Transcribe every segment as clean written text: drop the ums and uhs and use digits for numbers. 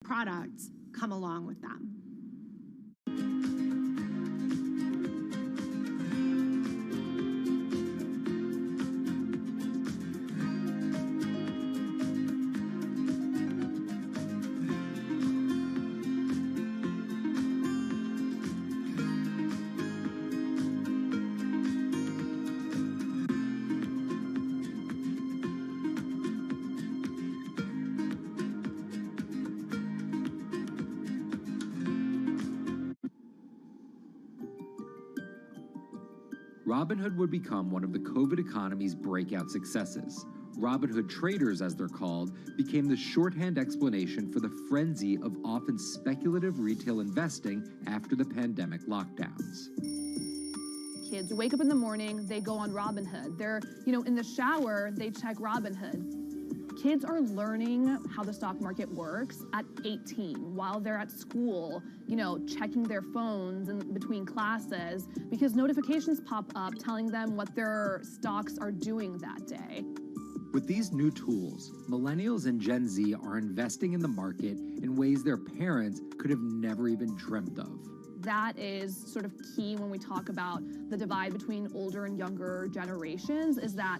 products come along with them. Robinhood would become one of the COVID economy's breakout successes. Robinhood traders, as they're called, became the shorthand explanation for the frenzy of often speculative retail investing after the pandemic lockdowns. Kids wake up in the morning, they go on Robinhood. They're, in the shower, they check Robinhood. Kids are learning how the stock market works at 18 while they're at school, checking their phones in between classes because notifications pop up telling them what their stocks are doing that day. With these new tools, millennials and Gen Z are investing in the market in ways their parents could have never even dreamt of. That is sort of key when we talk about the divide between older and younger generations, is that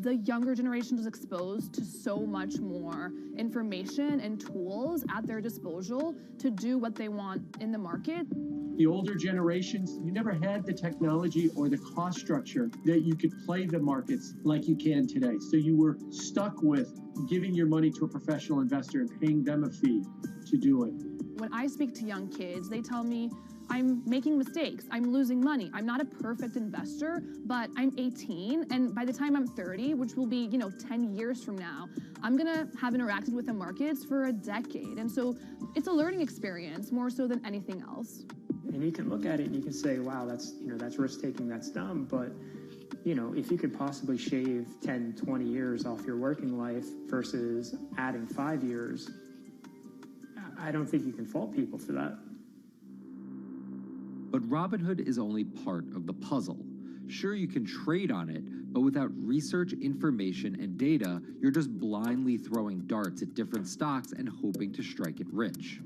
the younger generation is exposed to so much more information and tools at their disposal to do what they want in the market. The older generations, you never had the technology or the cost structure that you could play the markets like you can today. So you were stuck with giving your money to a professional investor and paying them a fee to do it. When I speak to young kids, they tell me, I'm making mistakes, I'm losing money. I'm not a perfect investor, but I'm 18, and by the time I'm 30, which will be, 10 years from now, I'm gonna have interacted with the markets for a decade. And so it's a learning experience more so than anything else. And you can look at it and you can say, wow, that's risk-taking, that's dumb, but if you could possibly shave 10, 20 years off your working life versus adding 5 years, I don't think you can fault people for that. But Robinhood is only part of the puzzle. Sure, you can trade on it, but without research, information, and data, you're just blindly throwing darts at different stocks and hoping to strike it rich.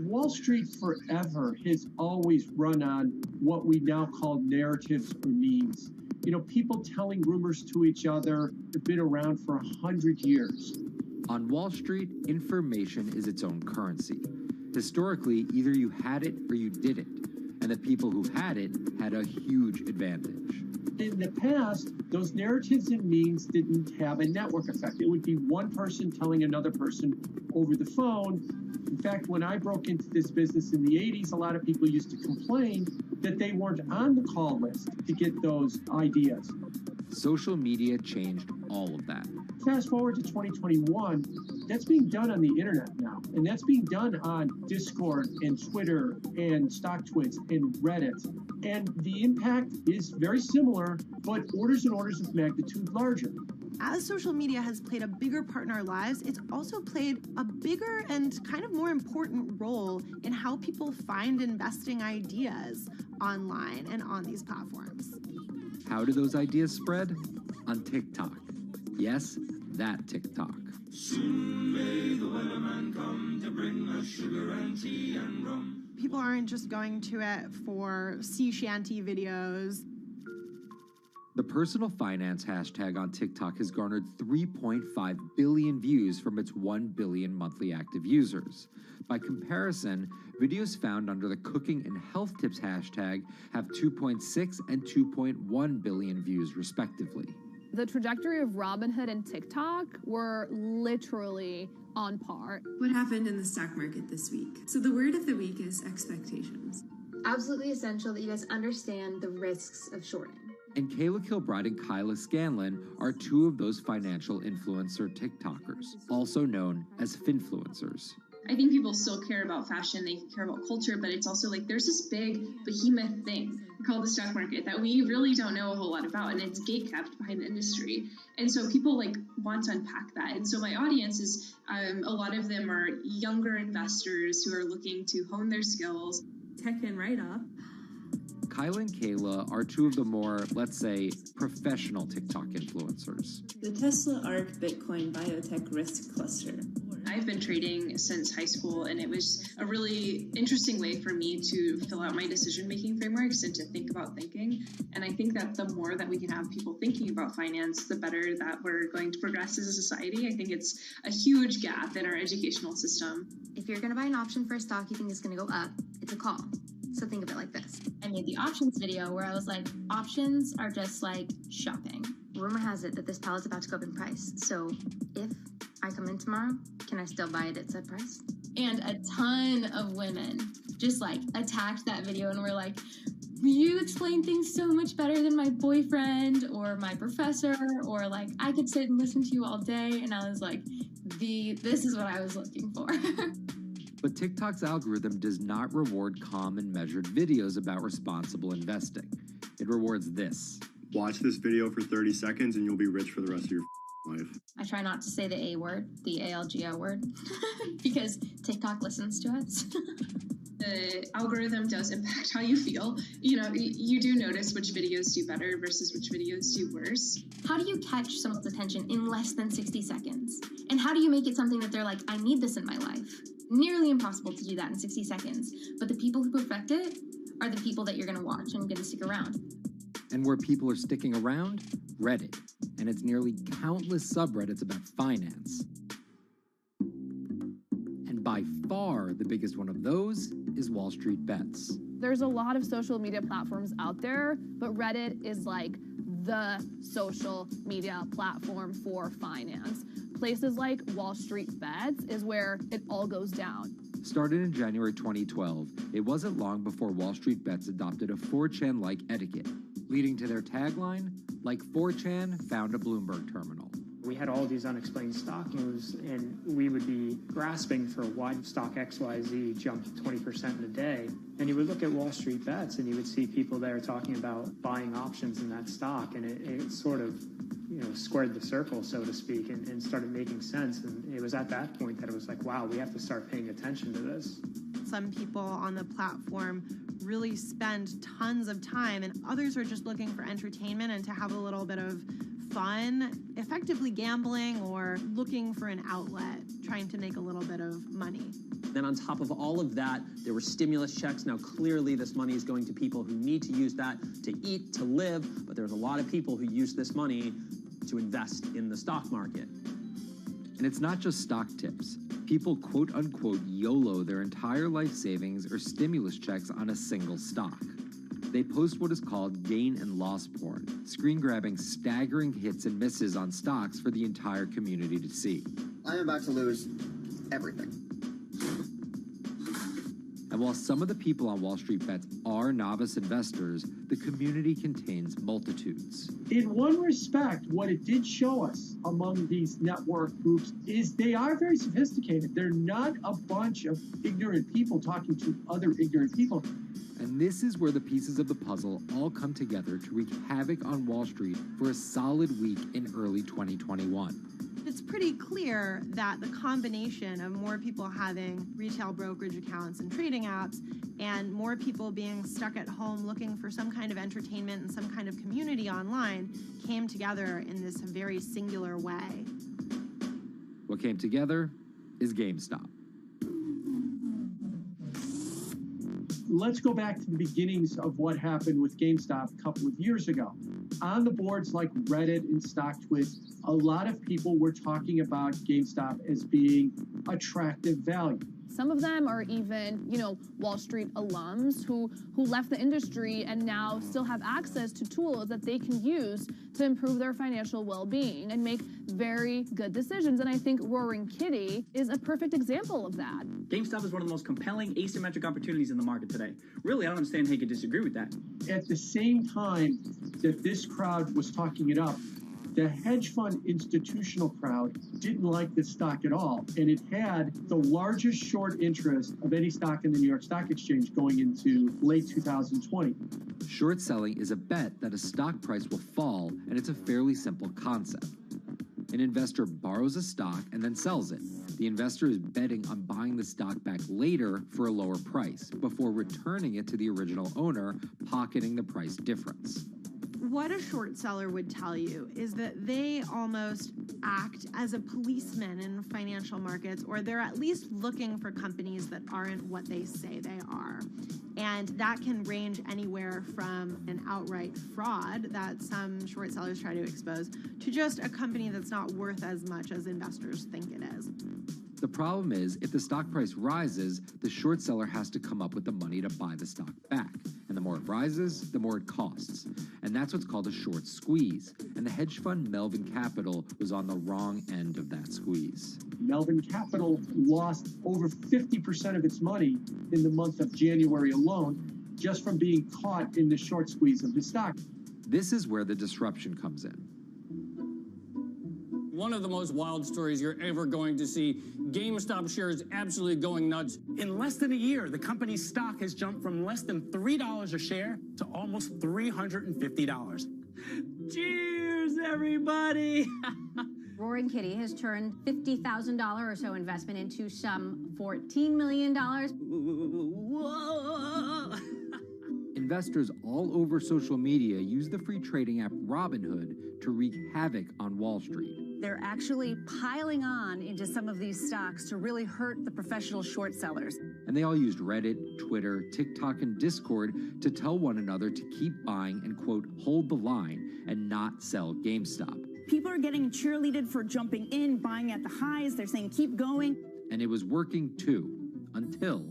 Wall Street forever has always run on what we now call narratives or memes. People telling rumors to each other have been around for 100 years. On Wall Street, information is its own currency. Historically, either you had it or you didn't, and the people who had it had a huge advantage. In the past, those narratives and memes didn't have a network effect. It would be one person telling another person over the phone. In fact, when I broke into this business in the 80s, a lot of people used to complain that they weren't on the call list to get those ideas. Social media changed all of that. Fast forward to 2021, that's being done on the internet now. And that's being done on Discord and Twitter and StockTwits and Reddit. And the impact is very similar, but orders and orders of magnitude larger. As social media has played a bigger part in our lives, it's also played a bigger and kind of more important role in how people find investing ideas online and on these platforms. How do those ideas spread? On TikTok. Yes, that TikTok. Soon may the weatherman come to bring us sugar and tea and rum. People aren't just going to it for sea shanty videos. The personal finance hashtag on TikTok has garnered 3.5 billion views from its 1 billion monthly active users. By comparison, videos found under the cooking and health tips hashtag have 2.6 and 2.1 billion views respectively. The trajectory of Robinhood and TikTok were literally on par. What happened in the stock market this week? So the word of the week is expectations. Absolutely essential that you guys understand the risks of shorting. And Kayla Kilbride and Kyla Scanlon are two of those financial influencer TikTokers, also known as finfluencers. I think people still care about fashion, they care about culture, but it's also like there's this big behemoth thing called the stock market that we really don't know a whole lot about, and it's gatekept behind the industry. And so people want to unpack that. And so my audience is, a lot of them are younger investors who are looking to hone their skills. Tech and write-up. Kyla and Kayla are two of the more, let's say, professional TikTok influencers. The Tesla ARK Bitcoin Biotech Risk Cluster. I I've been trading since high school, and it was a really interesting way for me to fill out my decision-making frameworks and to think about thinking. And I think that the more that we can have people thinking about finance, the better that we're going to progress as a society. I think it's a huge gap in our educational system. If you're going to buy an option for a stock you think is going to go up, it's a call. So think of it like this. I made the options video where I was like, options are just like shopping. Rumor has it that this pallet's about to go up in price. So if I come in tomorrow, can I still buy it at said price? And a ton of women just like attacked that video and were like, you explain things so much better than my boyfriend or my professor, or like I could sit and listen to you all day. And I was like, this is what I was looking for. But TikTok's algorithm does not reward calm and measured videos about responsible investing. It rewards this. Watch this video for 30 seconds and you'll be rich for the rest of your life. I try not to say the A word, the ALGO word, because TikTok listens to us. The algorithm does impact how you feel. You know, you do notice which videos do better versus which videos do worse. How do you catch someone's attention in less than 60 seconds? And how do you make it something that they're like, I need this in my life? Nearly impossible to do that in 60 seconds. But the people who perfect it are the people that you're going to watch and going to stick around. And where people are sticking around? Reddit. And its nearly countless subreddits about finance. And by far the biggest one of those is Wall Street Bets. There's a lot of social media platforms out there, but Reddit is like the social media platform for finance. Places like Wall Street Bets is where it all goes down. Started in January 2012, it wasn't long before Wall Street Bets adopted a 4chan-like etiquette, leading to their tagline, like 4chan found a Bloomberg terminal. We had all these unexplained stock moves, and we would be grasping for why stock XYZ jumped 20% in a day. And you would look at Wall Street Bets, and you would see people there talking about buying options in that stock, and it sort of, squared the circle, so to speak, and started making sense. And it was at that point that it was like, wow, we have to start paying attention to this. Some people on the platform really spend tons of time, and others are just looking for entertainment and to have a little bit of fun, effectively gambling or looking for an outlet, trying to make a little bit of money. Then on top of all of that, there were stimulus checks. Now, clearly, this money is going to people who need to use that to eat, to live, but there's a lot of people who use this money to invest in the stock market. And it's not just stock tips. People quote-unquote YOLO their entire life savings or stimulus checks on a single stock. They post what is called gain and loss porn, screen-grabbing staggering hits and misses on stocks for the entire community to see. I'm about to lose everything. And while some of the people on Wall Street Bets are novice investors, the community contains multitudes. In one respect, what it did show us among these network groups is they are very sophisticated. They're not a bunch of ignorant people talking to other ignorant people. And this is where the pieces of the puzzle all come together to wreak havoc on Wall Street for a solid week in early 2021. It's pretty clear that the combination of more people having retail brokerage accounts and trading apps and more people being stuck at home looking for some kind of entertainment and some kind of community online came together in this very singular way. What came together is GameStop. Let's go back to the beginnings of what happened with GameStop a couple of years ago. On the boards like Reddit and StockTwits, a lot of people were talking about GameStop as being attractive value. Some of them are even, Wall Street alums who left the industry and now still have access to tools that they can use to improve their financial well-being and make very good decisions. And I think Roaring Kitty is a perfect example of that. GameStop is one of the most compelling asymmetric opportunities in the market today. Really, I don't understand how you could disagree with that. At the same time that this crowd was talking it up, the hedge fund institutional crowd didn't like this stock at all, and it had the largest short interest of any stock in the New York Stock Exchange going into late 2020. Short selling is a bet that a stock price will fall, and it's a fairly simple concept. An investor borrows a stock and then sells it. The investor is betting on buying the stock back later for a lower price before returning it to the original owner, pocketing the price difference. what a short seller would tell you is that they almost act as a policeman in financial markets, or they're at least looking for companies that aren't what they say they are. And that can range anywhere from an outright fraud that some short sellers try to expose to just a company that's not worth as much as investors think it is. The problem is, if the stock price rises, the short seller has to come up with the money to buy the stock back. And the more it rises, the more it costs. And that's what's called a short squeeze. And the hedge fund Melvin Capital was on the wrong end of that squeeze. Melvin Capital lost over 50% of its money in the month of January alone, just from being caught in the short squeeze of the stock. This is where the disruption comes in. One of the most wild stories you're ever going to see. GameStop shares absolutely going nuts. In less than a year, the company's stock has jumped from less than $3 a share to almost $350. Cheers, everybody! Roaring Kitty has turned $50,000 or so investment into some $14 million. Whoa! Investors all over social media use the free trading app Robinhood to wreak havoc on Wall Street. They're actually piling on into some of these stocks to really hurt the professional short sellers. And they all used Reddit, Twitter, TikTok, and Discord to tell one another to keep buying and, quote, hold the line and not sell GameStop. People are getting cheerleaded for jumping in, buying at the highs. They're saying, keep going. And it was working too, until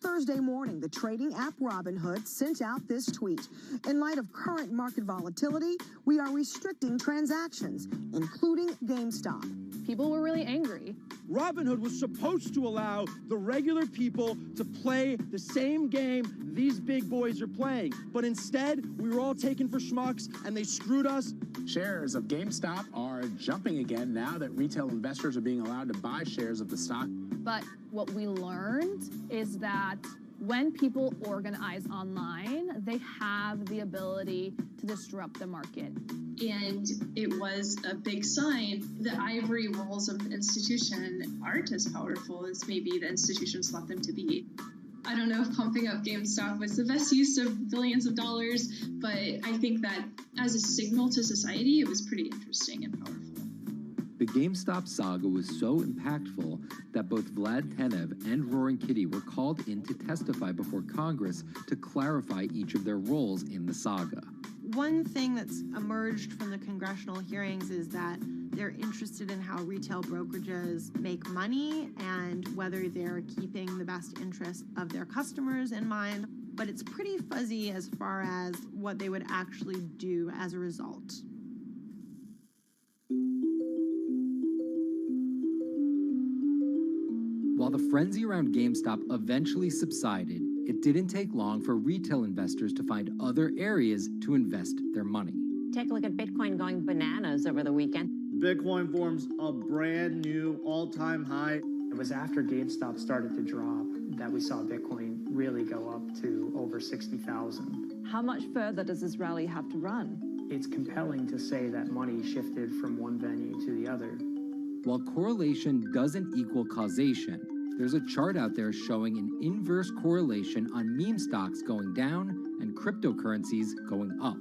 Thursday morning, the trading app Robinhood sent out this tweet. In light of current market volatility, we are restricting transactions, including GameStop. People were really angry. Robinhood was supposed to allow the regular people to play the same game these big boys are playing. But instead, we were all taken for schmucks, and they screwed us. Shares of GameStop are jumping again now that retail investors are being allowed to buy shares of the stock. But what we learned is that when people organize online, they have the ability to disrupt the market. And it was a big sign. The ivory walls of the institution aren't as powerful as maybe the institutions thought them to be. I don't know if pumping up GameStop was the best use of billions of dollars, but I think that as a signal to society, it was pretty interesting and powerful. The GameStop saga was so impactful that both Vlad Tenev and Roaring Kitty were called in to testify before Congress to clarify each of their roles in the saga. One thing that's emerged from the congressional hearings is that they're interested in how retail brokerages make money and whether they're keeping the best interest of their customers in mind, but it's pretty fuzzy as far as what they would actually do as a result. While the frenzy around GameStop eventually subsided, it didn't take long for retail investors to find other areas to invest their money. Take a look at Bitcoin going bananas over the weekend. Bitcoin forms a brand new all-time high. It was after GameStop started to drop that we saw Bitcoin really go up to over 60,000. How much further does this rally have to run? It's compelling to say that money shifted from one venue to the other. While correlation doesn't equal causation, there's a chart out there showing an inverse correlation on meme stocks going down and cryptocurrencies going up.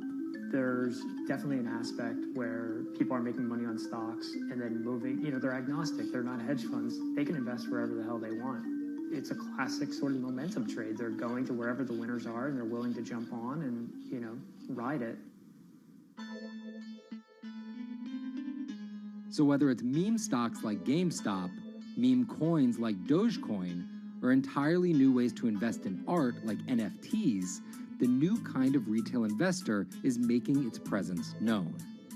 There's definitely an aspect where people are making money on stocks and then moving, they're agnostic, they're not hedge funds. They can invest wherever the hell they want. It's a classic sort of momentum trade. They're going to wherever the winners are and they're willing to jump on and, ride it. So whether it's meme stocks like GameStop, meme coins like Dogecoin, or entirely new ways to invest in art like NFTs, the new kind of retail investor is making its presence known.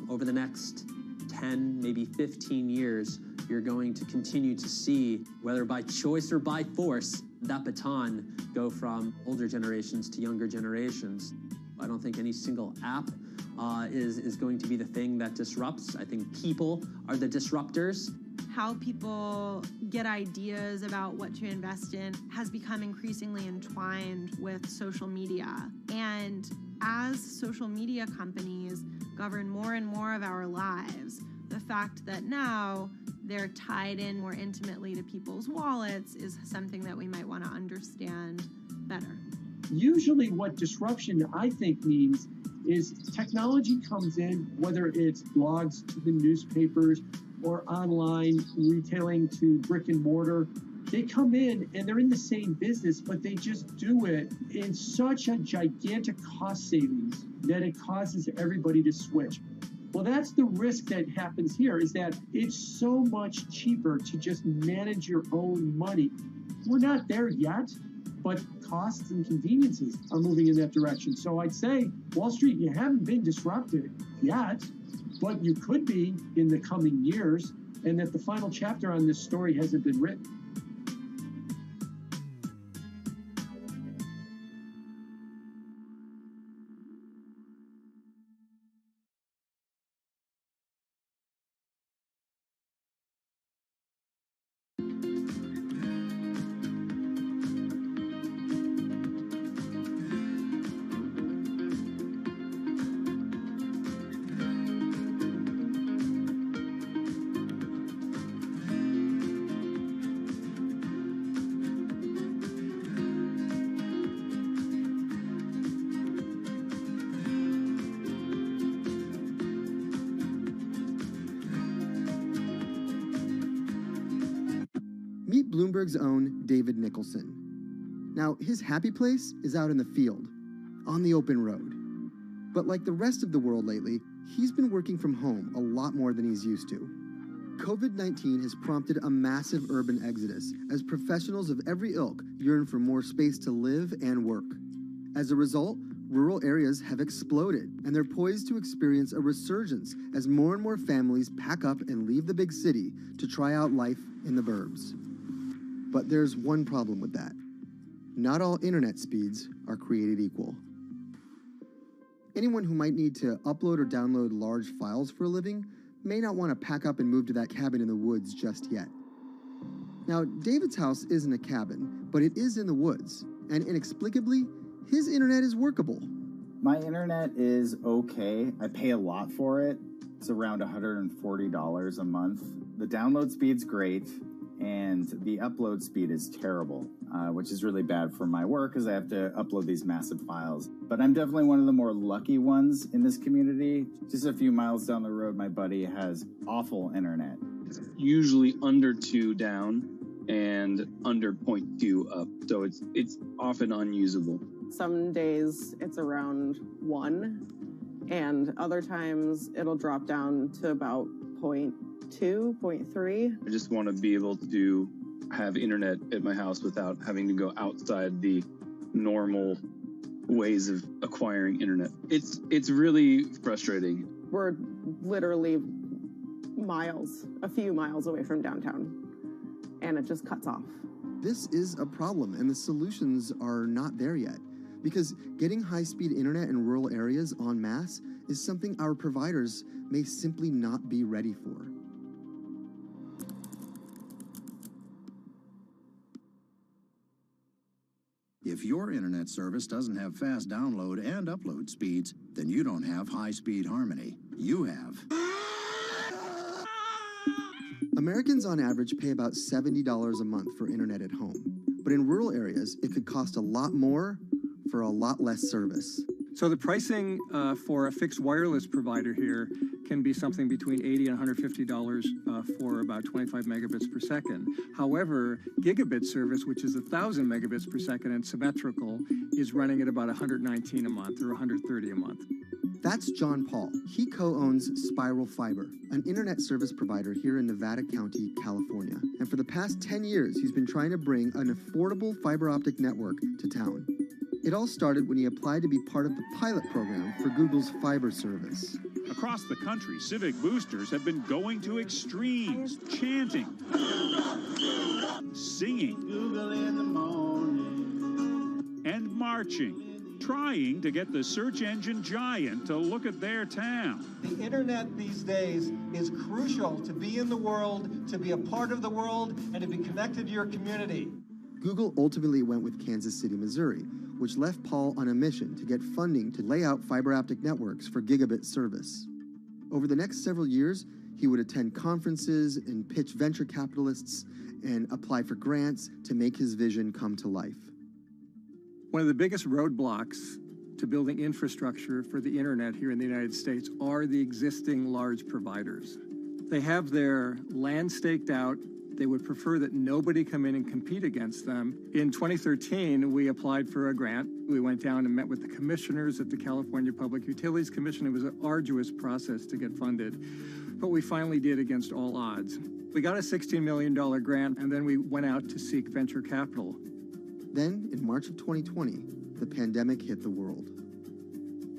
Over the next 10, maybe 15 years, you're going to continue to see, whether by choice or by force, that baton go from older generations to younger generations. I don't think any single app is going to be the thing that disrupts. I think people are the disruptors. How people get ideas about what to invest in has become increasingly entwined with social media. And as social media companies govern more and more of our lives, the fact that now they're tied in more intimately to people's wallets is something that we might want to understand better. Usually what disruption, I think, means is technology comes in, whether it's blogs to the newspapers or online retailing to brick and mortar. They come in and they're in the same business, but they just do it in such a gigantic cost savings that it causes everybody to switch. Well, that's the risk that happens here, is that it's so much cheaper to just manage your own money. We're not there yet, but costs and conveniences are moving in that direction. So I'd say, Wall Street, you haven't been disrupted yet, but you could be in the coming years, and that the final chapter on this story hasn't been written. Meet Bloomberg's own David Nicholson. Now, his happy place is out in the field, on the open road. But like the rest of the world lately, he's been working from home a lot more than he's used to. COVID-19 has prompted a massive urban exodus as professionals of every ilk yearn for more space to live and work. As a result, rural areas have exploded, and they're poised to experience a resurgence as more and more families pack up and leave the big city to try out life in the burbs. But there's one problem with that. Not all internet speeds are created equal. Anyone who might need to upload or download large files for a living may not want to pack up and move to that cabin in the woods just yet. Now, David's house isn't a cabin, but it is in the woods, and inexplicably, his internet is workable. My internet is okay. I pay a lot for it. It's around $140 a month. The download speed's great, and the upload speed is terrible, which is really bad for my work because I have to upload these massive files. But I'm definitely one of the more lucky ones in this community. Just a few miles down the road, my buddy has awful internet. It's usually under 2 down and under 0.2 up, so it's often unusable. Some days it's around 1, and other times it'll drop down to about 0.2, 0.3. I just want to be able to have internet at my house without having to go outside the normal ways of acquiring internet. It's really frustrating. We're literally a few miles away from downtown, and it just cuts off. This is a problem, and the solutions are not there yet, because getting high-speed internet in rural areas en masse is something our providers may simply not be ready for. If your internet service doesn't have fast download and upload speeds, then you don't have high-speed harmony. You have. Americans on average pay about $70 a month for internet at home. But in rural areas, it could cost a lot more for a lot less service. So the pricing for a fixed wireless provider here can be something between $80 and $150 for about 25 megabits per second. However, gigabit service, which is 1,000 megabits per second and symmetrical, is running at about $119 a month or $130 a month. That's John Paul. He co-owns Spiral Fiber, an internet service provider here in Nevada County, California. And for the past 10 years, he's been trying to bring an affordable fiber optic network to town. It all started when he applied to be part of the pilot program for Google's fiber service. Across the country, civic boosters have been going to extremes, chanting, singing, Google in the morning, and marching, trying to get the search engine giant to look at their town. The internet these days is crucial to be in the world, to be a part of the world, and to be connected to your community. Google ultimately went with Kansas City, Missouri, which left Paul on a mission to get funding to lay out fiber optic networks for gigabit service. Over the next several years, he would attend conferences and pitch venture capitalists and apply for grants to make his vision come to life. One of the biggest roadblocks to building infrastructure for the internet here in the United States are the existing large providers. They have their land staked out. They would prefer that nobody come in and compete against them. In 2013, we applied for a grant. We went down and met with the commissioners at the California Public Utilities Commission. It was an arduous process to get funded, but we finally did against all odds. We got a $16 million grant, and then we went out to seek venture capital. Then, in March of 2020, the pandemic hit the world.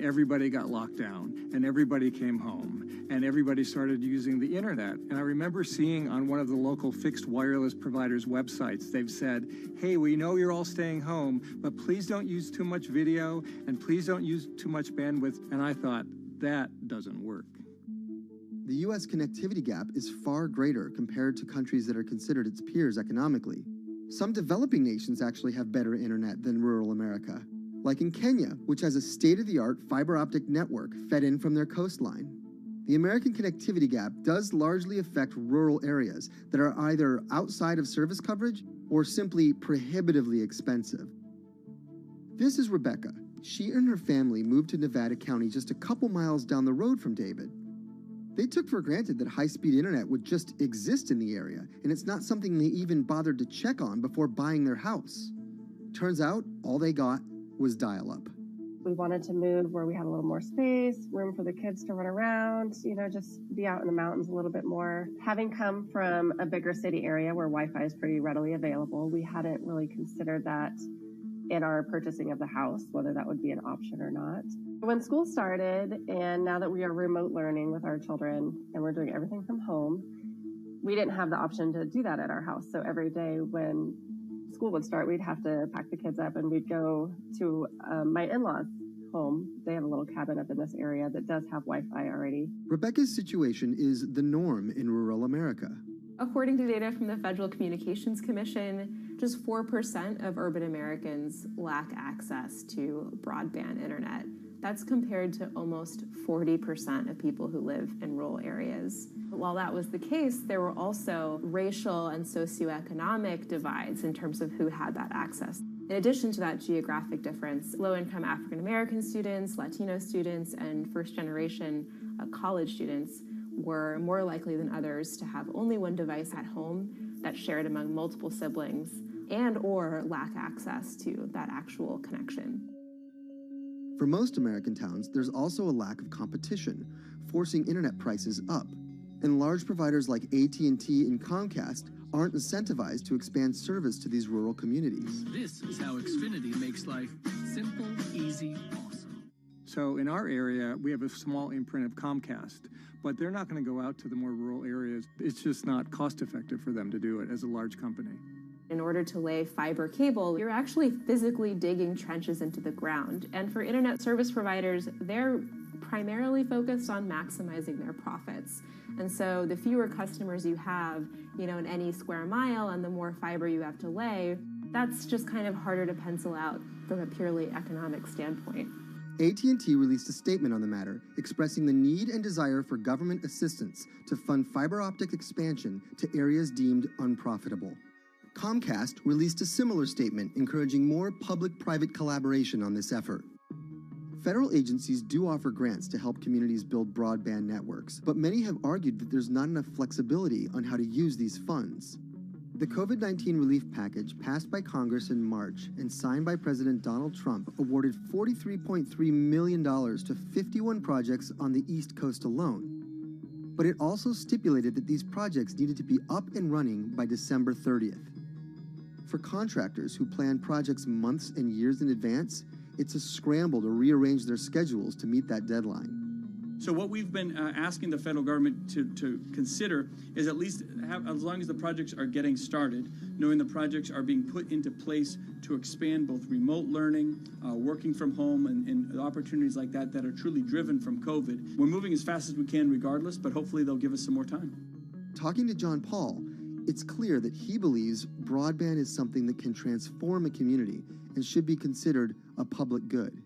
Everybody got locked down, and everybody came home, and everybody started using the internet. And I remember seeing on one of the local fixed wireless providers' websites, they've said, hey, we know you're all staying home, but please don't use too much video, and please don't use too much bandwidth. And I thought, that doesn't work. The U.S. connectivity gap is far greater compared to countries that are considered its peers economically. Some developing nations actually have better internet than rural America, like in Kenya, which has a state-of-the-art fiber optic network fed in from their coastline. The American connectivity gap does largely affect rural areas that are either outside of service coverage or simply prohibitively expensive. This is Rebecca. She and her family moved to Nevada County just a couple miles down the road from David. They took for granted that high-speed internet would just exist in the area, and it's not something they even bothered to check on before buying their house. Turns out, all they got was dial-up. We wanted to move where we had a little more space, room for the kids to run around, just be out in the mountains a little bit more. Having come from a bigger city area where Wi-Fi is pretty readily available, we hadn't really considered that in our purchasing of the house, whether that would be an option or not. When school started, and now that we are remote learning with our children and we're doing everything from home, we didn't have the option to do that at our house. So every day when school would start, we'd have to pack the kids up and we'd go to my in-laws' home. They have a little cabin up in this area that does have Wi-Fi already. Rebecca's situation is the norm in rural America. According to data from the Federal Communications Commission, just 4% of urban Americans lack access to broadband internet. That's compared to almost 40% of people who live in rural areas. While that was the case, there were also racial and socioeconomic divides in terms of who had that access. In addition to that geographic difference, low-income African-American students, Latino students, and first-generation college students were more likely than others to have only one device at home that's shared among multiple siblings and or lack access to that actual connection. For most American towns, there's also a lack of competition, forcing internet prices up. And large providers like AT&T and Comcast aren't incentivized to expand service to these rural communities. This is how Xfinity makes life simple, easy, awesome. So in our area, we have a small imprint of Comcast, but they're not going to go out to the more rural areas. It's just not cost effective for them to do it as a large company. In order to lay fiber cable, you're actually physically digging trenches into the ground. And for internet service providers, they're primarily focused on maximizing their profits. And so the fewer customers you have, in any square mile and the more fiber you have to lay, that's just kind of harder to pencil out from a purely economic standpoint. AT&T released a statement on the matter, expressing the need and desire for government assistance to fund fiber optic expansion to areas deemed unprofitable. Comcast released a similar statement encouraging more public-private collaboration on this effort. Federal agencies do offer grants to help communities build broadband networks, but many have argued that there's not enough flexibility on how to use these funds. The COVID-19 relief package passed by Congress in March and signed by President Donald Trump awarded $43.3 million to 51 projects on the East Coast alone. But it also stipulated that these projects needed to be up and running by December 30th. For contractors who plan projects months and years in advance, it's a scramble to rearrange their schedules to meet that deadline. So what we've been asking the federal government to consider is at least have, as long as the projects are getting started, knowing the projects are being put into place to expand both remote learning, working from home, and opportunities like that that are truly driven from COVID. We're moving as fast as we can regardless, but hopefully they'll give us some more time. Talking to John Paul, it's clear that he believes broadband is something that can transform a community and should be considered a public good.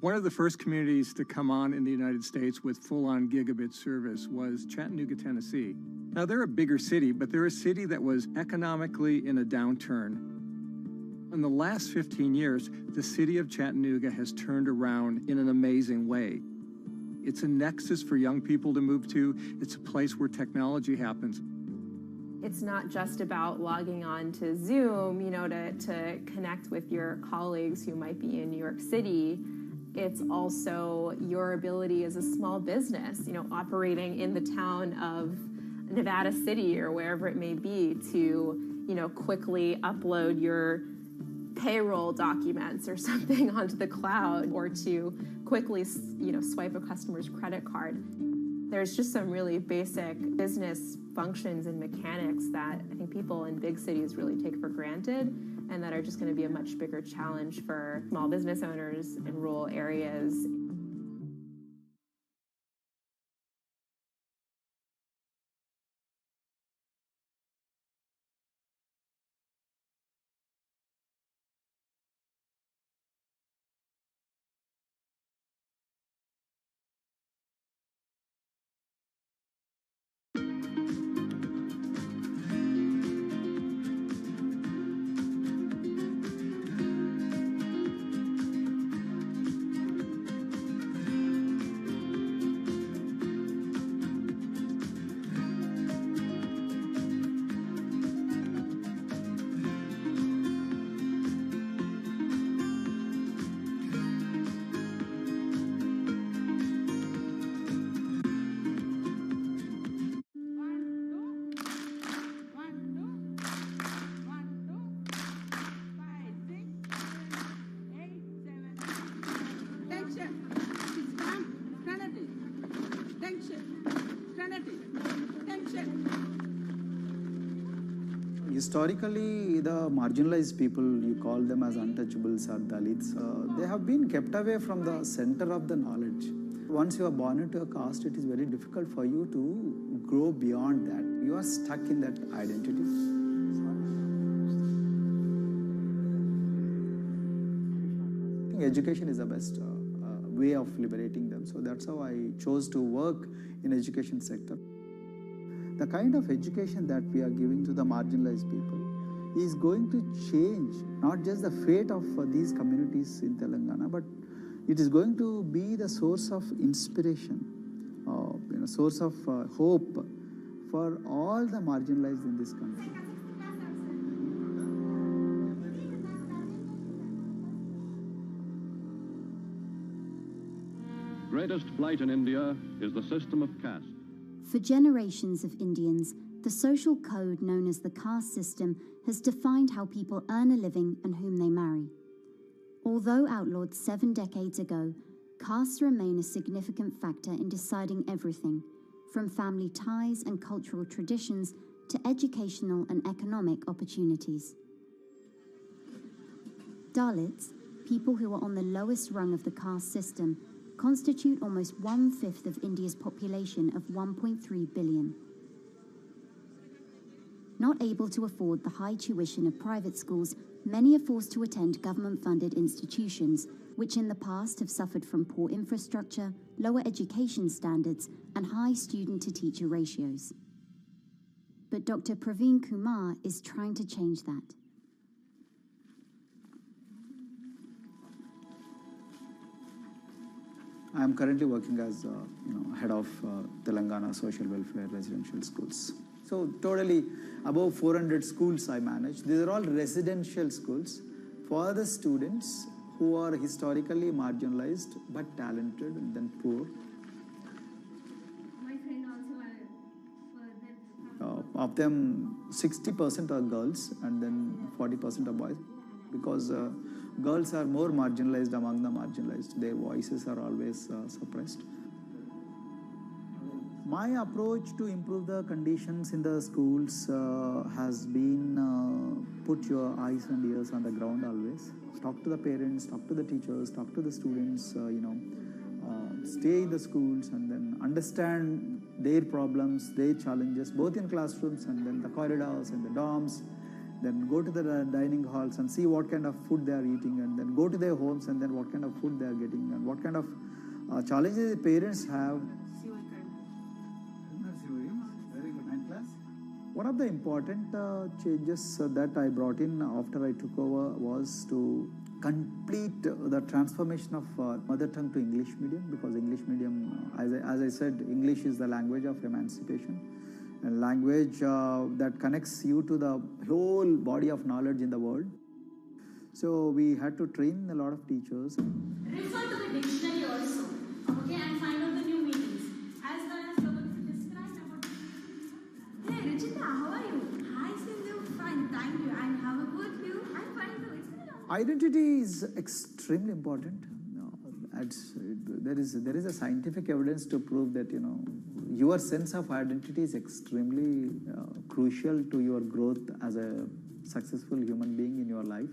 One of the first communities to come on in the United States with full-on gigabit service was Chattanooga, Tennessee. Now, they're a bigger city, but they're a city that was economically in a downturn. In the last 15 years, the city of Chattanooga has turned around in an amazing way. It's a nexus for young people to move to. It's a place where technology happens. It's not just about logging on to Zoom, to connect with your colleagues who might be in New York City. It's also your ability as a small business, operating in the town of Nevada City or wherever it may be to, quickly upload your payroll documents or something onto the cloud, or to quickly, swipe a customer's credit card. There's just some really basic business functions and mechanics that I think people in big cities really take for granted, and that are just going to be a much bigger challenge for small business owners in rural areas. Historically, the marginalized people, you call them as untouchables or Dalits, they have been kept away from the center of the knowledge. Once you are born into a caste, it is very difficult for you to grow beyond that. You are stuck in that identity. I think education is the best way of liberating them. So that's how I chose to work in education sector. The kind of education that we are giving to the marginalized people is going to change not just the fate of these communities in Telangana, but it is going to be the source of inspiration, source of hope for all the marginalized in this country. Greatest blight in India is the system of caste. For generations of Indians, the social code known as the caste system has defined how people earn a living and whom they marry. Although outlawed 7 decades ago, castes remain a significant factor in deciding everything, from family ties and cultural traditions to educational and economic opportunities. Dalits, people who are on the lowest rung of the caste system, constitute almost 1/5 of India's population of 1.3 billion. Not able to afford the high tuition of private schools, many are forced to attend government-funded institutions, which in the past have suffered from poor infrastructure, lower education standards, and high student-to-teacher ratios. But Dr. Praveen Kumar is trying to change that. I am currently working as head of Telangana Social Welfare Residential Schools. So totally above 400 schools I manage. These are all residential schools for the students who are historically marginalized but talented and then poor. Of them, 60% are girls and then 40% are boys, because girls are more marginalized among the marginalized. Their voices are always suppressed. My approach to improve the conditions in the schools has been put your eyes and ears on the ground always. Talk to the parents, talk to the teachers, talk to the students, stay in the schools and then understand their problems, their challenges, both in classrooms and then the corridors and the dorms. Then go to the dining halls and see what kind of food they are eating, and then go to their homes and then what kind of food they are getting and what kind of challenges the parents have. Very good. 9th class? One of the important changes that I brought in after I took over was to complete the transformation of mother tongue to English medium, because English medium, as I said, English is the language of emancipation, a language that connects you to the whole body of knowledge in the world. So we had to train a lot of teachers. Refer to the dictionary also, okay, and find out the new meanings. As well as describe about. Hey, Ruchita, how are you? Hi, Sindhu. Fine, thank you. And how about you? I'm fine too. It's been a long time. Identity is extremely important. There is a scientific evidence to prove that your sense of identity is extremely crucial to your growth as a successful human being in your life.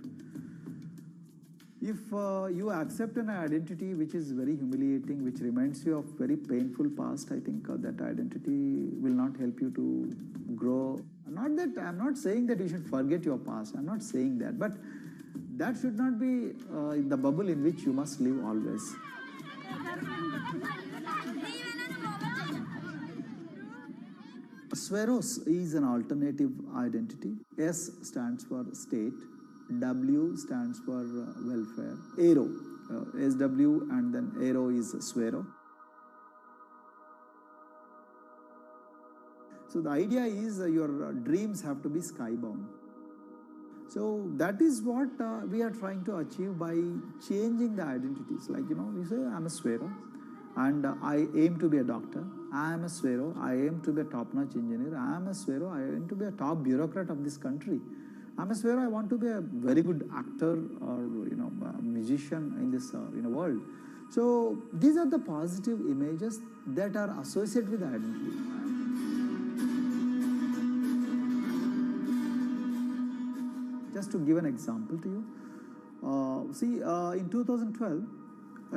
If you accept an identity which is very humiliating, which reminds you of very painful past, I think that identity will not help you to grow. I'm not saying that you should forget your past. I'm not saying that, but that should not be the bubble in which you must live always. Sweros is an alternative identity. S stands for state. W stands for welfare. Aero, SW, and then Aero is Swero. So the idea is your dreams have to be skybound. So that is what we are trying to achieve by changing the identities. Like, we say, I'm a Swero, and I aim to be a doctor. I am a Swero, I aim to be a top-notch engineer. I am a Swero, I aim to be a top bureaucrat of this country. I'm a Swero, I want to be a very good actor or a musician in this world. So these are the positive images that are associated with identity. Just to give an example to you, in 2012,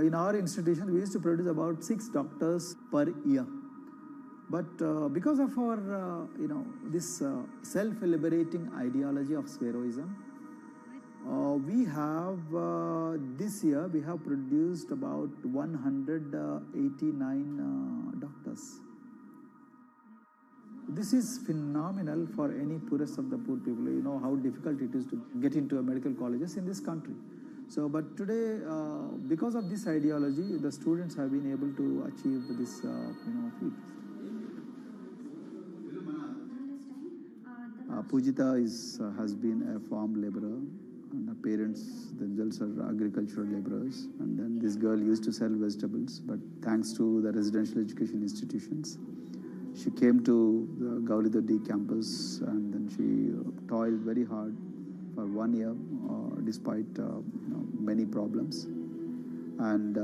in our institution, we used to produce about 6 doctors per year. But because of our, this self-liberating ideology of Sveroism, we have, this year, we have produced about 189 doctors. This is phenomenal for any poorest of the poor people. You know how difficult it is to get into medical colleges in this country. So, but today, because of this ideology, the students have been able to achieve this, feat. Pujita has been a farm laborer, and her parents themselves are agricultural laborers. And then this girl used to sell vegetables, but thanks to the residential education institutions, she came to the Gaulidoddi campus, and then she toiled very hard for 1 year, despite many problems. And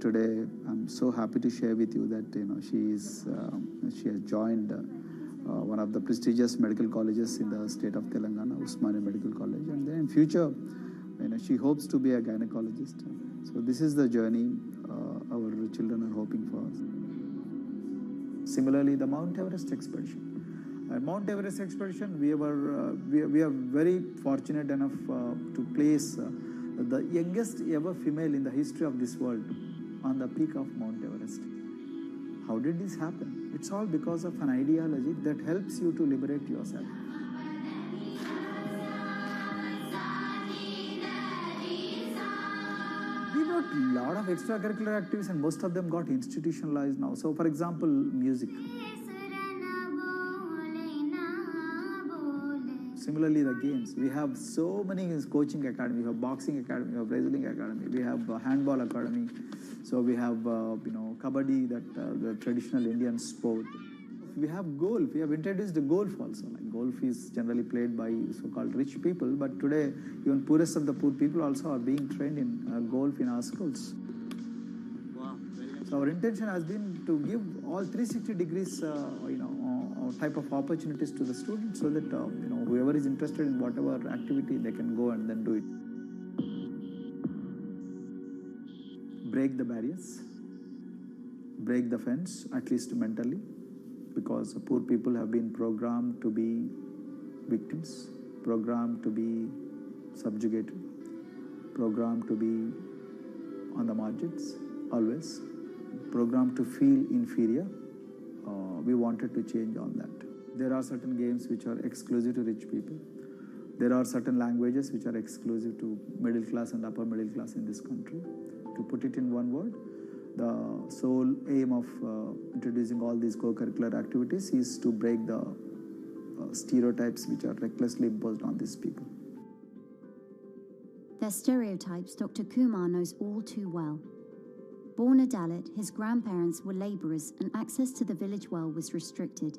today, I'm so happy to share with you that she has joined one of the prestigious medical colleges in the state of Telangana, Usmania Medical College, and then in future, she hopes to be a gynecologist. So this is the journey our children are hoping for. Similarly, the Mount Everest expedition. Mount Everest expedition, we are very fortunate enough to place the youngest ever female in the history of this world on the peak of Mount Everest. How did this happen? It's all because of an ideology that helps you to liberate yourself. We got a lot of extracurricular activities, and most of them got institutionalized now. So, for example, music. Similarly, the games. We have so many coaching academy. We have boxing academy, we have wrestling academy, we have handball academy. So we have, kabaddi, the traditional Indian sport. We have golf. We have introduced golf also. Like golf is generally played by so-called rich people, but today even poorest of the poor people also are being trained in golf in our schools. Wow. So our intention has been to give all 360 degrees, type of opportunities to the students, so that whoever is interested in whatever activity, they can go and then do it. Break the barriers, break the fence, at least mentally, because poor people have been programmed to be victims, programmed to be subjugated, programmed to be on the margins, always, programmed to feel inferior. We wanted to change all that. There are certain games which are exclusive to rich people. There are certain languages which are exclusive to middle class and upper middle class in this country. To put it in one word, the sole aim of introducing all these co-curricular activities is to break the stereotypes which are recklessly imposed on these people. Their stereotypes Dr. Kumar knows all too well. Born a Dalit, his grandparents were labourers and access to the village well was restricted.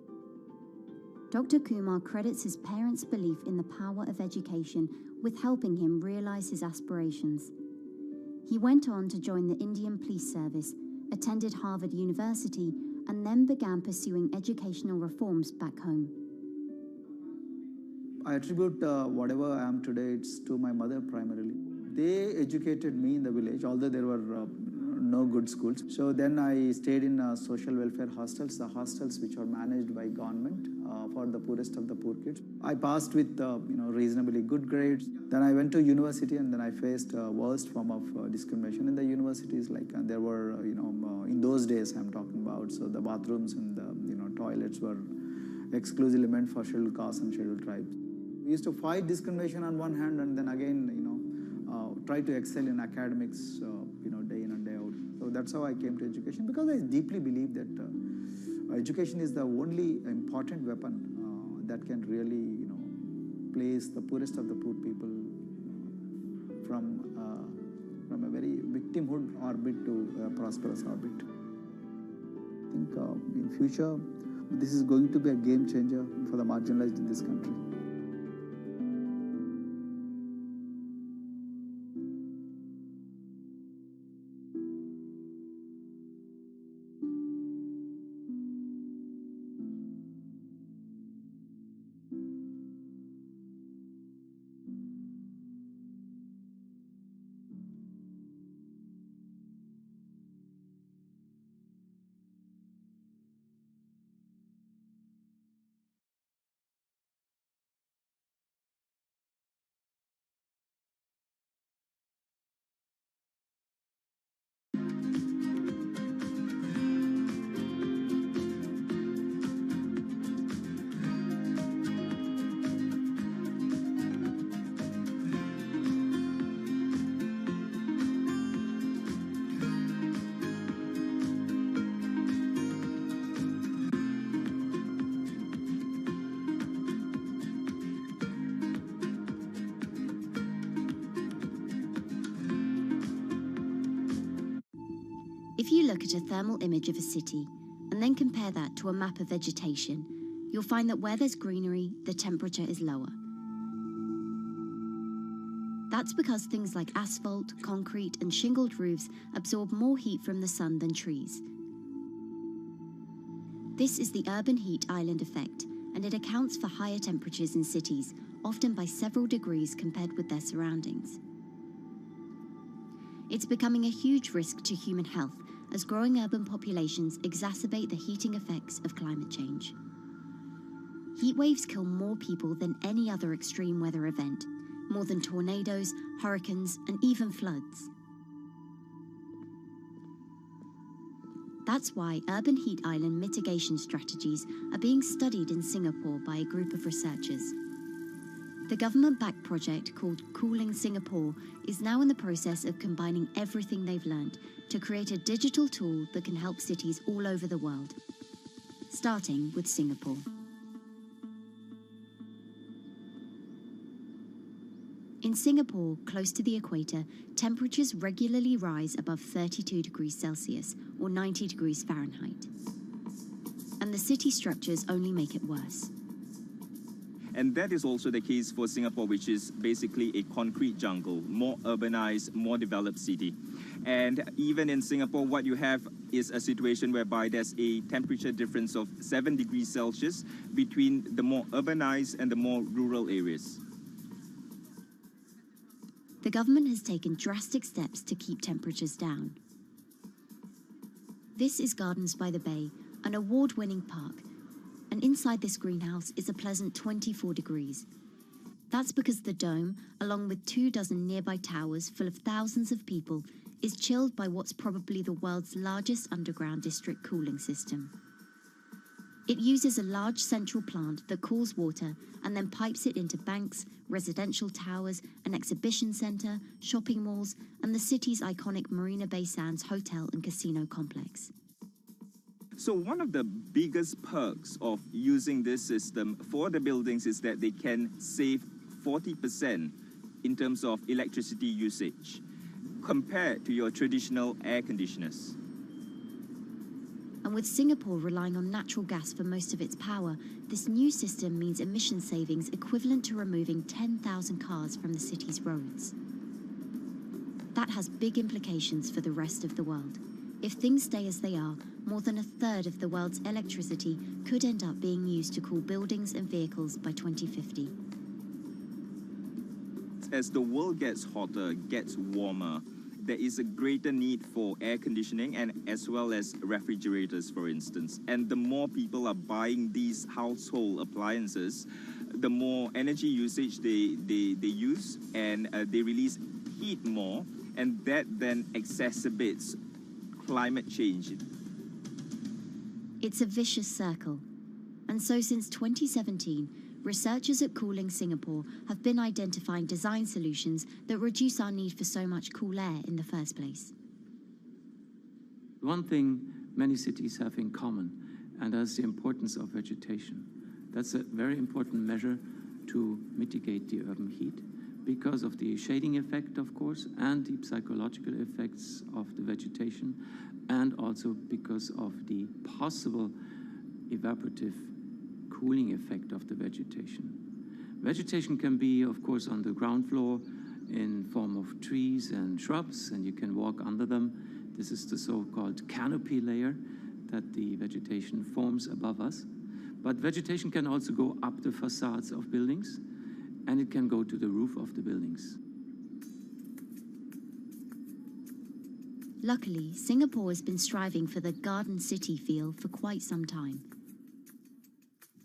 Dr. Kumar credits his parents' belief in the power of education with helping him realise his aspirations. He went on to join the Indian Police Service, attended Harvard University, and then began pursuing educational reforms back home. I attribute whatever I am today, it's to my mother primarily. They educated me in the village, although there were no good schools. So then I stayed in social welfare hostels, the hostels which are managed by government for the poorest of the poor kids. I passed with reasonably good grades. Then I went to university and then I faced worst form of discrimination in the universities. Like there were, in those days I'm talking about, so the bathrooms and the toilets were exclusively meant for scheduled castes and scheduled tribes. We used to fight discrimination on one hand and then again, try to excel in academics, day in and day out. So that's how I came to education, because I deeply believe that education is the only important weapon that can really, place the poorest of the poor people from a very victimhood orbit to a prosperous orbit. I think in future, this is going to be a game changer for the marginalized in this country. If you look at a thermal image of a city and then compare that to a map of vegetation, you'll find that where there's greenery, the temperature is lower. That's because things like asphalt, concrete, and shingled roofs absorb more heat from the sun than trees. This is the urban heat island effect, and it accounts for higher temperatures in cities, often by several degrees compared with their surroundings. It's becoming a huge risk to human health as growing urban populations exacerbate the heating effects of climate change. Heat waves kill more people than any other extreme weather event, more than tornadoes, hurricanes, and even floods. That's why urban heat island mitigation strategies are being studied in Singapore by a group of researchers. The government-backed project called Cooling Singapore is now in the process of combining everything they've learned to create a digital tool that can help cities all over the world, starting with Singapore. In Singapore, close to the equator, temperatures regularly rise above 32 degrees Celsius or 90 degrees Fahrenheit. And the city structures only make it worse. And that is also the case for Singapore, which is basically a concrete jungle, more urbanized, more developed city. And even in Singapore, what you have is a situation whereby there's a temperature difference of 7 degrees Celsius between the more urbanized and the more rural areas. The government has taken drastic steps to keep temperatures down. This is Gardens by the Bay, an award-winning park. And inside this greenhouse is a pleasant 24 degrees. That's because the dome, along with 24 nearby towers full of thousands of people, is chilled by what's probably the world's largest underground district cooling system. It uses a large central plant that cools water and then pipes it into banks, residential towers, an exhibition centre, shopping malls, and the city's iconic Marina Bay Sands hotel and casino complex. So one of the biggest perks of using this system for the buildings is that they can save 40% in terms of electricity usage compared to your traditional air conditioners. And with Singapore relying on natural gas for most of its power, this new system means emission savings equivalent to removing 10,000 cars from the city's roads. That has big implications for the rest of the world. If things stay as they are, more than a third of the world's electricity could end up being used to cool buildings and vehicles by 2050. As the world gets hotter, gets warmer, there is a greater need for air conditioning and as well as refrigerators, for instance. And the more people are buying these household appliances, the more energy usage they use, and they release heat more, and that then exacerbates climate change. It's a vicious circle. And so since 2017, researchers at Cooling Singapore have been identifying design solutions that reduce our need for so much cool air in the first place. One thing many cities have in common, and that's the importance of vegetation. That's a very important measure to mitigate the urban heat because of the shading effect, of course, and the psychological effects of the vegetation, and also because of the possible evaporative cooling effect of the vegetation. Vegetation can be, of course, on the ground floor in form of trees and shrubs, and you can walk under them. This is the so-called canopy layer that the vegetation forms above us. But vegetation can also go up the facades of buildings, and it can go to the roof of the buildings. Luckily, Singapore has been striving for the garden city feel for quite some time.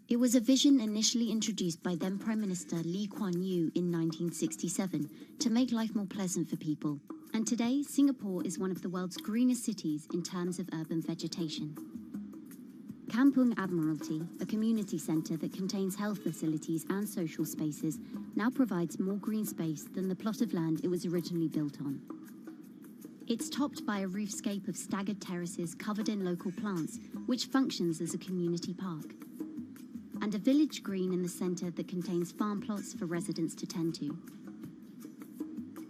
It was a vision initially introduced by then Prime Minister Lee Kuan Yew in 1967 to make life more pleasant for people. And today, Singapore is one of the world's greenest cities in terms of urban vegetation. Kampung Admiralty, a community centre that contains health facilities and social spaces, now provides more green space than the plot of land it was originally built on. It's topped by a roofscape of staggered terraces covered in local plants, which functions as a community park, and a village green in the centre that contains farm plots for residents to tend to.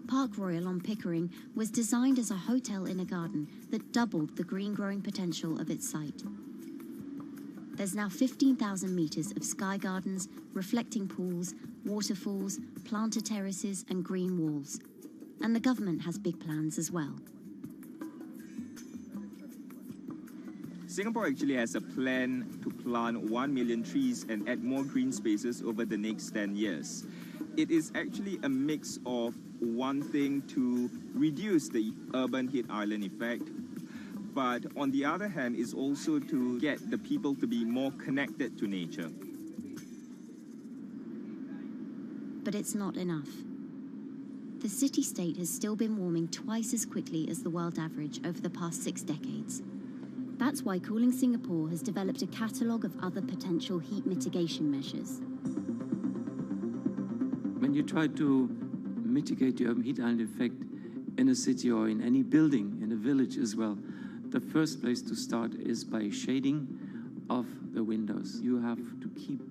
Park Royal on Pickering was designed as a hotel in a garden that doubled the green growing potential of its site. There's now 15,000 metres of sky gardens, reflecting pools, waterfalls, planter terraces and green walls. And the government has big plans as well. Singapore actually has a plan to plant 1 million trees and add more green spaces over the next 10 years. It is actually a mix of wanting to reduce the urban heat island effect, but on the other hand is also to get the people to be more connected to nature. But it's not enough. The city-state has still been warming twice as quickly as the world average over the past 6 decades. That's why Cooling Singapore has developed a catalogue of other potential heat mitigation measures. When you try to mitigate the urban heat island effect in a city or in any building, in a village as well, the first place to start is by shading of the windows. You have to keep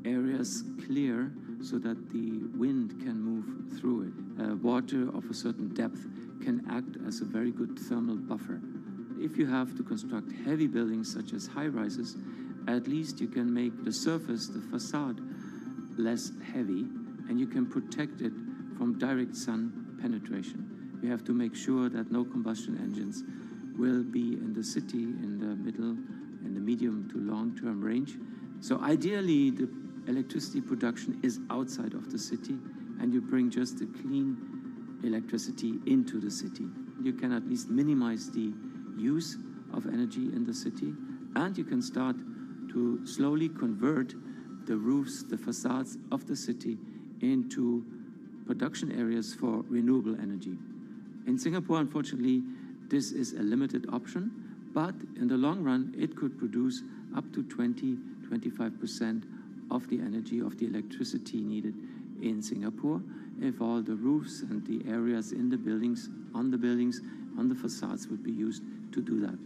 areas clear so that the wind can move through it. Water of a certain depth can act as a very good thermal buffer. If you have to construct heavy buildings such as high-rises, at least you can make the surface, the facade, less heavy, and you can protect it from direct sun penetration. You have to make sure that no combustion engines will be in the city in the middle and the medium to long-term range. So ideally, the electricity production is outside of the city, and you bring just the clean electricity into the city. You can at least minimize the use of energy in the city, and you can start to slowly convert the roofs, the facades of the city into production areas for renewable energy. In Singapore, unfortunately, this is a limited option, But in the long run, it could produce up to 20-25% of the energy, of the electricity needed in Singapore, if all the roofs and the areas in the buildings, on the facades would be used to do that.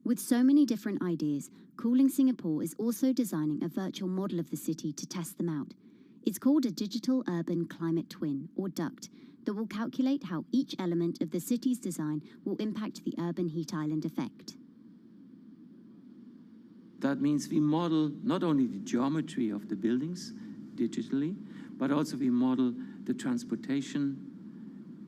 With so many different ideas, Cooling Singapore is also designing a virtual model of the city to test them out. It's called a Digital Urban Climate Twin, or DUCT, that will calculate how each element of the city's design will impact the urban heat island effect. That means we model not only the geometry of the buildings digitally, but also we model the transportation,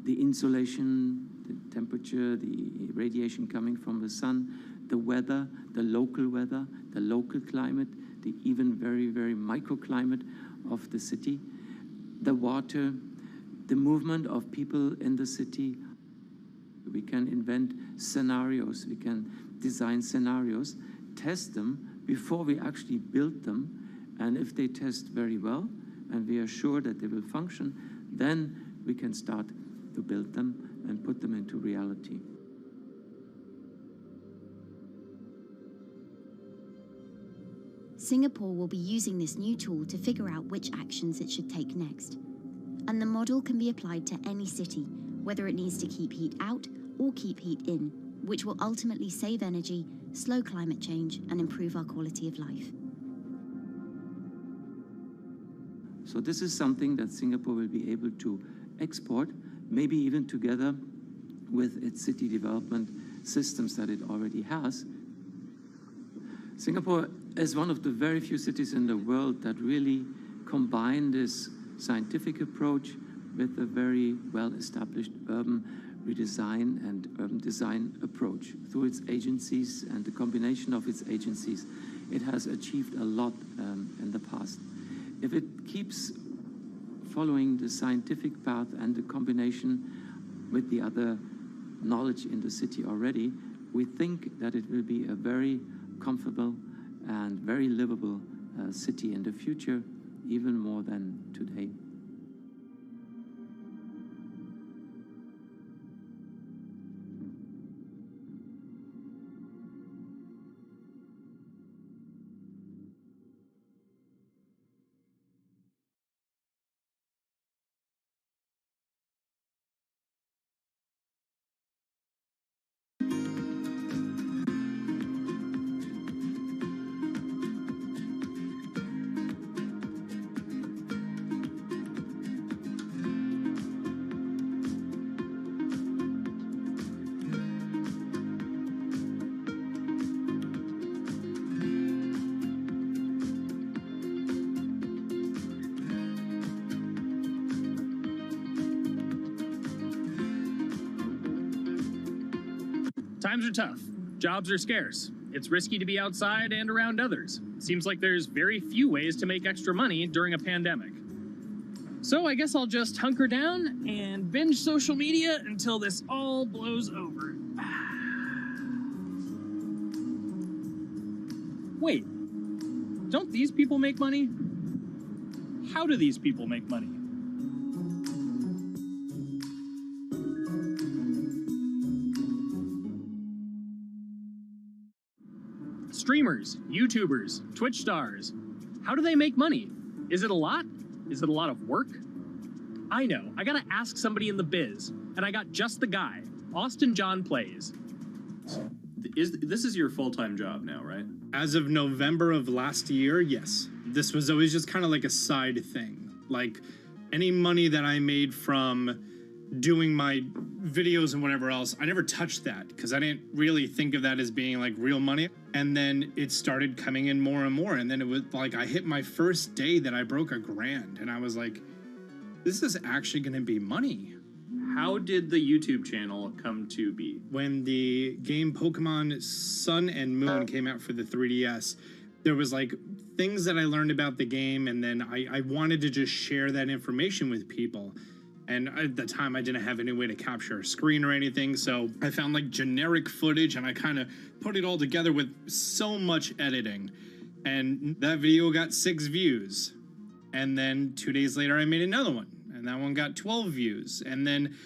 the insulation, the temperature, the radiation coming from the sun, the weather, the local climate, the even very, very microclimate of the city, the water, the movement of people in the city. We can invent scenarios, we can design scenarios, test them before we actually build them, and if they test very well and we are sure that they will function, then we can start to build them and put them into reality. Singapore will be using this new tool to figure out which actions it should take next. And the model can be applied to any city, whether it needs to keep heat out or keep heat in, which will ultimately save energy, slow climate change, and improve our quality of life. So this is something that Singapore will be able to export, maybe even together with its city development systems that it already has. Singapore is one of the very few cities in the world that really combine this scientific approach with a very well-established urban redesign and urban design approach. Through its agencies and the combination of its agencies, it has achieved a lot in the past. If it keeps following the scientific path and the combination with the other knowledge in the city already, we think that it will be a very comfortable and very livable city in the future, even more than today. Times are tough. Jobs are scarce. It's risky to be outside and around others. Seems like there's very few ways to make extra money during a pandemic. So I guess I'll just hunker down and binge social media until this all blows over. Wait, don't these people make money? How do these people make money? Streamers, YouTubers, Twitch stars. How do they make money? Is it a lot? Is it a lot of work? I know, I gotta ask somebody in the biz, and I got just the guy. Austin John Plays. This is your full-time job now, right? As of November of last year, yes. This was always just kind of like a side thing. Like, any money that I made from doing my videos and whatever else, I never touched that because I didn't really think of that as being like real money. And then it started coming in more and more. And then it was like I hit my first day that I broke $1,000 and I was like, this is actually going to be money. How did the YouTube channel come to be? When the game Pokemon Sun and Moon came out for the 3DS, there was like things that I learned about the game, and then I wanted to just share that information with people. And at the time, I didn't have any way to capture a screen or anything, so I found like generic footage and I kind of put it all together with so much editing. And that video got 6 views. And then 2 days later, I made another one, and that one got 12 views. And then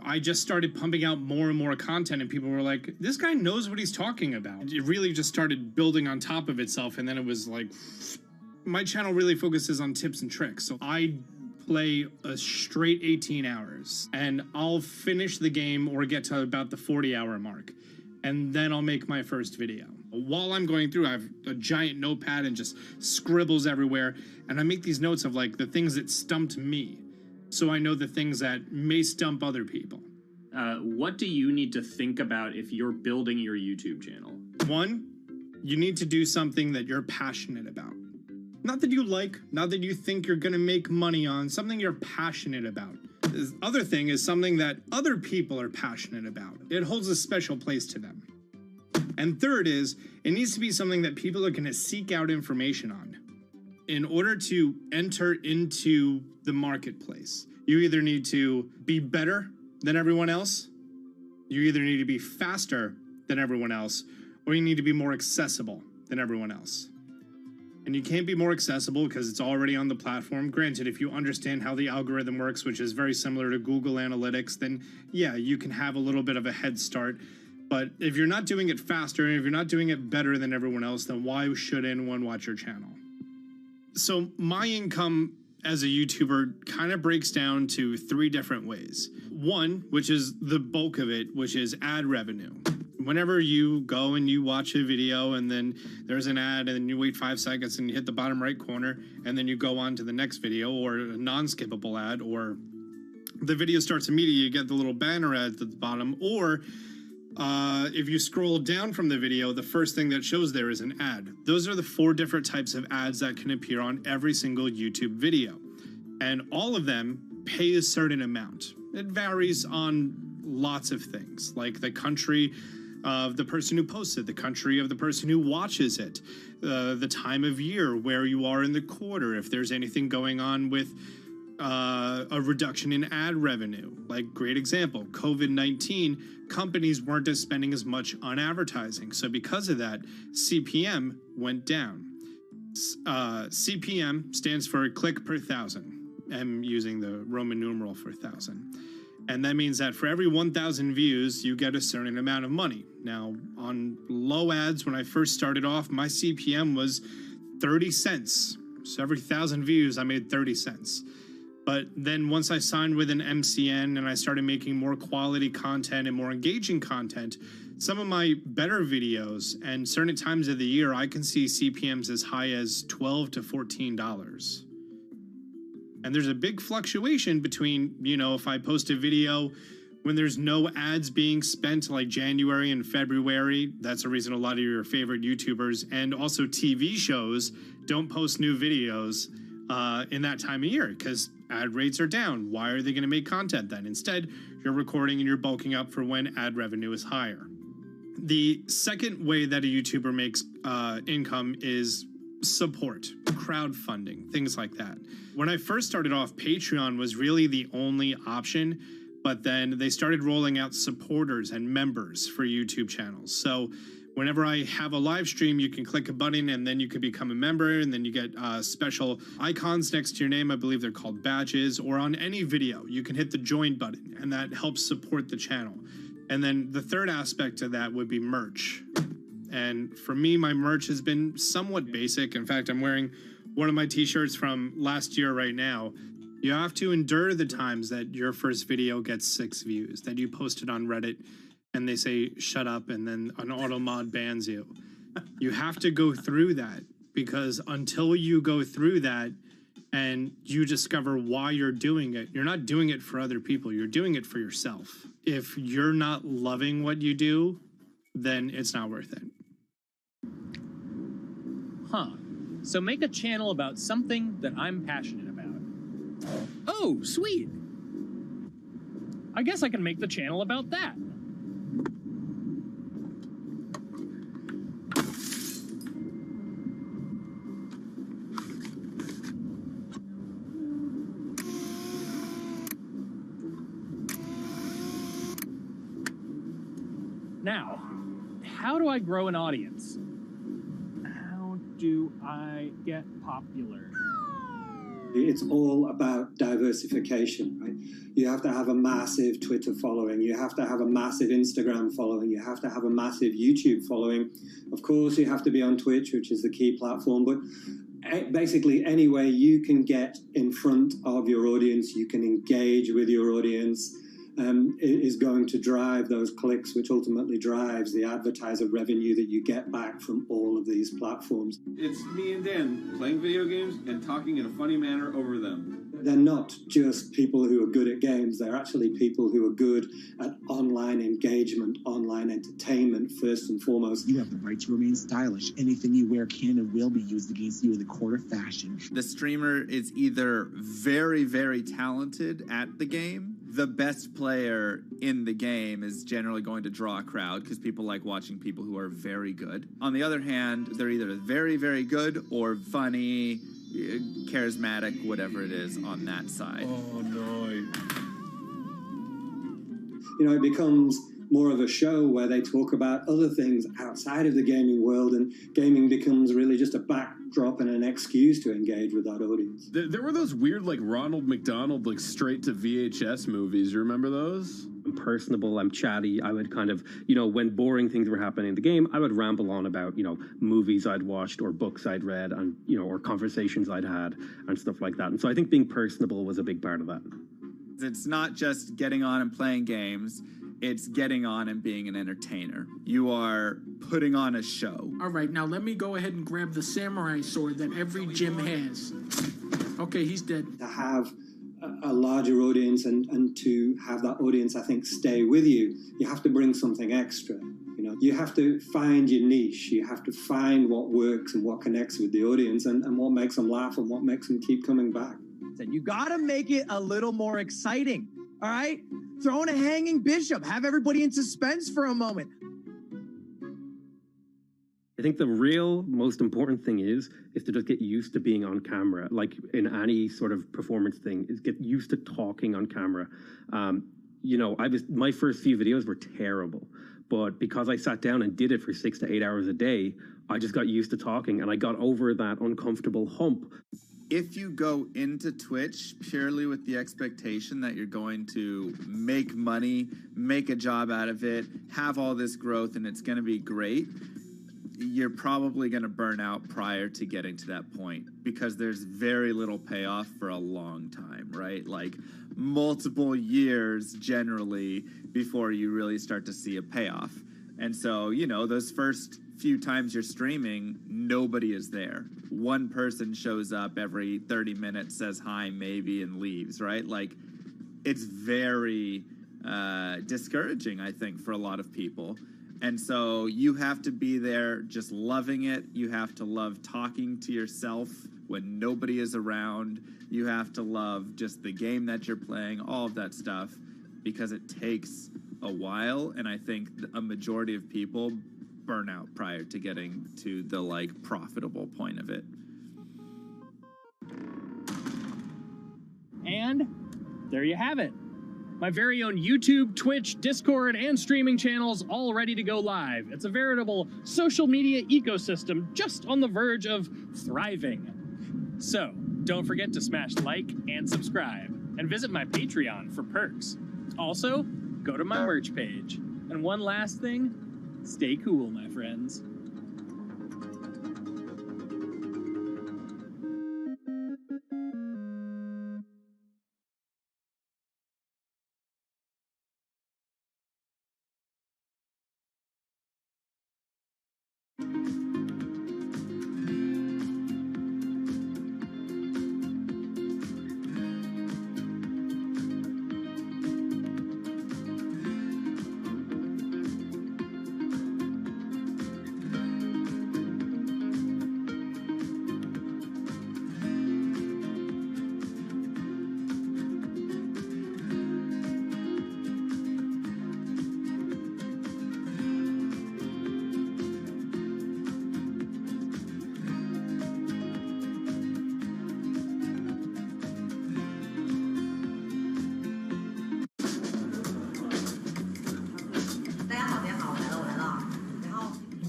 I just started pumping out more and more content, and people were like, this guy knows what he's talking about. It really just started building on top of itself, and then it was like, my channel really focuses on tips and tricks. So I play a straight 18 hours, and I'll finish the game or get to about the 40-hour mark, and then I'll make my first video. While I'm going through, I have a giant notepad and just scribbles everywhere, and I make these notes of like the things that stumped me, so I know the things that may stump other people. What do you need to think about if you're building your YouTube channel? One, you need to do something that you're passionate about. Not that you like, not that you think you're gonna make money on, something you're passionate about. The other thing is something that other people are passionate about. It holds a special place to them. And third is, it needs to be something that people are gonna seek out information on. In order to enter into the marketplace, you either need to be better than everyone else, you either need to be faster than everyone else, or you need to be more accessible than everyone else. And you can't be more accessible because it's already on the platform. Granted, if you understand how the algorithm works, which is very similar to Google Analytics, then yeah, you can have a little bit of a head start. But if you're not doing it faster, and if you're not doing it better than everyone else, then why should anyone watch your channel? So my income as a YouTuber kind of breaks down to 3 different ways. One, which is the bulk of it, which is ad revenue. Whenever you go and you watch a video and then there's an ad and then you wait 5 seconds and you hit the bottom right corner and then you go on to the next video, or a non-skippable ad, or the video starts immediately, you get the little banner ad at the bottom, or if you scroll down from the video, the first thing that shows there is an ad. Those are the 4 different types of ads that can appear on every single YouTube video. And all of them pay a certain amount. It varies on lots of things, like the country of the person who posts it, the country of the person who watches it, the time of year, where you are in the quarter, if there's anything going on with a reduction in ad revenue. Like, great example, COVID-19, companies weren't spending as much on advertising. So because of that, CPM went down. CPM stands for click per thousand. I'm using the Roman numeral for 1,000. And that means that for every 1,000 views, you get a certain amount of money. Now, on low ads, when I first started off, my CPM was 30 cents. So every 1,000 views, I made 30 cents. But then once I signed with an MCN and I started making more quality content and more engaging content, some of my better videos and certain times of the year, I can see CPMs as high as $12 to $14. And there's a big fluctuation between, you know, if I post a video when there's no ads being spent, like January and February, that's the reason a lot of your favorite YouTubers and also TV shows don't post new videos in that time of year, because ad rates are down. Why are they going to make content then? Instead, you're recording and you're bulking up for when ad revenue is higher. The second way that a YouTuber makes income is support, crowdfunding, things like that. When I first started off, Patreon was really the only option, but then they started rolling out supporters and members for YouTube channels. So whenever I have a live stream, you can click a button and then you can become a member, and then you get special icons next to your name. I believe they're called badges. Or on any video, you can hit the join button, and that helps support the channel. And then the third aspect of that would be merch. And for me, my merch has been somewhat basic. In fact, I'm wearing one of my t-shirts from last year right now. You have to endure the times that your first video gets 6 views, that you post it on Reddit and they say, shut up, and then an auto mod bans you. You have to go through that, because until you go through that and you discover why you're doing it, you're not doing it for other people, you're doing it for yourself. If you're not loving what you do, then it's not worth it. Huh. So make a channel about something that I'm passionate about. Oh, sweet. I guess I can make the channel about that. Now, how do I grow an audience? How do I get popular? It's all about diversification, right? You have to have a massive Twitter following. You have to have a massive Instagram following. You have to have a massive YouTube following. Of course, you have to be on Twitch, which is the key platform. But basically, any way you can get in front of your audience, you can engage with your audience, is going to drive those clicks, which ultimately drives the advertiser revenue that you get back from all of these platforms. It's me and Dan playing video games and talking in a funny manner over them. They're not just people who are good at games. They're actually people who are good at online engagement, online entertainment, first and foremost. You have the right to remain stylish. Anything you wear can and will be used against you in the court of fashion. The streamer is either very, very talented at the game. The best player in the game is generally going to draw a crowd because people like watching people who are very good. On the other hand, they're either very, very good or funny, charismatic, whatever it is on that side. Oh, no. You know, it becomes more of a show where they talk about other things outside of the gaming world, and gaming becomes really just a backdrop and an excuse to engage with that audience. There were those weird, like, Ronald McDonald, like, straight to VHS movies. You remember those? I'm personable, I'm chatty. I would kind of, you know, when boring things were happening in the game, I would ramble on about, you know, movies I'd watched or books I'd read and, you know, or conversations I'd had and stuff like that. And so I think being personable was a big part of that. It's not just getting on and playing games. It's getting on and being an entertainer. You are putting on a show. All right, now let me go ahead and grab the samurai sword that every gym has. Okay, he's dead. To have a larger audience and to have that audience, I think, stay with you, you have to bring something extra. You know, you have to find your niche. You have to find what works and what connects with the audience and what makes them laugh and what makes them keep coming back. You gotta make it a little more exciting, all right? Throw in a hanging bishop. Have everybody in suspense for a moment. I think the real most important thing is to just get used to being on camera. Like in any sort of performance thing, is get used to talking on camera. You know, my first few videos were terrible, but because I sat down and did it for 6 to 8 hours a day, I just got used to talking and I got over that uncomfortable hump. If you go into Twitch purely with the expectation that you're going to make money, make a job out of it, have all this growth, and it's going to be great, you're probably going to burn out prior to getting to that point because there's very little payoff for a long time, right? Like multiple years generally before you really start to see a payoff. And so, you know, those first few times you're streaming, nobody is there. One person shows up every 30 minutes, says hi, maybe, and leaves, right? Like, it's very discouraging, I think, for a lot of people. And so you have to be there just loving it. You have to love talking to yourself when nobody is around. You have to love just the game that you're playing, all of that stuff, because it takes a while. And I think a majority of people burn out prior to getting to the, like, profitable point of it. And there you have it. My very own YouTube, Twitch, Discord, and streaming channels all ready to go live. It's a veritable social media ecosystem just on the verge of thriving. So don't forget to smash like and subscribe and visit my Patreon for perks. Also, go to my merch page. And one last thing, stay cool, my friends.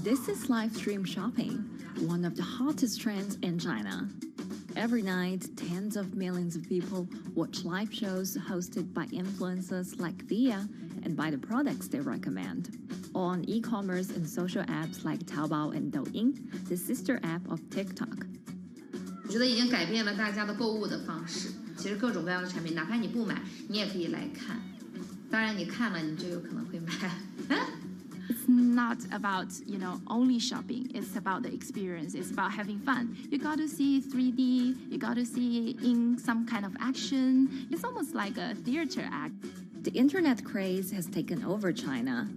This is live stream shopping, one of the hottest trends in China. Every night, tens of millions of people watch live shows hosted by influencers like Via and buy the products they recommend. On e-commerce and social apps like Taobao and Douyin, the sister app of TikTok. 我觉得已经改变了大家的购物的方式。其实各种各样的产品，哪怕你不买，你也可以来看。当然，你看了，你就有可能会买。It's not about, only shopping. It's about the experience. It's about having fun. You got to see 3D. You got to see in some kind of action. It's almost like a theater act. The internet craze has taken over China.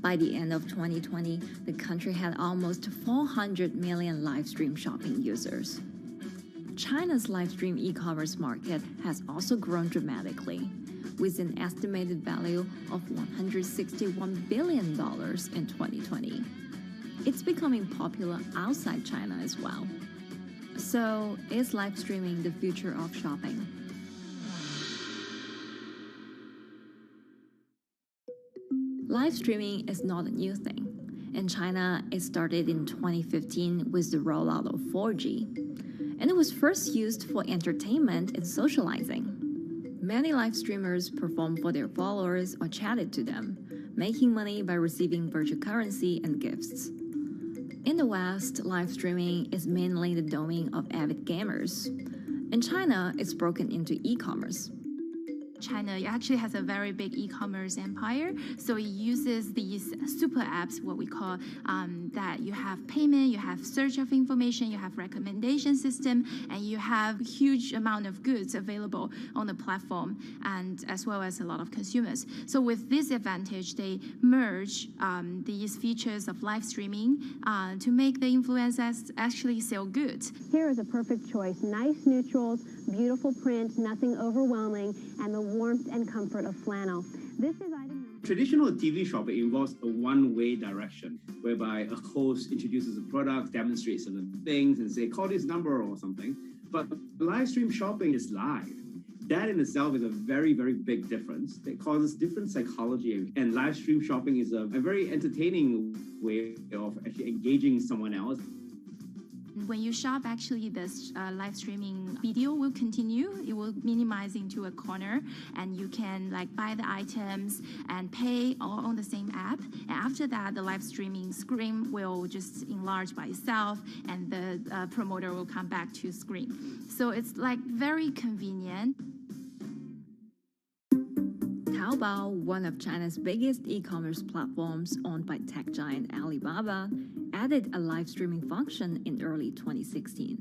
By the end of 2020, the country had almost 400 million live stream shopping users. China's live stream e-commerce market has also grown dramatically, with an estimated value of $161 billion in 2020. It's becoming popular outside China as well. So, is live streaming the future of shopping? Live streaming is not a new thing. In China, it started in 2015 with the rollout of 4G, and it was first used for entertainment and socializing. Many live streamers performed for their followers or chatted to them, making money by receiving virtual currency and gifts. In the West, live streaming is mainly the domain of avid gamers. In China, it's broken into e-commerce. China actually has a very big e-commerce empire, so it uses these super apps, what we call that you have payment, you have search of information, you have recommendation system, and you have huge amount of goods available on the platform, and as well as a lot of consumers. So with this advantage, they merge these features of live streaming to make the influencers actually sell goods. Here is a perfect choice: nice neutrals, beautiful print, nothing overwhelming, and the warmth and comfort of flannel. This is item. Traditional TV shopping involves a one-way direction, whereby a host introduces a product, demonstrates certain things, and say, call this number or something. But live stream shopping is live. That in itself is a very, very big difference. It causes different psychology. And live stream shopping is a very entertaining way of actually engaging someone else. When you shop, actually, this live streaming video will continue. It will minimize into a corner, and you can buy the items and pay all on the same app. And after that, the live streaming screen will just enlarge by itself, and the promoter will come back to screen. So it's very convenient. Taobao, one of China's biggest e-commerce platforms owned by tech giant Alibaba, added a live streaming function in early 2016.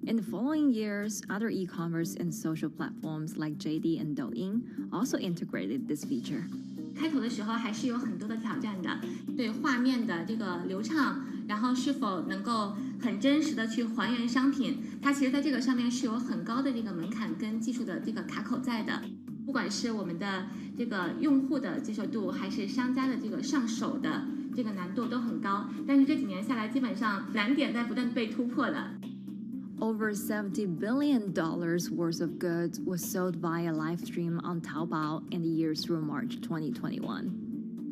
In the following years, other e-commerce and social platforms like JD and Douyin also integrated this feature. 开头的时候还是有很多的挑战的，对画面的这个流畅，然后是否能够很真实的去还原商品，它其实在这个上面是有很高的这个门槛跟技术的这个卡口在的。不管是我们的这个用户的接受度，还是商家的这个上手的这个难度都很高，但是这几年下来，基本上难点在不断被突破的。Over $70 billion worth of goods was sold via live stream on Taobao in the years through March 2021.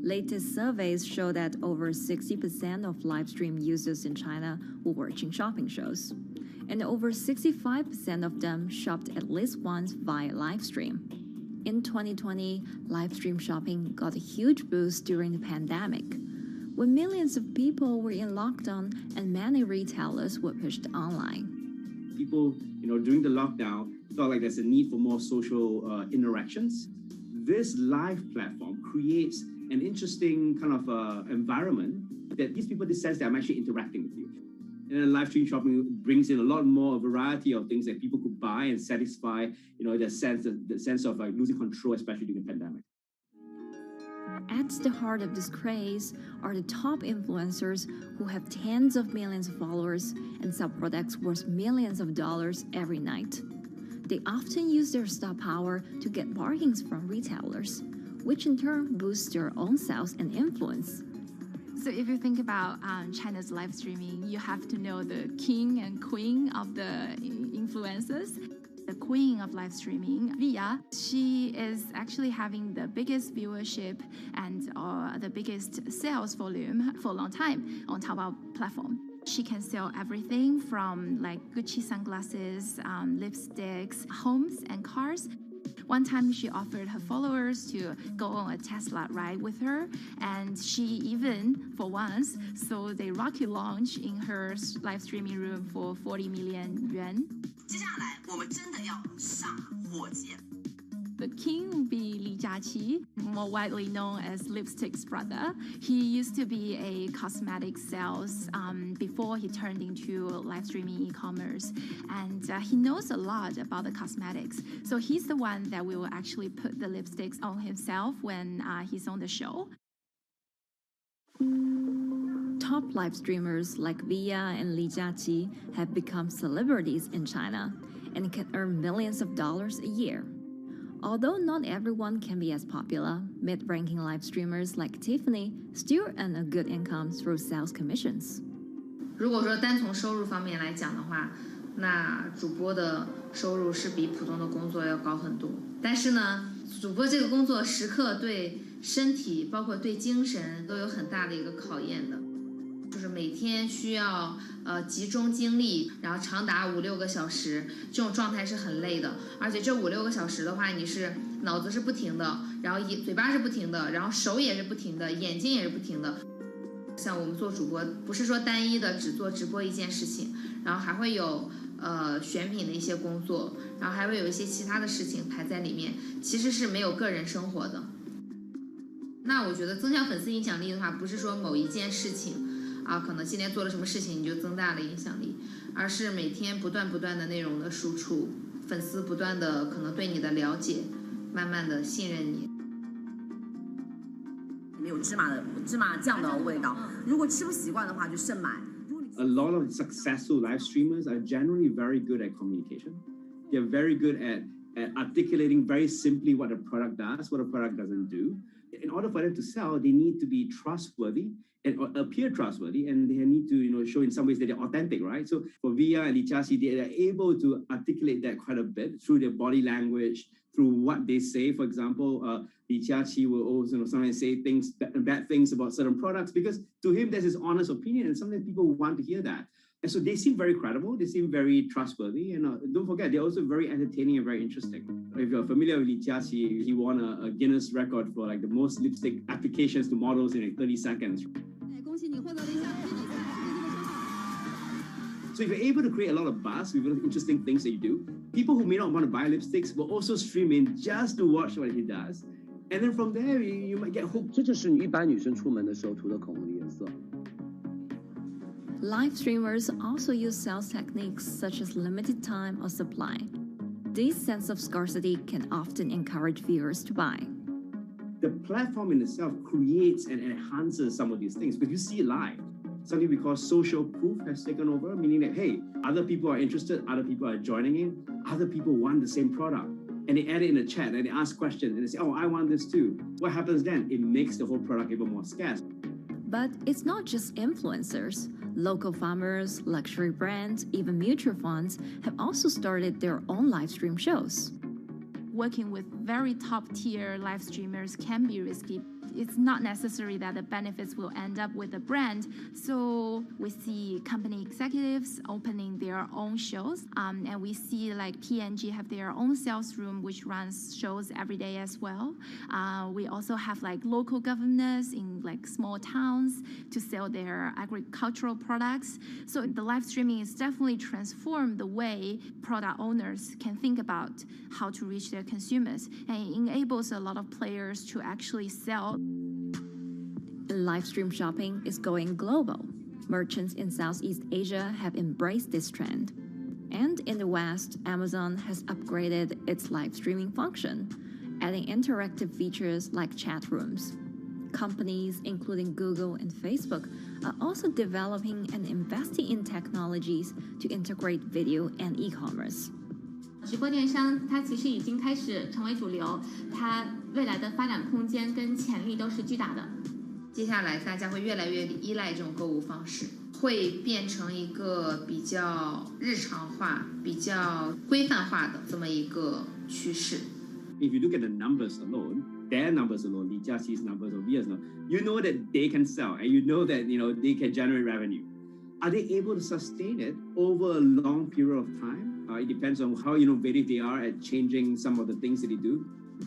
Latest surveys show that over 60% of live stream users in China were watching shopping shows, and over 65% of them shopped at least once via live stream. In 2020, live stream shopping got a huge boost during the pandemic, when millions of people were in lockdown and many retailers were pushed online. People, during the lockdown, felt like there's a need for more social interactions. This live platform creates an interesting kind of environment that gives people the sense that I'm actually interacting with you. And then live stream shopping brings in a lot more variety of things that people could buy and satisfy, the sense of losing control, especially during the pandemic. At the heart of this craze are the top influencers who have tens of millions of followers and sell products worth millions of dollars every night. They often use their star power to get bargains from retailers, which in turn boosts their own sales and influence. So if you think about China's live streaming, you have to know the king and queen of the influencers. The queen of live streaming, Via, she is actually having the biggest viewership and the biggest sales volume for a long time on Taobao platform. She can sell everything from like Gucci sunglasses, lipsticks, homes, and cars. One time she offered her followers to go on a Tesla ride with her, and she even, for once, sold a rocket launch in her live streaming room for 40 million yuan. The king will be Li Jiaqi, more widely known as Lipstick's brother. He used to be a cosmetic sales before he turned into live streaming e-commerce. And he knows a lot about the cosmetics. So he's the one that will actually put the lipsticks on himself when he's on the show. Top live streamers like Via and Li Jiaqi have become celebrities in China and can earn millions of dollars a year. Although not everyone can be as popular, mid-ranking live streamers like Tiffany still earn a good income through sales commissions. 如果说单从收入方面来讲的话，那主播的收入是比普通的工作要高很多。但是呢，主播这个工作时刻对身体，包括对精神都有很大的一个考验的。就是每天需要集中精力，然后长达5-6个小时，这种状态是很累的。而且这5-6个小时的话，你是脑子是不停的，然后嘴巴是不停的，然后手也是不停的，眼睛也是不停的。像我们做主播，不是说单一的只做直播一件事情，然后还会有选品的一些工作，然后还会有一些其他的事情排在里面，其实是没有个人生活的。那我觉得增强粉丝影响力的话，不是说某一件事情。可能今天做了什么事情你就增大了影响力，而是每天不断的内容的输出，粉丝不断的可能对你的了解，慢慢的信任你。没有芝麻酱的味道，如果吃不习惯的话就慎买。A lot of successful live streamers are generally very good at communication. They're very good at articulating very simply what a product does, what a product doesn't do. In order for them to sell, they need to be trustworthy and appear trustworthy, and they need to show in some ways that they're authentic, right? So for Via and Li Jiaqi, they are able to articulate that quite a bit through their body language, through what they say. For example, Li Jiaqi will also sometimes say bad things about certain products because to him that's his honest opinion, and sometimes people want to hear that. And so they seem very credible, they seem very trustworthy, and don't forget, they're also very entertaining and very interesting. If you're familiar with Li Jiaqi, he won a Guinness record for like the most lipstick applications to models in like 30 seconds. So if you're able to create a lot of buzz with interesting things that you do, people who may not want to buy lipsticks will also stream in just to watch what he does. And then from there, you might get hooked. 这就是一般女生出门的时候涂的口红的颜色。 Live streamers also use sales techniques such as limited time or supply. This sense of scarcity can often encourage viewers to buy. The platform in itself creates and enhances some of these things because you see it live. Something we call social proof has taken over, meaning that, hey, other people are interested, other people are joining in, other people want the same product. And they add it in a chat and they ask questions and they say, oh, I want this too. What happens then? It makes the whole product even more scarce. But it's not just influencers. Local farmers, luxury brands, even mutual funds have also started their own live stream shows. Working with very top-tier live streamers can be risky. It's not necessary that the benefits will end up with the brand. So we see company executives opening their own shows. And we see like P&G have their own sales room, which runs shows every day as well. We also have like local governors in like small towns to sell their agricultural products. So the live streaming is definitely transformed the way product owners can think about how to reach their consumers. And it enables a lot of players to actually sell. Live stream shopping is going global. Merchants in Southeast Asia have embraced this trend. And in the West, Amazon has upgraded its live streaming function, adding interactive features like chat rooms. Companies, including Google and Facebook, are also developing and investing in technologies to integrate video and e-commerce. 直播电商它其实已经开始成为主流，它未来的发展空间跟潜力都是巨大的。接下来大家会越来越依赖这种购物方式，会变成一个比较日常化、比较规范化的这么一个趋势。If you look at the numbers alone, their numbers alone, Li Jiaqi's numbers or Via's numbers, you know that they can sell and you know that they can generate revenue. Are they able to sustain it over a long period of time? It depends on how innovative they are at changing some of the things that they do.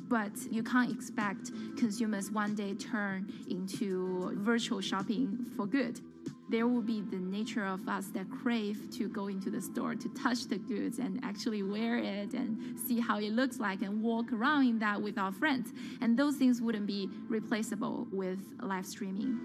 But you can't expect consumers one day turn into virtual shopping for good. There will be the nature of us that crave to go into the store, to touch the goods and actually wear it and see how it looks like and walk around in that with our friends. And those things wouldn't be replaceable with live streaming.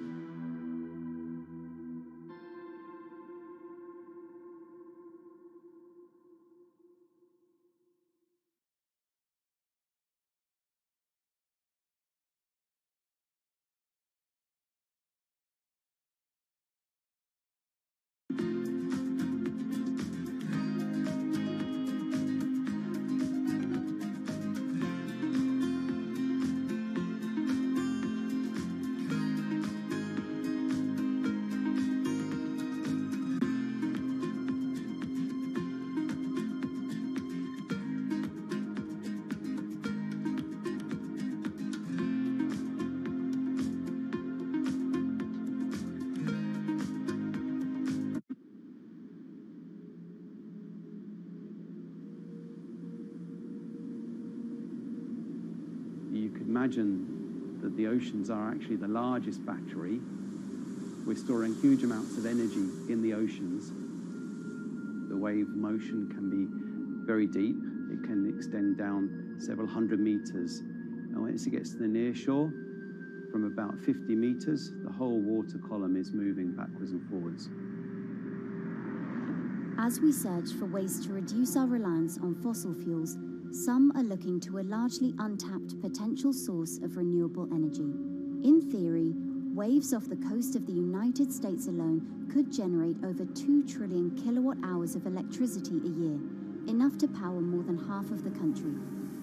You could imagine that the oceans are actually the largest battery. We're storing huge amounts of energy in the oceans. The wave motion can be very deep. It can extend down several hundred meters. And once it gets to the near shore, from about 50 meters, the whole water column is moving backwards and forwards. As we search for ways to reduce our reliance on fossil fuels, some are looking to a largely untapped potential source of renewable energy. In theory, waves off the coast of the United States alone could generate over 2 trillion kilowatt hours of electricity a year, enough to power more than half of the country.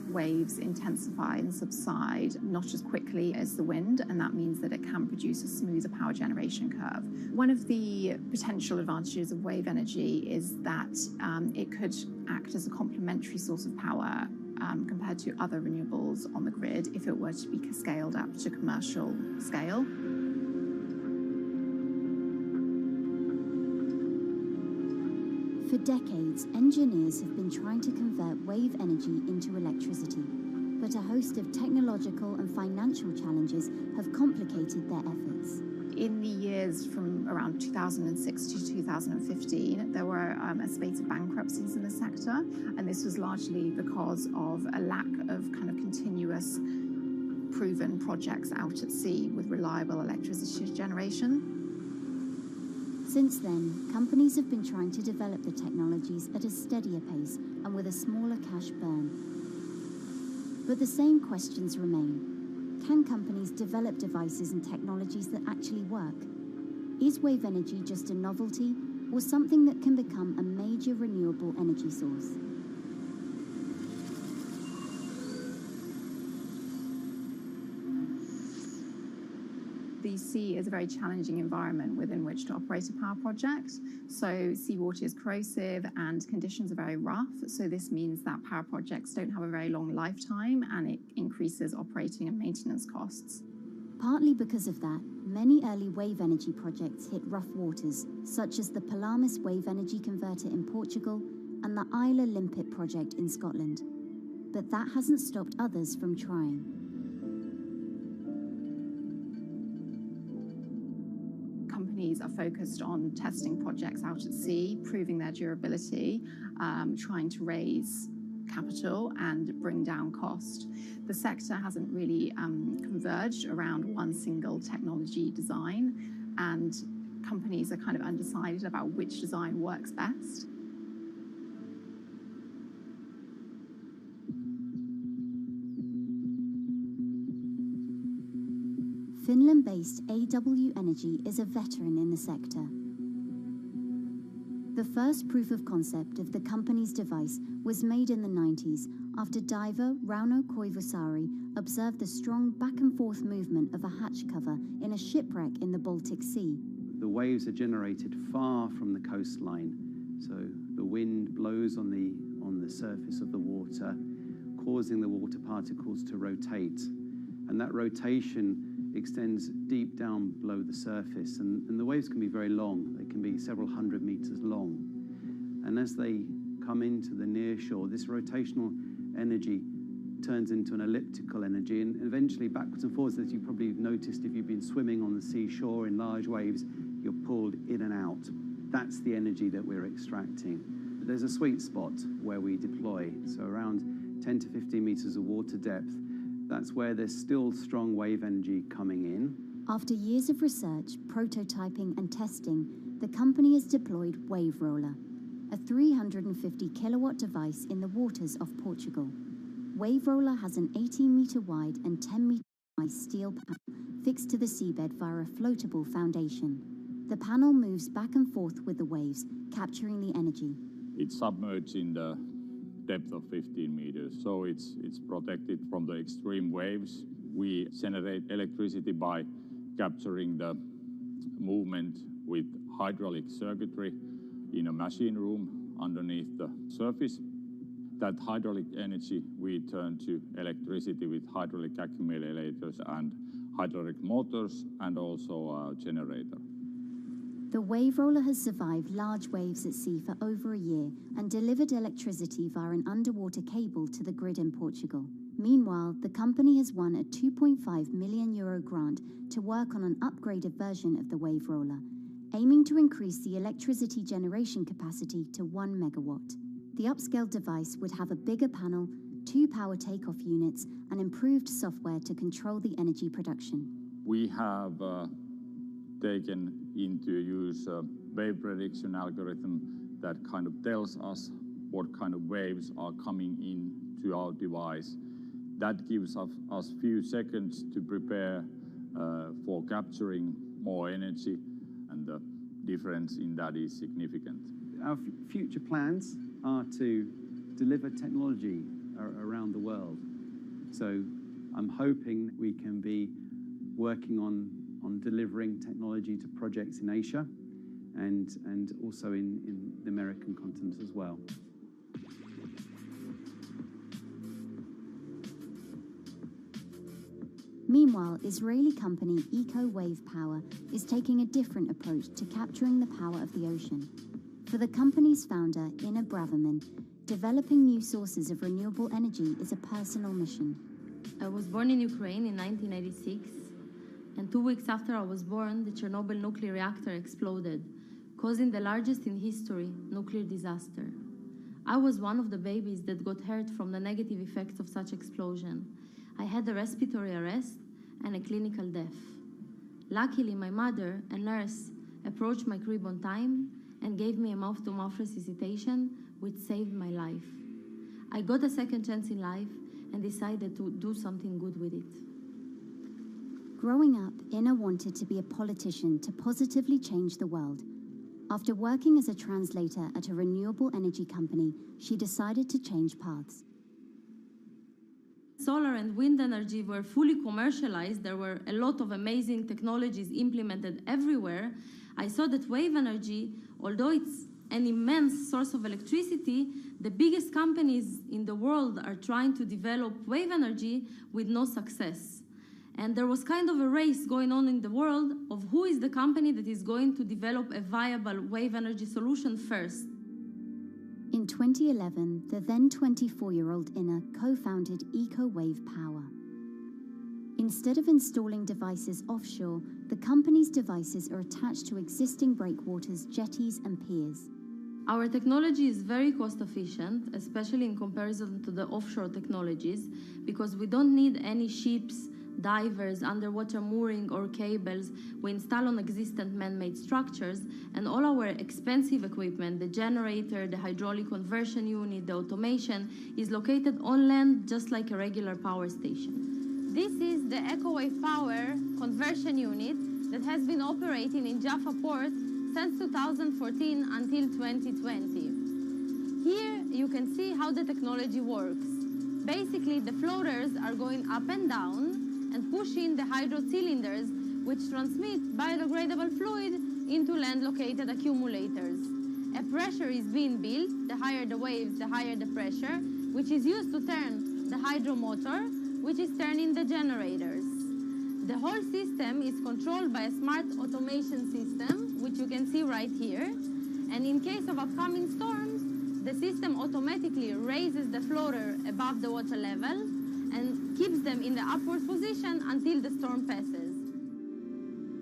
Waves intensify and subside not as quickly as the wind, and that means that it can produce a smoother power generation curve. One of the potential advantages of wave energy is that it could act as a complementary source of power compared to other renewables on the grid if it were to be scaled up to commercial scale. For decades, engineers have been trying to convert wave energy into electricity, but a host of technological and financial challenges have complicated their efforts. In the years from around 2006 to 2015, there were a spate of bankruptcies in the sector, and this was largely because of a lack of kind of continuous proven projects out at sea with reliable electricity generation. Since then, companies have been trying to develop the technologies at a steadier pace and with a smaller cash burn. But the same questions remain. Can companies develop devices and technologies that actually work? Is wave energy just a novelty or something that can become a major renewable energy source? The sea is a very challenging environment within which to operate a power project. So seawater is corrosive and conditions are very rough. So this means that power projects don't have a very long lifetime, and it increases operating and maintenance costs. Partly because of that, many early wave energy projects hit rough waters, such as the Palamas Wave Energy Converter in Portugal and the Isla Limpet project in Scotland. But that hasn't stopped others from trying. Companies are focused on testing projects out at sea, proving their durability, trying to raise capital and bring down cost. The sector hasn't really converged around one single technology design, and companies are kind of undecided about which design works best. Finland-based AW Energy is a veteran in the sector. The first proof of concept of the company's device was made in the 90s after diver Rauno Koivusaari observed the strong back-and-forth movement of a hatch cover in a shipwreck in the Baltic Sea. The waves are generated far from the coastline, so the wind blows on the surface of the water, causing the water particles to rotate. And that rotation extends deep down below the surface, and the waves can be very long. They can be several hundred meters long. And as they come into the near shore, this rotational energy turns into an elliptical energy, and eventually backwards and forwards, as you probably have noticed if you've been swimming on the seashore in large waves, you're pulled in and out. That's the energy that we're extracting. There's a sweet spot where we deploy, so around 10 to 15 meters of water depth. That's where there's still strong wave energy coming in. After years of research, prototyping and testing, the company has deployed Wave Roller, a 350 kilowatt device in the waters off Portugal. Wave Roller has an 18-meter wide and 10-meter high steel panel fixed to the seabed via a floatable foundation. The panel moves back and forth with the waves, capturing the energy. It's submerged in the depth of 15 meters, so it's protected from the extreme waves. We generate electricity by capturing the movement with hydraulic circuitry in a machine room underneath the surface. That hydraulic energy we turn to electricity with hydraulic accumulators and hydraulic motors, and also a generator. The Wave Roller has survived large waves at sea for over a year and delivered electricity via an underwater cable to the grid in Portugal. Meanwhile, the company has won a €2.5 million grant to work on an upgraded version of the Wave Roller, aiming to increase the electricity generation capacity to 1 megawatt. The upscaled device would have a bigger panel, 2 power takeoff units, and improved software to control the energy production. We have taken into use a wave prediction algorithm that kind of tells us what kind of waves are coming into our device. That gives us few seconds to prepare for capturing more energy, and the difference in that is significant. Our future plans are to deliver technology around the world. So I'm hoping we can be working on delivering technology to projects in Asia and also in the American continent as well. Meanwhile, Israeli company Eco Wave Power is taking a different approach to capturing the power of the ocean. For the company's founder, Inna Braverman, developing new sources of renewable energy is a personal mission. I was born in Ukraine in 1986, and 2 weeks after I was born, the Chernobyl nuclear reactor exploded, causing the largest in history nuclear disaster. I was one of the babies that got hurt from the negative effects of such explosion. I had a respiratory arrest and a clinical death. Luckily, my mother, a nurse, approached my crib on time and gave me a mouth-to-mouth resuscitation, which saved my life. I got a second chance in life and decided to do something good with it. Growing up, Inna wanted to be a politician to positively change the world. After working as a translator at a renewable energy company, she decided to change paths. Solar and wind energy were fully commercialized. There were a lot of amazing technologies implemented everywhere. I saw that wave energy, although it's an immense source of electricity, the biggest companies in the world are trying to develop wave energy with no success. And there was kind of a race going on in the world of who is the company that is going to develop a viable wave energy solution first. In 2011, the then 24-year-old Inna co-founded Eco Wave Power. Instead of installing devices offshore, the company's devices are attached to existing breakwaters, jetties, and piers. Our technology is very cost efficient, especially in comparison to the offshore technologies, because we don't need any ships, divers, underwater mooring or cables. We install on existing man-made structures, and all our expensive equipment, the generator, the hydraulic conversion unit, the automation, is located on land just like a regular power station. This is the EcoWave Power conversion unit that has been operating in Jaffa Port since 2014 until 2020. Here you can see how the technology works. Basically, the floaters are going up and down and pushing the hydro cylinders, which transmit biodegradable fluid into land-located accumulators. A pressure is being built. The higher the waves, the higher the pressure, which is used to turn the hydro motor, which is turning the generators. The whole system is controlled by a smart automation system, which you can see right here. And in case of upcoming storms, the system automatically raises the floater above the water level and keeps them in the upward position until the storm passes.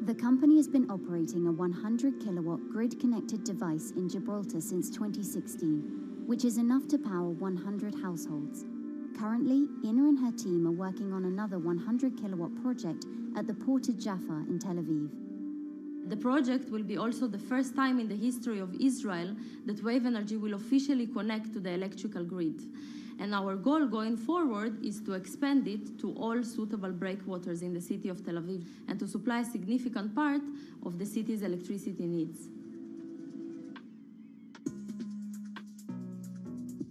The company has been operating a 100-kilowatt grid-connected device in Gibraltar since 2016, which is enough to power 100 households. Currently, Ina and her team are working on another 100-kilowatt project at the port of Jaffa in Tel Aviv. The project will be also the first time in the history of Israel that wave energy will officially connect to the electrical grid. And our goal going forward is to expand it to all suitable breakwaters in the city of Tel Aviv and to supply a significant part of the city's electricity needs.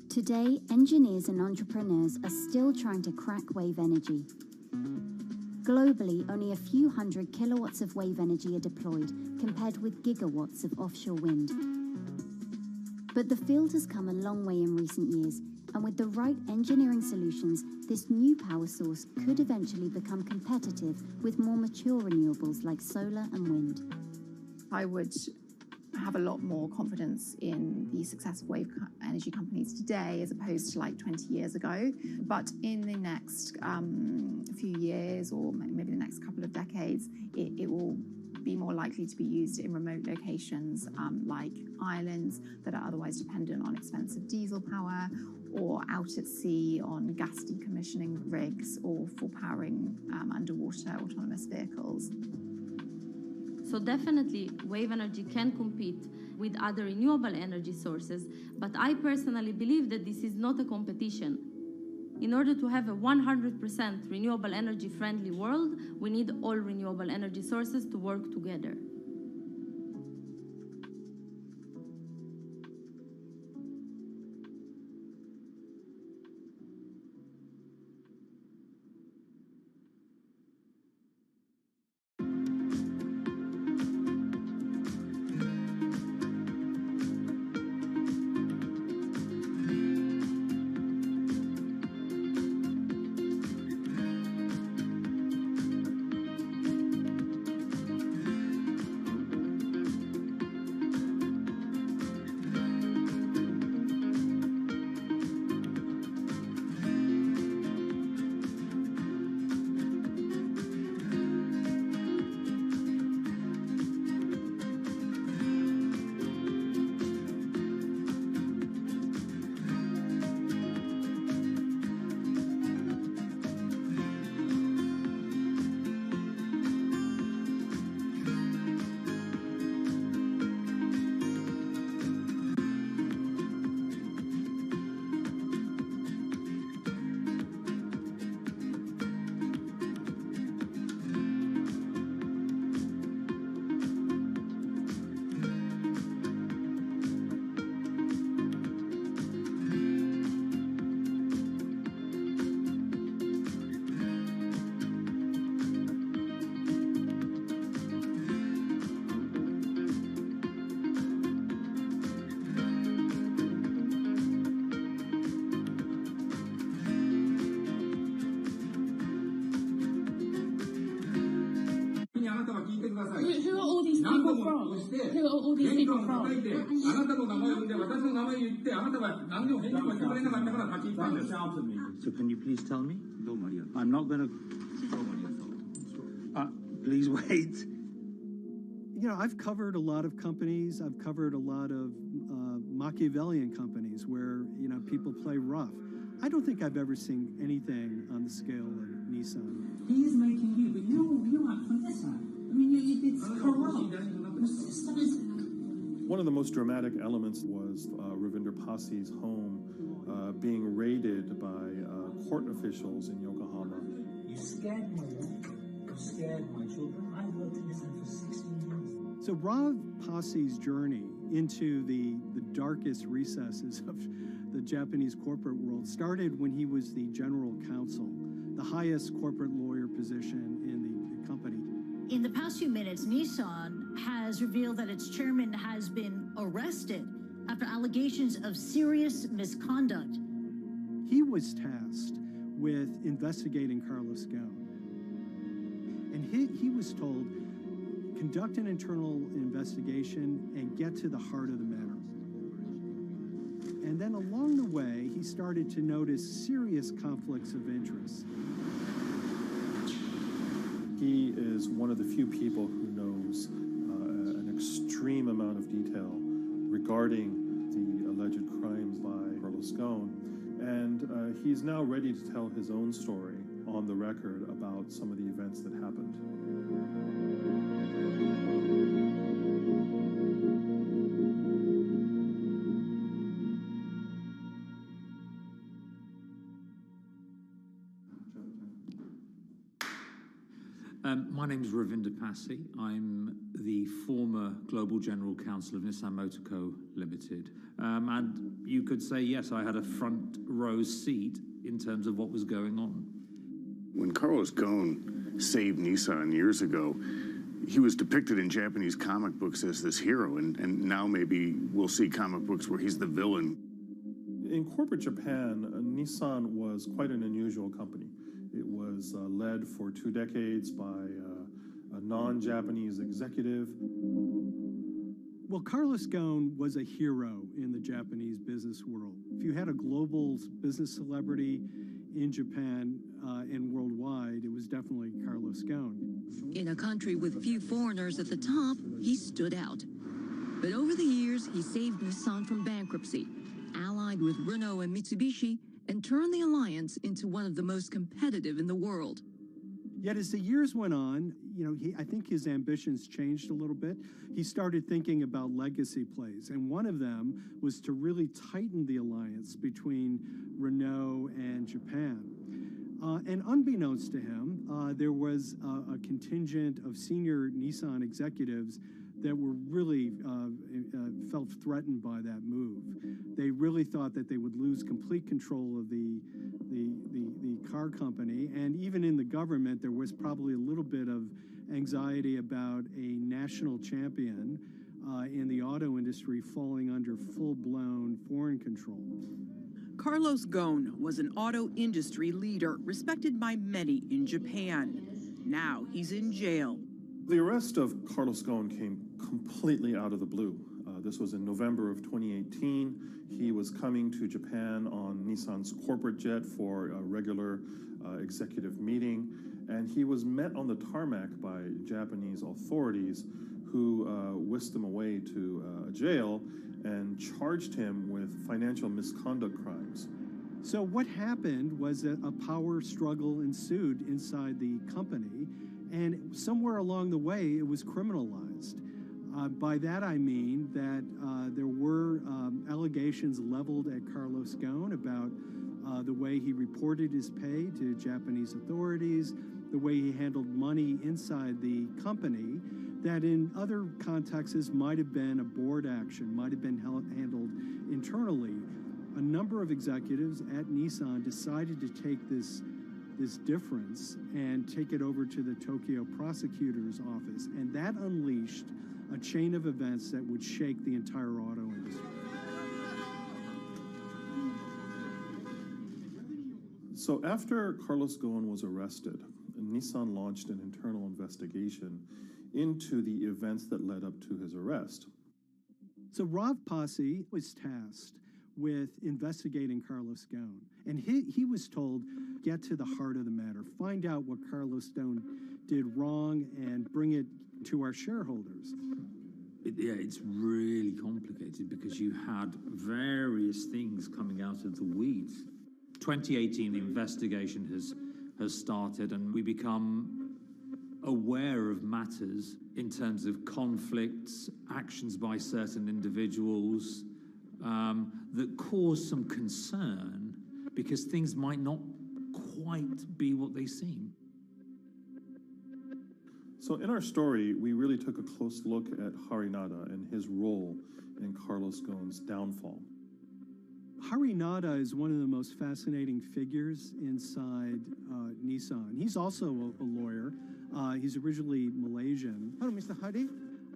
Today, engineers and entrepreneurs are still trying to crack wave energy. Globally, only a few hundred kilowatts of wave energy are deployed, compared with gigawatts of offshore wind. But the field has come a long way in recent years, and with the right engineering solutions, this new power source could eventually become competitive with more mature renewables like solar and wind. I would have a lot more confidence in the success of wave energy companies today as opposed to like 20 years ago. But in the next few years, or maybe the next couple of decades, it will be more likely to be used in remote locations like islands that are otherwise dependent on expensive diesel power, or out at sea on gas decommissioning rigs, or for powering underwater autonomous vehicles. So definitely, wave energy can compete with other renewable energy sources, but I personally believe that this is not a competition. In order to have a 100% renewable energy friendly world, we need all renewable energy sources to work together. Who are all these people from? Who are all these people from? So can you please tell me? I'm not going to... please wait. You know, I've covered a lot of companies. I've covered a lot of Machiavellian companies where, you know, people play rough. I don't think I've ever seen anything on the scale of Nissan. He is making you, but you aren't from this side. I mean, it's corrupt. One of the most dramatic elements was Ravinder Passi's home being raided by court officials in Yokohama. You scared my wife. You scared my children. I worked in this for 16 years. So Rav Passi's journey into the darkest recesses of the Japanese corporate world started when he was the general counsel, the highest corporate lawyer position in the company. In the past few minutes, Nissan has revealed that its chairman has been arrested after allegations of serious misconduct. He was tasked with investigating Carlos Ghosn. And he was told, conduct an internal investigation and get to the heart of the matter. And then along the way, he started to notice serious conflicts of interest. He is one of the few people who knows an extreme amount of detail regarding the alleged crimes by Carlos Ghosn, and he's now ready to tell his own story on the record about some of the events that happened. My name is Ravinder Passy. I'm the former Global General Counsel of Nissan Motor Co. Limited. And you could say, yes, I had a front row seat in terms of what was going on. When Carlos Ghosn saved Nissan years ago, he was depicted in Japanese comic books as this hero, and now maybe we'll see comic books where he's the villain. In corporate Japan, Nissan was quite an unusual company. It was led for 2 decades by a non-Japanese executive. Well, Carlos Ghosn was a hero in the Japanese business world. If you had a global business celebrity in Japan and worldwide, it was definitely Carlos Ghosn. In a country with few foreigners at the top, he stood out. But over the years, he saved Nissan from bankruptcy, allied with Renault and Mitsubishi, and turned the alliance into one of the most competitive in the world. Yet as the years went on, I think his ambitions changed a little bit. He started thinking about legacy plays, and one of them was to really tighten the alliance between Renault and Japan. And unbeknownst to him, there was a contingent of senior Nissan executives that were really felt threatened by that move. They really thought that they would lose complete control of the car company, and even in the government, there was probably a little bit of anxiety about a national champion in the auto industry falling under full-blown foreign control. Carlos Ghosn was an auto industry leader, respected by many in Japan. Now he's in jail. The arrest of Carlos Ghosn came completely out of the blue. This was in November of 2018. He was coming to Japan on Nissan's corporate jet for a regular executive meeting, and he was met on the tarmac by Japanese authorities who whisked him away to a jail and charged him with financial misconduct crimes. So what happened was that a power struggle ensued inside the company, and somewhere along the way, it was criminalized. By that I mean that there were allegations leveled at Carlos Ghosn about the way he reported his pay to Japanese authorities, the way he handled money inside the company, that in other contexts might have been a board action, might have been handled internally. A number of executives at Nissan decided to take this difference and take it over to the Tokyo prosecutor's office, and that unleashed a chain of events that would shake the entire auto industry. So after Carlos Ghosn was arrested, Nissan launched an internal investigation into the events that led up to his arrest. So Rob Passy was tasked with investigating Carlos Ghosn, and he was told, get to the heart of the matter, find out what Carlos Ghosn did wrong and bring it to our shareholders. It's really complicated because you had various things coming out of the weeds. 2018, the investigation has started, and we become aware of matters in terms of conflicts, actions by certain individuals that cause some concern because things might not quite be what they seem. So in our story, we really took a close look at Harinada and his role in Carlos Ghosn's downfall. Harinada is one of the most fascinating figures inside Nissan. He's also a lawyer. He's originally Malaysian. Hello, Mr. Hari.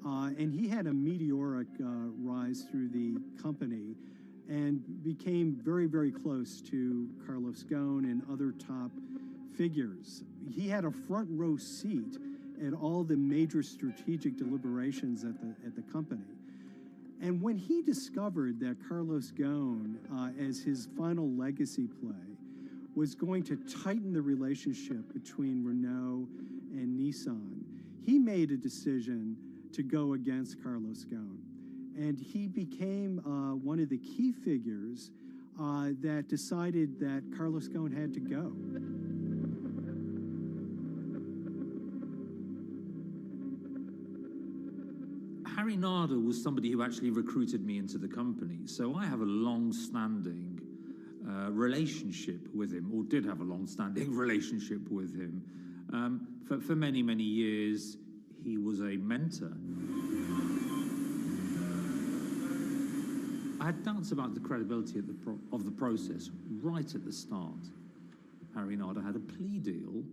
And he had a meteoric rise through the company and became very, very close to Carlos Ghosn and other top figures. He had a front row seat at all the major strategic deliberations at the company. And when he discovered that Carlos Ghosn, as his final legacy play, was going to tighten the relationship between Renault and Nissan, he made a decision to go against Carlos Ghosn. And he became one of the key figures that decided that Carlos Ghosn had to go. Harry Narder was somebody who actually recruited me into the company. So I have a long-standing relationship with him, or did have a long-standing relationship with him. For many, many years, he was a mentor. I had doubts about the credibility of the process right at the start. Harry Narder had a plea deal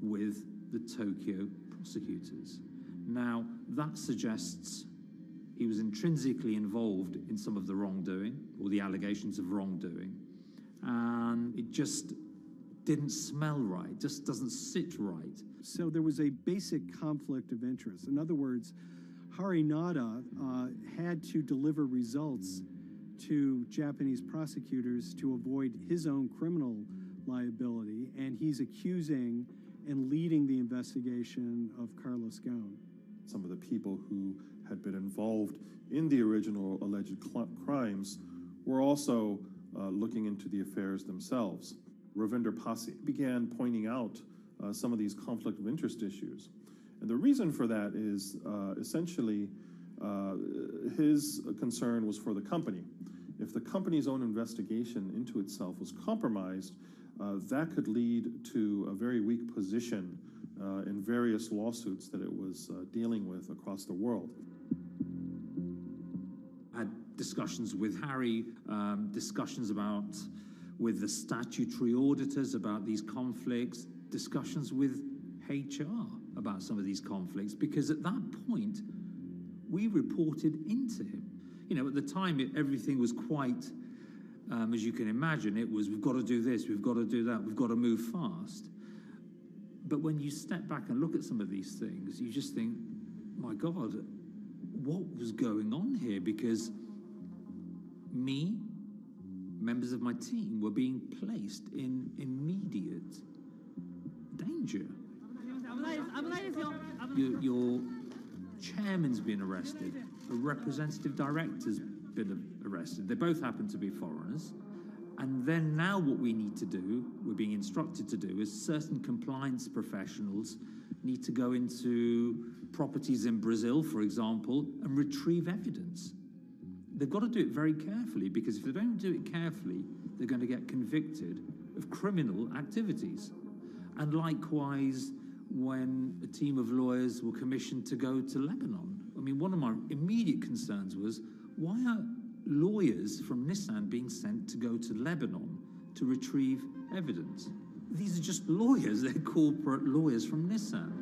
with the Tokyo prosecutors. Now, that suggests he was intrinsically involved in some of the wrongdoing, or the allegations of wrongdoing, and it just didn't smell right, just doesn't sit right. So there was a basic conflict of interest. In other words, Harry Narder had to deliver results to Japanese prosecutors to avoid his own criminal liability, and he's accusing and leading the investigation of Carlos Ghosn. Some of the people who had been involved in the original alleged crimes were also looking into the affairs themselves. Ravinder Pasi began pointing out some of these conflict of interest issues. And the reason for that is essentially his concern was for the company. If the company's own investigation into itself was compromised, that could lead to a very weak position in various lawsuits that it was dealing with across the world. I had discussions with Harry, discussions with the statutory auditors about these conflicts, discussions with HR about some of these conflicts, because at that point, we reported into him. You know, at the time, everything was quite, as you can imagine, it was, we've got to do this, we've got to do that, we've got to move fast. But when you step back and look at some of these things, you just think, my God, what was going on here? Because me, members of my team, were being placed in immediate danger. Your chairman's been arrested, a representative director's been arrested. They both happen to be foreigners. And then now what we need to do, we're being instructed to do, is certain compliance professionals need to go into properties in Brazil, for example, and retrieve evidence. They've got to do it very carefully, because if they don't do it carefully, they're going to get convicted of criminal activities. And likewise, when a team of lawyers were commissioned to go to Lebanon, I mean, one of my immediate concerns was, why are lawyers from Nissan being sent to go to Lebanon to retrieve evidence? These are just lawyers, they're corporate lawyers from Nissan.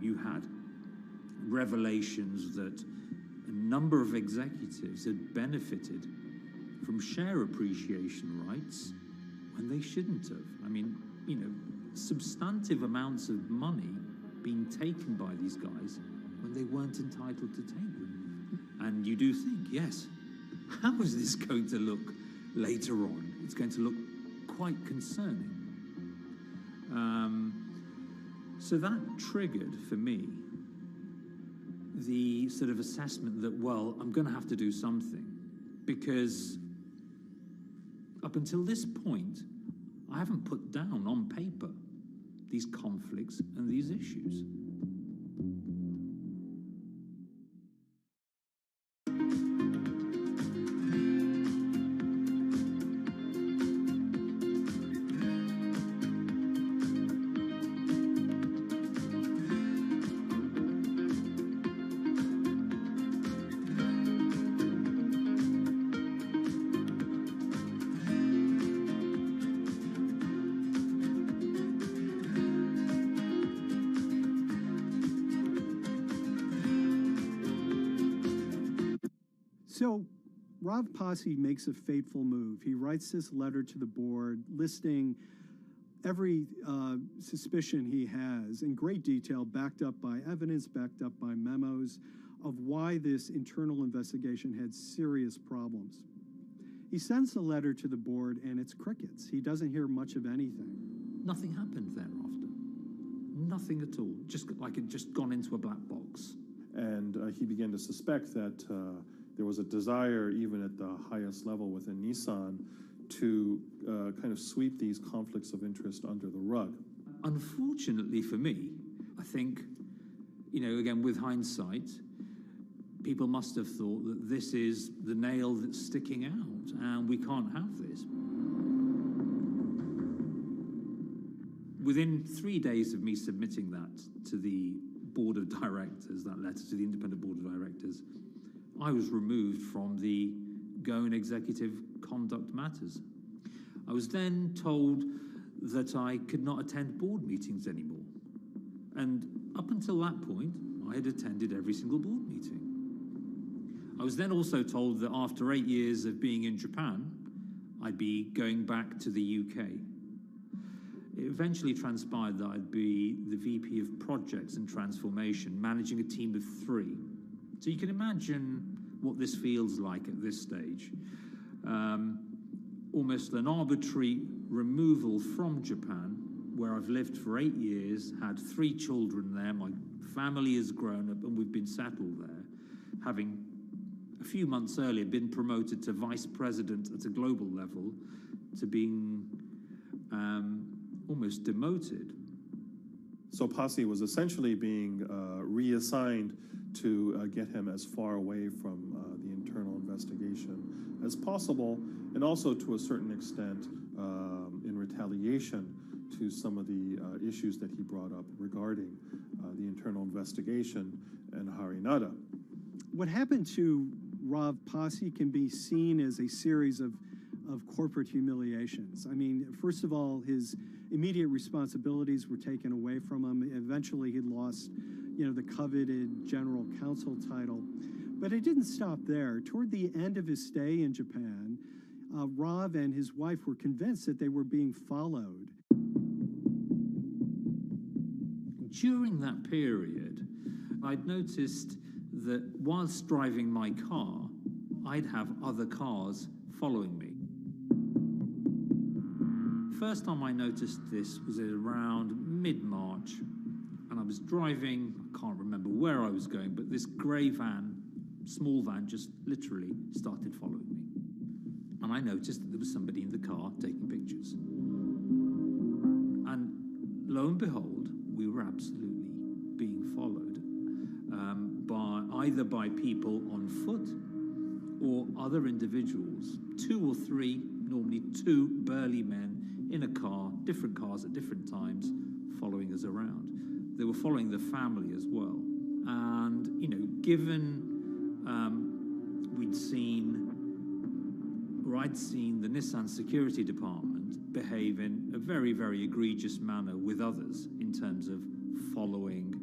You had revelations that a number of executives had benefited from share appreciation rights when they shouldn't have. I mean, you know, substantive amounts of money being taken by these guys when they weren't entitled to take them. And you do think, yes, how is this going to look later on? It's going to look quite concerning. So that triggered, for me, the sort of assessment that, well, I'm going to have to do something, because up until this point, I haven't put down on paper these conflicts and these issues. So Rob Posse makes a fateful move. He writes this letter to the board listing every suspicion he has in great detail, backed up by evidence, backed up by memos, of why this internal investigation had serious problems. He sends the letter to the board, and it's crickets. He doesn't hear much of anything. Nothing happened thereafter. Nothing at all. Just like it just gone into a black box. And he began to suspect that there was a desire, even at the highest level within Nissan, to kind of sweep these conflicts of interest under the rug. Unfortunately for me, I think, again, with hindsight, people must have thought that this is the nail that's sticking out, and we can't have this. Within 3 days of me submitting that to the board of directors, that letter to the independent board of directors, I was removed from the Goan Executive Conduct Matters. I was then told that I could not attend board meetings anymore. And up until that point, I had attended every single board meeting. I was then also told that after 8 years of being in Japan, I'd be going back to the UK. It eventually transpired that I'd be the VP of Projects and Transformation, managing a team of 3. So you can imagine what this feels like at this stage. Almost an arbitrary removal from Japan, where I've lived for 8 years, had 3 children there, my family has grown up, and we've been settled there, having a few months earlier been promoted to vice president at a global level, to being almost demoted. So Posse was essentially being reassigned to get him as far away from the internal investigation as possible, and also to a certain extent in retaliation to some of the issues that he brought up regarding the internal investigation and Harinada. What happened to Rob Posse can be seen as a series of corporate humiliations. I mean, first of all, his immediate responsibilities were taken away from him. Eventually, he lost, the coveted general counsel title. But it didn't stop there. Toward the end of his stay in Japan, Rob and his wife were convinced that they were being followed. During that period, I'd noticed that whilst driving my car, I'd have other cars following me. First time I noticed this was around mid-March, and I was driving, I can't remember where I was going, but this grey van, small van, just literally started following me. And I noticed that there was somebody in the car taking pictures. And lo and behold, we were absolutely being followed either by people on foot or other individuals, 2 or 3, normally 2 burly men in a car, different cars at different times, following us around. They were following the family as well. And, given I'd seen the Nissan security department behave in a very, very egregious manner with others in terms of following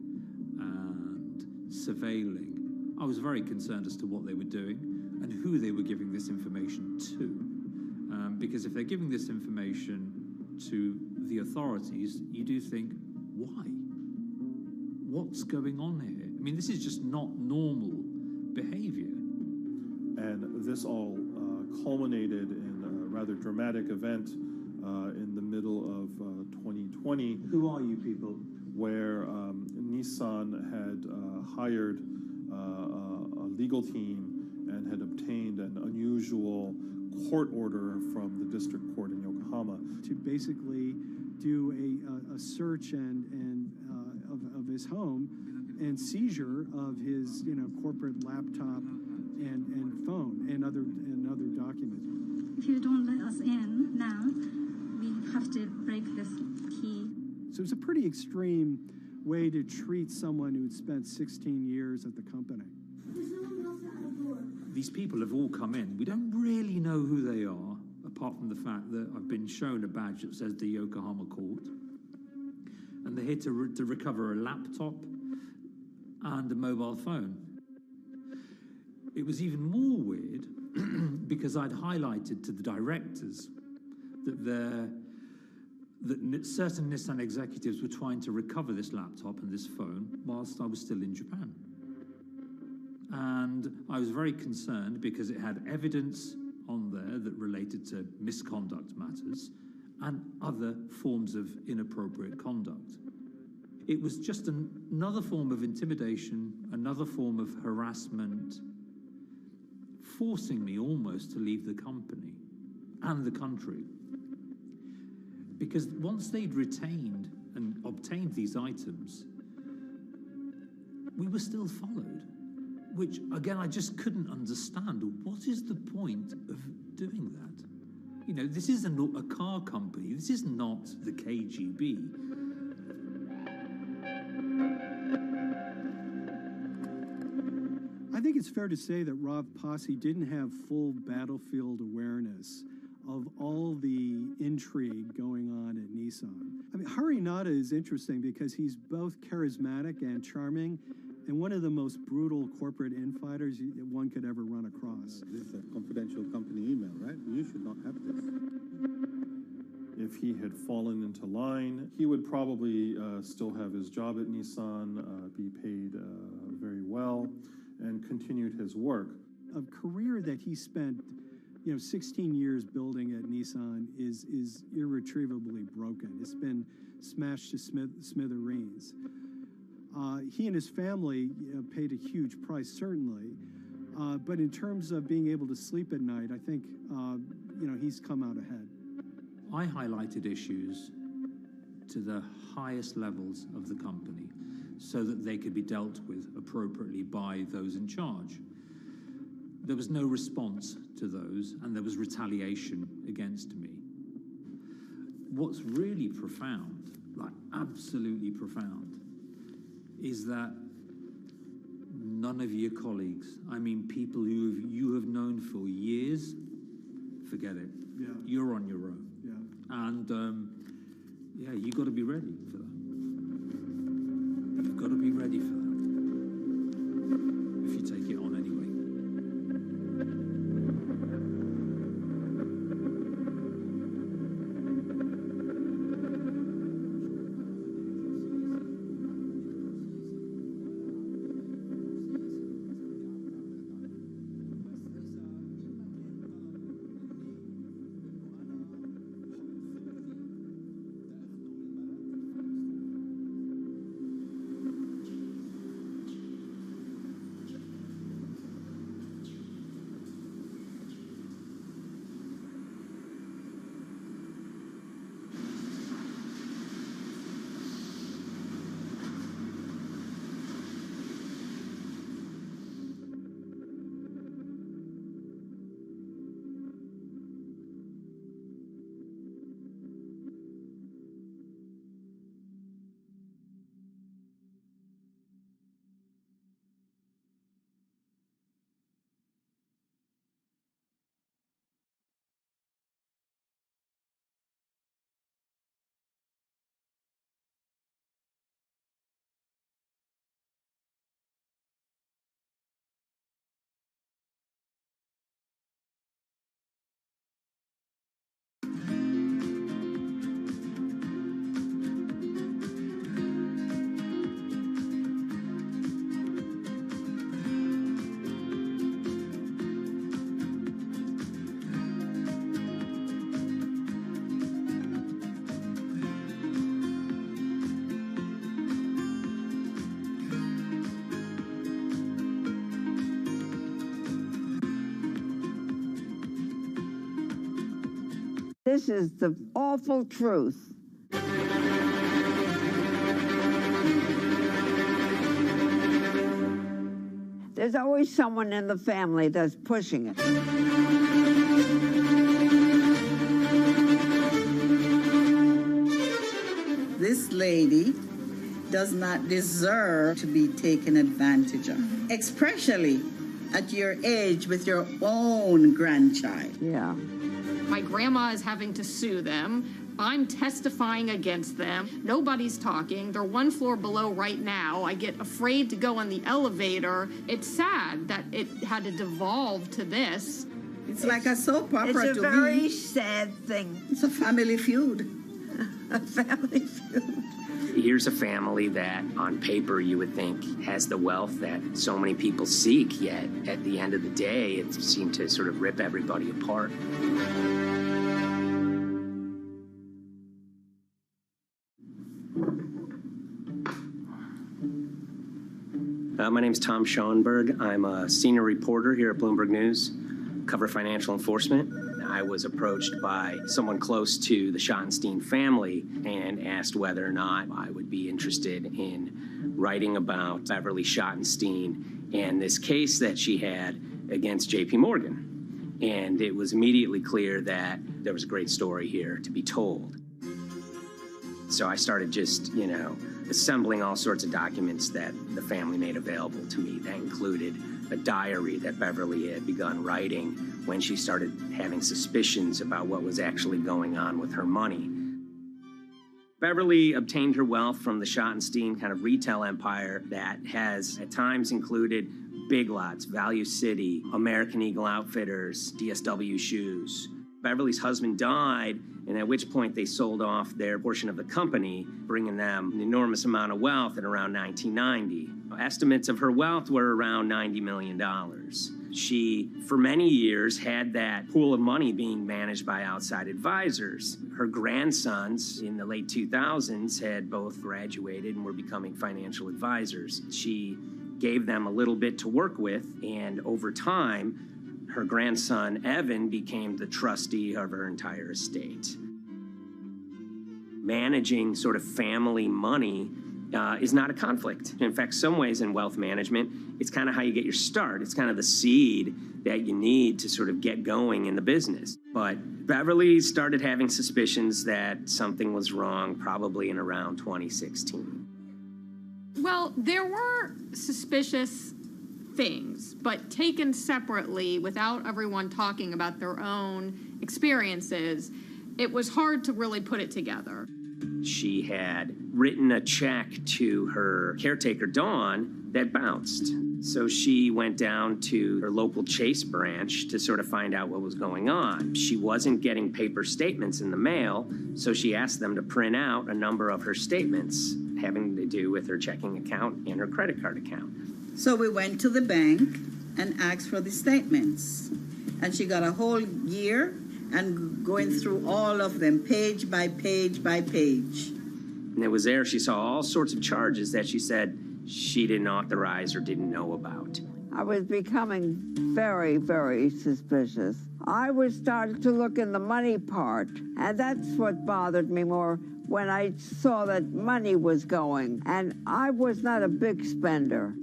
and surveilling, I was very concerned as to what they were doing and who they were giving this information to. Because if they're giving this information to the authorities, you do think, why? What's going on here? I mean, this is just not normal behavior. And this all culminated in a rather dramatic event in the middle of 2020. Who are you people? Where Nissan had hired a legal team and had obtained an unusual court order from the district court in Yokohama to basically do a search of his home and seizure of his corporate laptop and phone and other documents. If you don't let us in now, we have to break this key. So it's a pretty extreme way to treat someone who'd spent 16 years at the company. These people have all come in. We don't really know who they are, apart from the fact that I've been shown a badge that says the Yokohama court. And they're here to recover a laptop and a mobile phone. It was even more weird because I'd highlighted to the directors that certain Nissan executives were trying to recover this laptop and this phone whilst I was still in Japan. And I was very concerned because it had evidence on there that related to misconduct matters and other forms of inappropriate conduct. It was just another form of intimidation, another form of harassment, forcing me almost to leave the company and the country. Because once they'd retained and obtained these items, we were still followed, which, again, I just couldn't understand. What is the point of doing that? You know, this is a car company. This is not the KGB. I think it's fair to say that Rob Posse didn't have full battlefield awareness of all the intrigue going on at Nissan. I mean, Harinata is interesting because he's both charismatic and charming, and one of the most brutal corporate infighters one could ever run across. This is a confidential company email, right? You should not have this. If he had fallen into line, he would probably still have his job at Nissan, be paid very well, and continued his work. A career that he spent 16 years building at Nissan is irretrievably broken. It's been smashed to smithereens. He and his family paid a huge price, certainly. But in terms of being able to sleep at night, I think, he's come out ahead. I highlighted issues to the highest levels of the company so that they could be dealt with appropriately by those in charge. There was no response to those, and there was retaliation against me. What's really profound, like absolutely profound, is that none of your colleagues, I mean people who you have known for years, forget it. Yeah. You're on your own. Yeah. And you got to be ready for that. You've got to be ready for that. If you take it on anyway. This is the awful truth. There's always someone in the family that's pushing it. This lady does not deserve to be taken advantage of, especially at your age with your own grandchild. Yeah. My grandma is having to sue them. I'm testifying against them. Nobody's talking. They're one floor below right now. I get afraid to go on the elevator. It's sad that it had to devolve to this. It's like a soap opera It's a to very me. sad thing. It's a family feud. A family feud. Here's a family that, on paper, you would think has the wealth that so many people seek, yet at the end of the day, it seemed to sort of rip everybody apart. My name's Tom Schoenberg. I'm a senior reporter here at Bloomberg News, cover financial enforcement. I was approached by someone close to the Schottenstein family and asked whether or not I would be interested in writing about Beverly Schottenstein and this case that she had against J.P. Morgan. And it was immediately clear that there was a great story here to be told. So I started just, assembling all sorts of documents that the family made available to me. That included a diary that Beverly had begun writing when she started having suspicions about what was actually going on with her money. Beverly obtained her wealth from the Schottenstein kind of retail empire that has at times included Big Lots, Value City, American Eagle Outfitters, DSW Shoes. Beverly's husband died, and at which point they sold off their portion of the company, bringing them an enormous amount of wealth at around 1990. Estimates of her wealth were around $90 million. She, for many years, had that pool of money being managed by outside advisors. Her grandsons in the late 2000s had both graduated and were becoming financial advisors. She gave them a little bit to work with, and over time, her grandson, Evan, became the trustee of her entire estate. Managing sort of family money is not a conflict. In fact, some ways in wealth management, it's kind of how you get your start. It's kind of the seed that you need to sort of get going in the business. But Beverly started having suspicions that something was wrong probably in around 2016. Well, there were suspicious things, but taken separately without everyone talking about their own experiences, it was hard to really put it together. She had written a check to her caretaker, Dawn, that bounced. So she went down to her local Chase branch to sort of find out what was going on. She wasn't getting paper statements in the mail, so she asked them to print out a number of her statements having to do with her checking account and her credit card account. So we went to the bank and asked for the statements. And she got a whole year and going through all of them, page by page by page. And it was there she saw all sorts of charges that she said she didn't authorize or didn't know about. I was becoming very, very suspicious. I was starting to look in the money part, and that's what bothered me more when I saw that money was going. And I was not a big spender.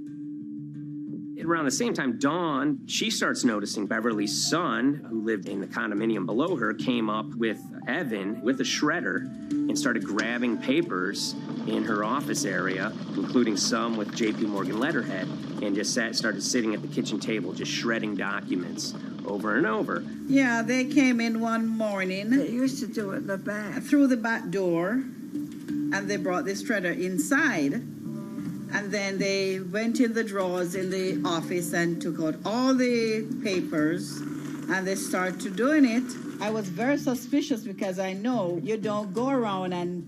Around the same time, Dawn, she starts noticing Beverly's son, who lived in the condominium below her, came up with Evan with a shredder and started grabbing papers in her office area, including some with J.P. Morgan letterhead, and just started sitting at the kitchen table, just shredding documents over and over. Yeah, they came in one morning. They used to do it in the back. Through the back door, and they brought the shredder inside. And then they went in the drawers in the office and took out all the papers, and they started doing it. I was very suspicious because I know you don't go around and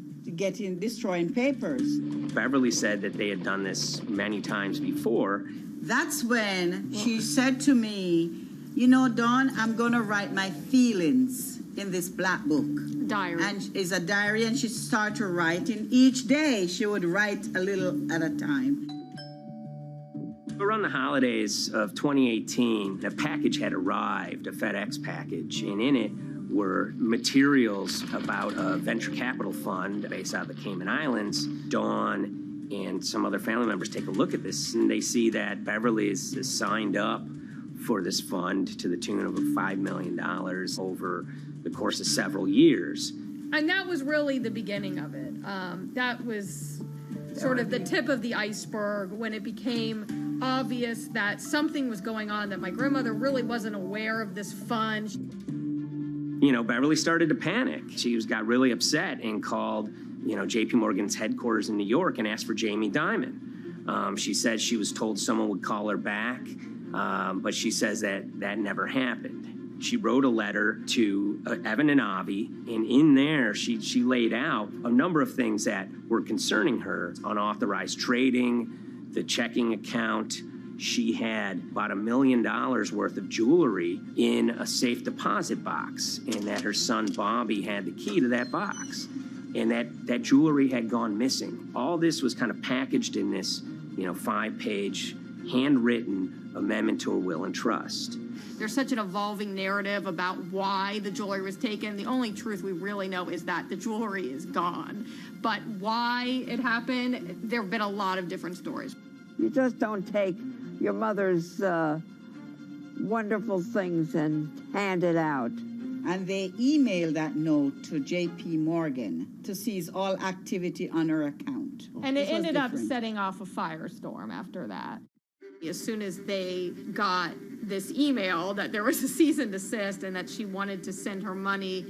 destroying papers. Beverly said that they had done this many times before. That's when she said to me, Dawn, I'm going to write my feelings in this black book. Diary. And it's a diary, and she started writing. Each day, she would write a little at a time. Around the holidays of 2018, a package had arrived, a FedEx package, and in it were materials about a venture capital fund based out of the Cayman Islands. Dawn and some other family members take a look at this, and they see that Beverly is signed up for this fund to the tune of $5 million over the course of several years. And that was really the beginning of it. That was sort of the tip of the iceberg when it became obvious that something was going on, that my grandmother really wasn't aware of this fund. Beverly started to panic. She got really upset and called, J.P. Morgan's headquarters in New York and asked for Jamie Dimon. She said she was told someone would call her back, but she says that never happened. She wrote a letter to Evan and Avi, and in there she laid out a number of things that were concerning her: unauthorized trading, the checking account. She had about $1 million worth of jewelry in a safe deposit box, and that her son Bobby had the key to that box, and that jewelry had gone missing. All this was kind of packaged in this, 5-page handwritten amendment to a will and trust. There's such an evolving narrative about why the jewelry was taken. The only truth we really know is that the jewelry is gone. But why it happened, there have been a lot of different stories. You just don't take your mother's wonderful things and hand it out. And they emailed that note to J.P. Morgan to seize all activity on her account. And it ended up setting off a firestorm after that. As soon as they got this email that there was a cease and desist and that she wanted to send her money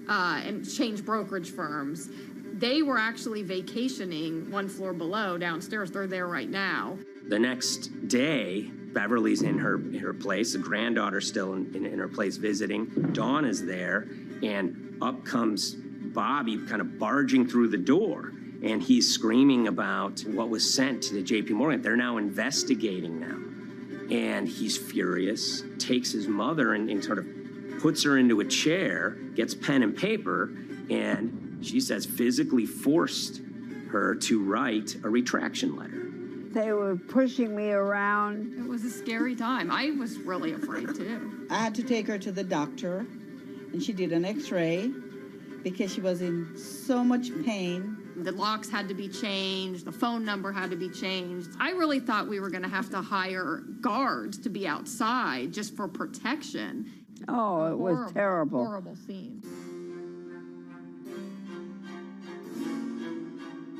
and change brokerage firms, they were actually vacationing one floor below downstairs. They're there right now. The next day, Beverly's in her place. The granddaughter's still in her place visiting. Dawn is there, and up comes Bobby kind of barging through the door. And he's screaming about what was sent to the J.P. Morgan. They're now investigating now. And he's furious, takes his mother and sort of puts her into a chair, gets pen and paper, and she says physically forced her to write a retraction letter. They were pushing me around. It was a scary time. I was really afraid, too. I had to take her to the doctor, and she did an x-ray because she was in so much pain. The locks had to be changed. The phone number had to be changed. I really thought we were going to have to hire guards to be outside just for protection. Oh, it was terrible. Horrible scene.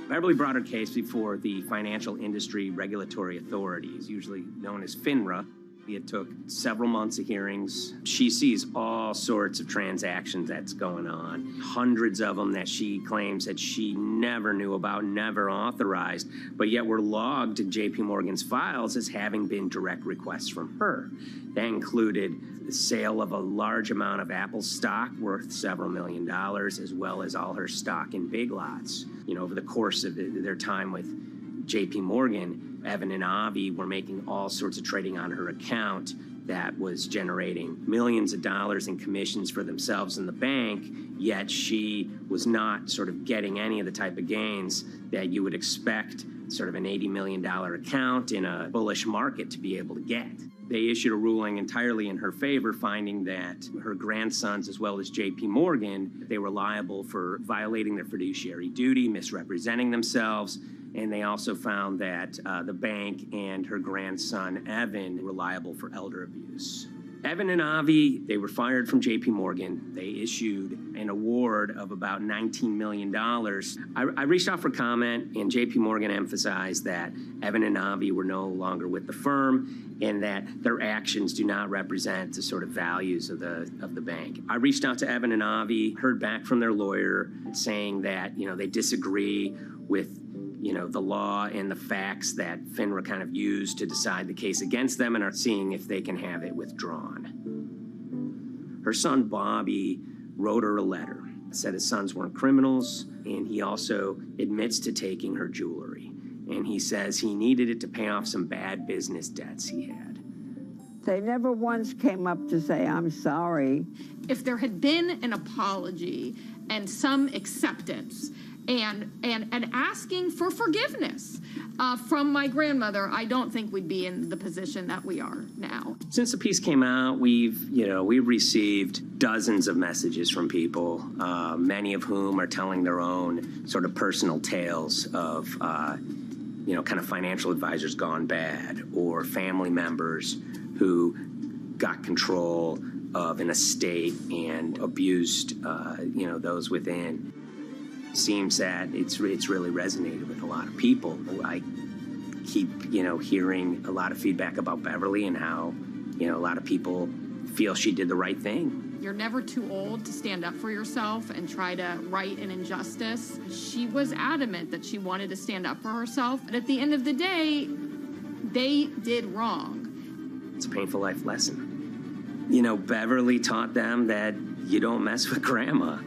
Beverly brought her case before the Financial Industry Regulatory Authorities, usually known as FINRA. It took several months of hearings. She sees all sorts of transactions that's going on, hundreds of them that she claims that she never knew about, never authorized, but yet were logged in J.P. Morgan's files as having been direct requests from her. That included the sale of a large amount of Apple stock worth several $1 million, as well as all her stock in Big Lots. Over the course of their time with J.P. Morgan, Evan and Avi were making all sorts of trading on her account that was generating millions of dollars in commissions for themselves and the bank, yet she was not sort of getting any of the type of gains that you would expect sort of an $80 million account in a bullish market to be able to get. They issued a ruling entirely in her favor, finding that her grandsons, as well as J.P. Morgan, they were liable for violating their fiduciary duty, misrepresenting themselves, and they also found that the bank and her grandson, Evan, were liable for elder abuse. Evan and Avi, they were fired from J.P. Morgan. They issued an award of about $19 million. I reached out for comment, and J.P. Morgan emphasized that Evan and Avi were no longer with the firm and that their actions do not represent the sort of values of the bank. I reached out to Evan and Avi, heard back from their lawyer saying that, they disagree with the law and the facts that FINRA kind of used to decide the case against them and are seeing if they can have it withdrawn. Her son, Bobby, wrote her a letter, said his sons weren't criminals, and he also admits to taking her jewelry. And he says he needed it to pay off some bad business debts he had. They never once came up to say, I'm sorry. If there had been an apology and some acceptance, and asking for forgiveness from my grandmother, I don't think we'd be in the position that we are now. Since the piece came out, we've received dozens of messages from people, many of whom are telling their own sort of personal tales of, kind of financial advisors gone bad, or family members who got control of an estate and abused, those within. Seems that it's really resonated with a lot of people. I keep, hearing a lot of feedback about Beverly and how, a lot of people feel she did the right thing. You're never too old to stand up for yourself and try to right an injustice. She was adamant that she wanted to stand up for herself, but at the end of the day, they did wrong. It's a painful life lesson. Beverly taught them that you don't mess with grandma.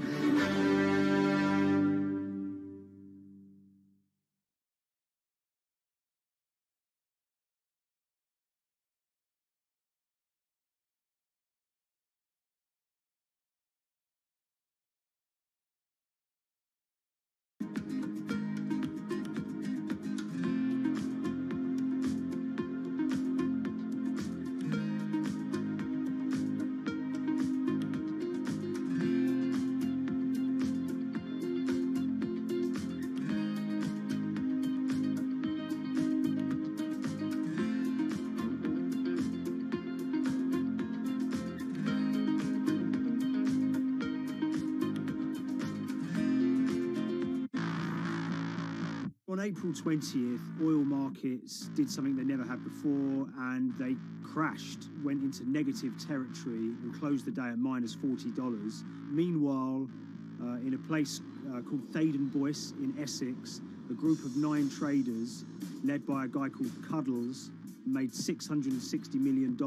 On April 20th, oil markets did something they never had before, and they crashed, went into negative territory, and closed the day at minus $40. Meanwhile, in a place called Thaden Boyce in Essex, a group of 9 traders, led by a guy called Cuddles, made $660 million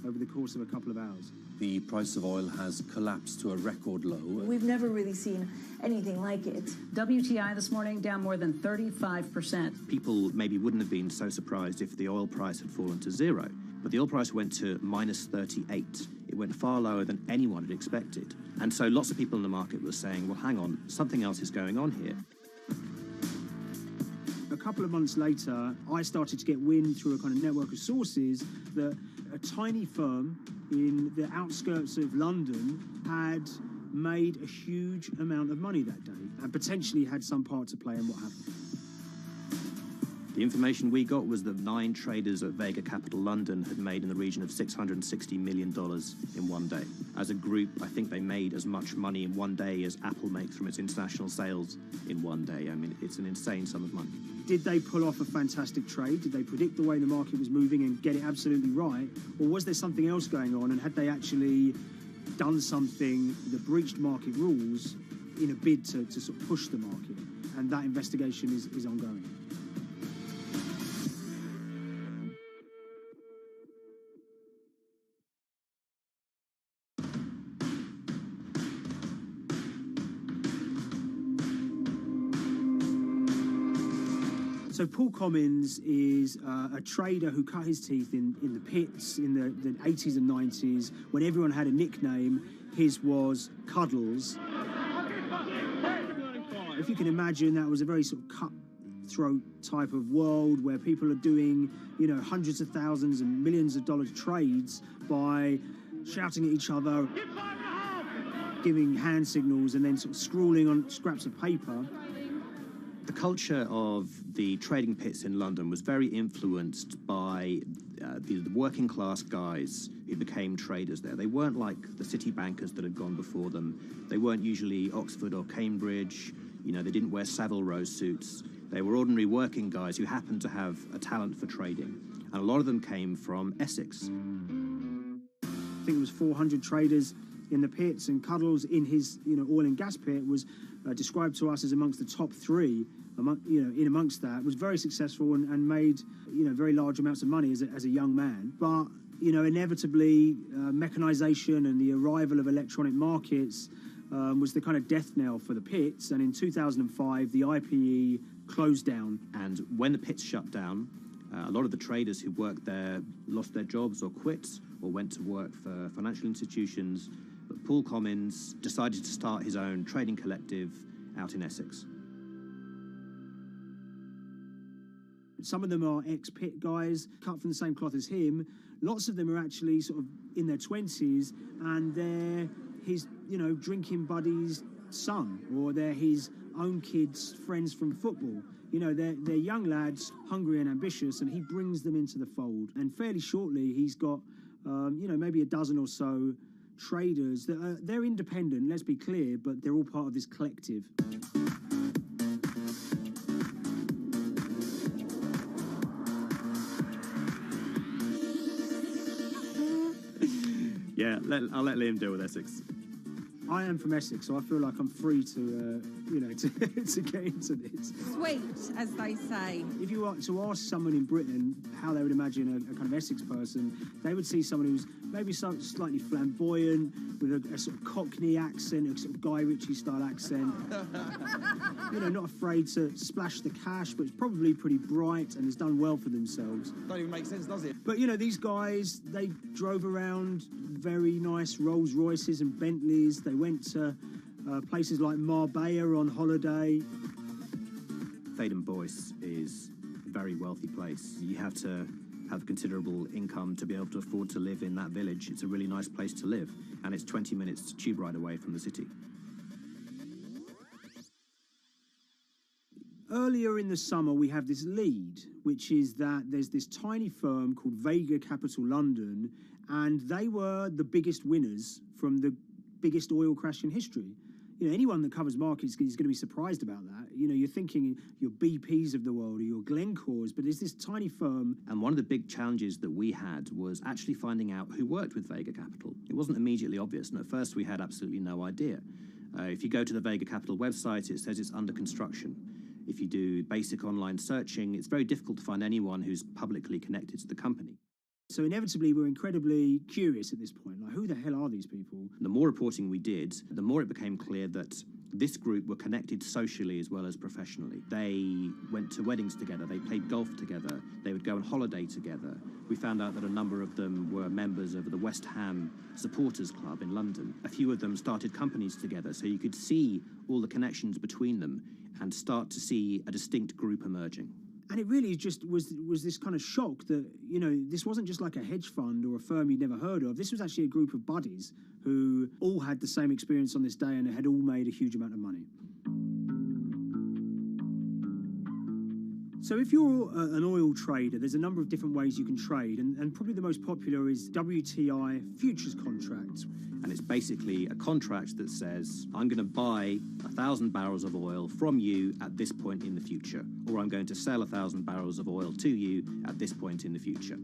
over the course of a couple of hours. The price of oil has collapsed to a record low. We've never really seen anything like it. WTI this morning down more than 35%. People maybe wouldn't have been so surprised if the oil price had fallen to zero, but the oil price went to minus 38. It went far lower than anyone had expected. And so lots of people in the market were saying, well, hang on, something else is going on here. A couple of months later, I started to get wind through a kind of network of sources that a tiny firm in the outskirts of London had made a huge amount of money that day and potentially had some part to play in what happened. The information we got was that 9 traders at Vega Capital London had made in the region of $660 million in one day. As a group, I think they made as much money in one day as Apple makes from its international sales in one day. I mean, it's an insane sum of money. Did they pull off a fantastic trade? Did they predict the way the market was moving and get it absolutely right? Or was there something else going on, and had they actually done something that breached market rules in a bid to sort of push the market? And that investigation is ongoing. So Paul Commins is a trader who cut his teeth in the pits in the 80s and 90s. When everyone had a nickname, his was Cuddles. If you can imagine, that was a very sort of cutthroat type of world where people are doing, hundreds of thousands and millions of dollar trades by shouting at each other, giving hand signals, and then sort of scrawling on scraps of paper. The culture of the trading pits in London was very influenced by the working class guys who became traders there. They weren't like the city bankers that had gone before them. They weren't usually Oxford or Cambridge. They didn't wear Savile Row suits. They were ordinary working guys who happened to have a talent for trading. And a lot of them came from Essex. I think it was 400 traders in the pits, and Cuddles in his oil and gas pit was described to us as amongst the top 3. In amongst that, was very successful and made very large amounts of money as a young man. But inevitably, mechanization and the arrival of electronic markets was the kind of death knell for the pits. And in 2005, the IPE closed down. And when the pits shut down, a lot of the traders who worked there lost their jobs or quit or went to work for financial institutions. But Paul Commins decided to start his own trading collective out in Essex. Some of them are ex-pit guys, cut from the same cloth as him. Lots of them are actually sort of in their 20s, and they're his, drinking buddy's son, or they're his own kids' friends from football. They're young lads, hungry and ambitious, and he brings them into the fold. And fairly shortly, he's got, maybe a dozen or so traders that they're independent, let's be clear, but they're all part of this collective. Yeah, I'll let Liam deal with Essex. I am from Essex, so I feel like I'm free to get into this. Sweet, as they say. If you were to ask someone in Britain how they would imagine a kind of Essex person, they would see someone who's maybe slightly flamboyant, with a sort of Cockney accent, a sort of Guy Ritchie-style accent. You know, not afraid to splash the cash, but it's probably pretty bright and has done well for themselves. Don't even make sense, does it? But, you know, these guys, they drove around very nice Rolls Royces and Bentleys. They went to places like Marbella on holiday. Faden Boyce is a very wealthy place. You have to have considerable income to be able to afford to live in that village. It's a really nice place to live, and it's 20 minutes tube ride away from the city. Earlier in the summer, we have this lead, which is that there's this tiny firm called Vega Capital London, and they were the biggest winners from the biggest oil crash in history. You know, anyone that covers markets is going to be surprised about that. You know, you're thinking your BPs of the world or your Glencores, but there's this tiny firm. And one of the big challenges that we had was actually finding out who worked with Vega Capital. It wasn't immediately obvious, and at first we had absolutely no idea. If you go to the Vega Capital website, it says it's under construction. If you do basic online searching, it's very difficult to find anyone who's publicly connected to the company. So inevitably, we're incredibly curious at this point. Like, who the hell are these people? The more reporting we did, the more it became clear that this group were connected socially as well as professionally. They went to weddings together, they played golf together, they would go on holiday together. We found out that a number of them were members of the West Ham Supporters Club in London. A few of them started companies together, so you could see all the connections between them and start to see a distinct group emerging. And it really just was this kind of shock that, you know, this wasn't just like a hedge fund or a firm you'd never heard of. This was actually a group of buddies who all had the same experience on this day and had all made a huge amount of money. So if you're an oil trader, there's a number of different ways you can trade, and probably the most popular is WTI futures contracts. And it's basically a contract that says, I'm going to buy 1,000 barrels of oil from you at this point in the future, or I'm going to sell 1,000 barrels of oil to you at this point in the future.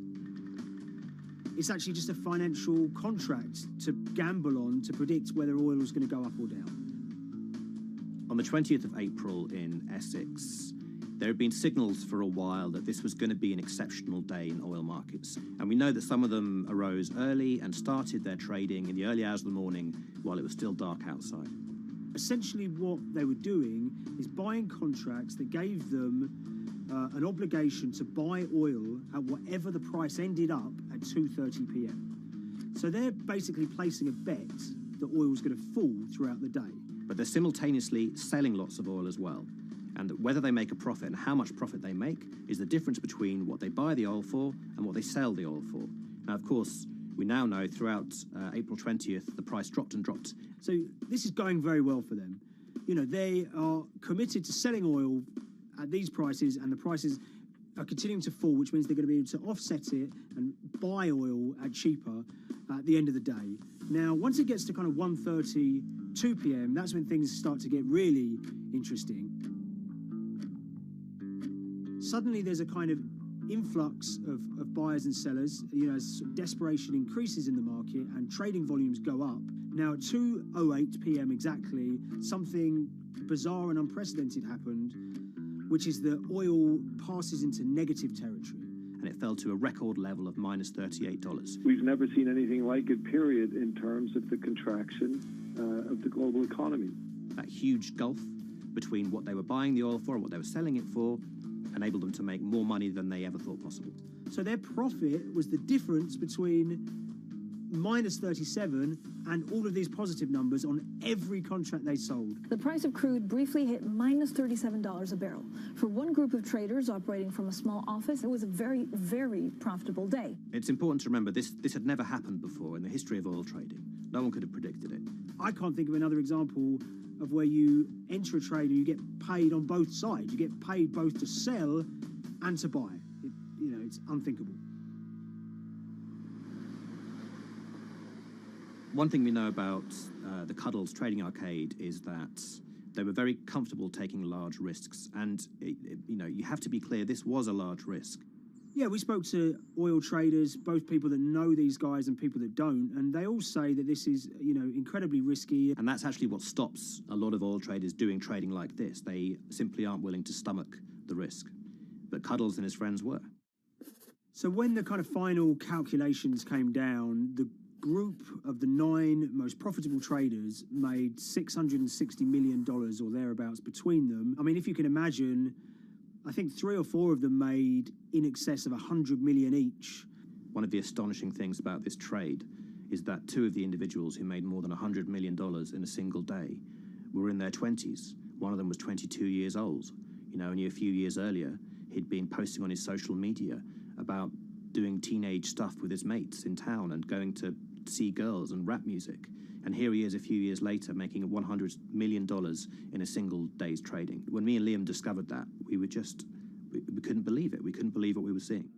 It's actually just a financial contract to gamble on to predict whether oil is going to go up or down. On the 20th of April in Essex, there had been signals for a while that this was going to be an exceptional day in oil markets. And we know that some of them arose early and started their trading in the early hours of the morning while it was still dark outside. Essentially what they were doing is buying contracts that gave them an obligation to buy oil at whatever the price ended up at 2:30 p.m. So they're basically placing a bet that oil was going to fall throughout the day. But they're simultaneously selling lots of oil as well. And whether they make a profit and how much profit they make is the difference between what they buy the oil for and what they sell the oil for. Now, of course, we now know throughout April 20th, the price dropped and dropped. So this is going very well for them. You know, they are committed to selling oil at these prices, and the prices are continuing to fall, which means they're going to be able to offset it and buy oil at cheaper at the end of the day. Now, once it gets to kind of 1:30, 2 p.m., that's when things start to get really interesting. Suddenly there's a kind of influx of buyers and sellers, you know, as sort of desperation increases in the market and trading volumes go up. Now at 2:08 p.m. exactly, something bizarre and unprecedented happened, which is that oil passes into negative territory. And it fell to a record level of minus $38. We've never seen anything like it, period, in terms of the contraction of the global economy. That huge gulf between what they were buying the oil for and what they were selling it for enabled them to make more money than they ever thought possible. So their profit was the difference between minus 37 and all of these positive numbers on every contract they sold. The price of crude briefly hit minus $37 a barrel. For one group of traders operating from a small office, it was a very, very profitable day. It's important to remember this had never happened before in the history of oil trading. No one could have predicted it. I can't think of another example of where you enter a trade and you get paid on both sides. You get paid both to sell and to buy. It's unthinkable. One thing we know about the Cuddles Trading Arcade is that they were very comfortable taking large risks. And, you have to be clear, this was a large risk. Yeah, we spoke to oil traders, both people that know these guys and people that don't, and they all say that this is, incredibly risky. And that's actually what stops a lot of oil traders doing trading like this. They simply aren't willing to stomach the risk. But Cuddles and his friends were. So when the kind of final calculations came down, the group of the 9 most profitable traders made $660 million or thereabouts between them. I mean, if you can imagine, I think 3 or 4 of them made in excess of 100 million each. One of the astonishing things about this trade is that 2 of the individuals who made more than $100 million in a single day were in their 20s. One of them was 22 years old. You know, only a few years earlier, he'd been posting on his social media about doing teenage stuff with his mates in town and going to see girls and rap music. And here he is a few years later making $100 million in a single day's trading. When me and Liam discovered that, we couldn't believe it. We couldn't believe what we were seeing.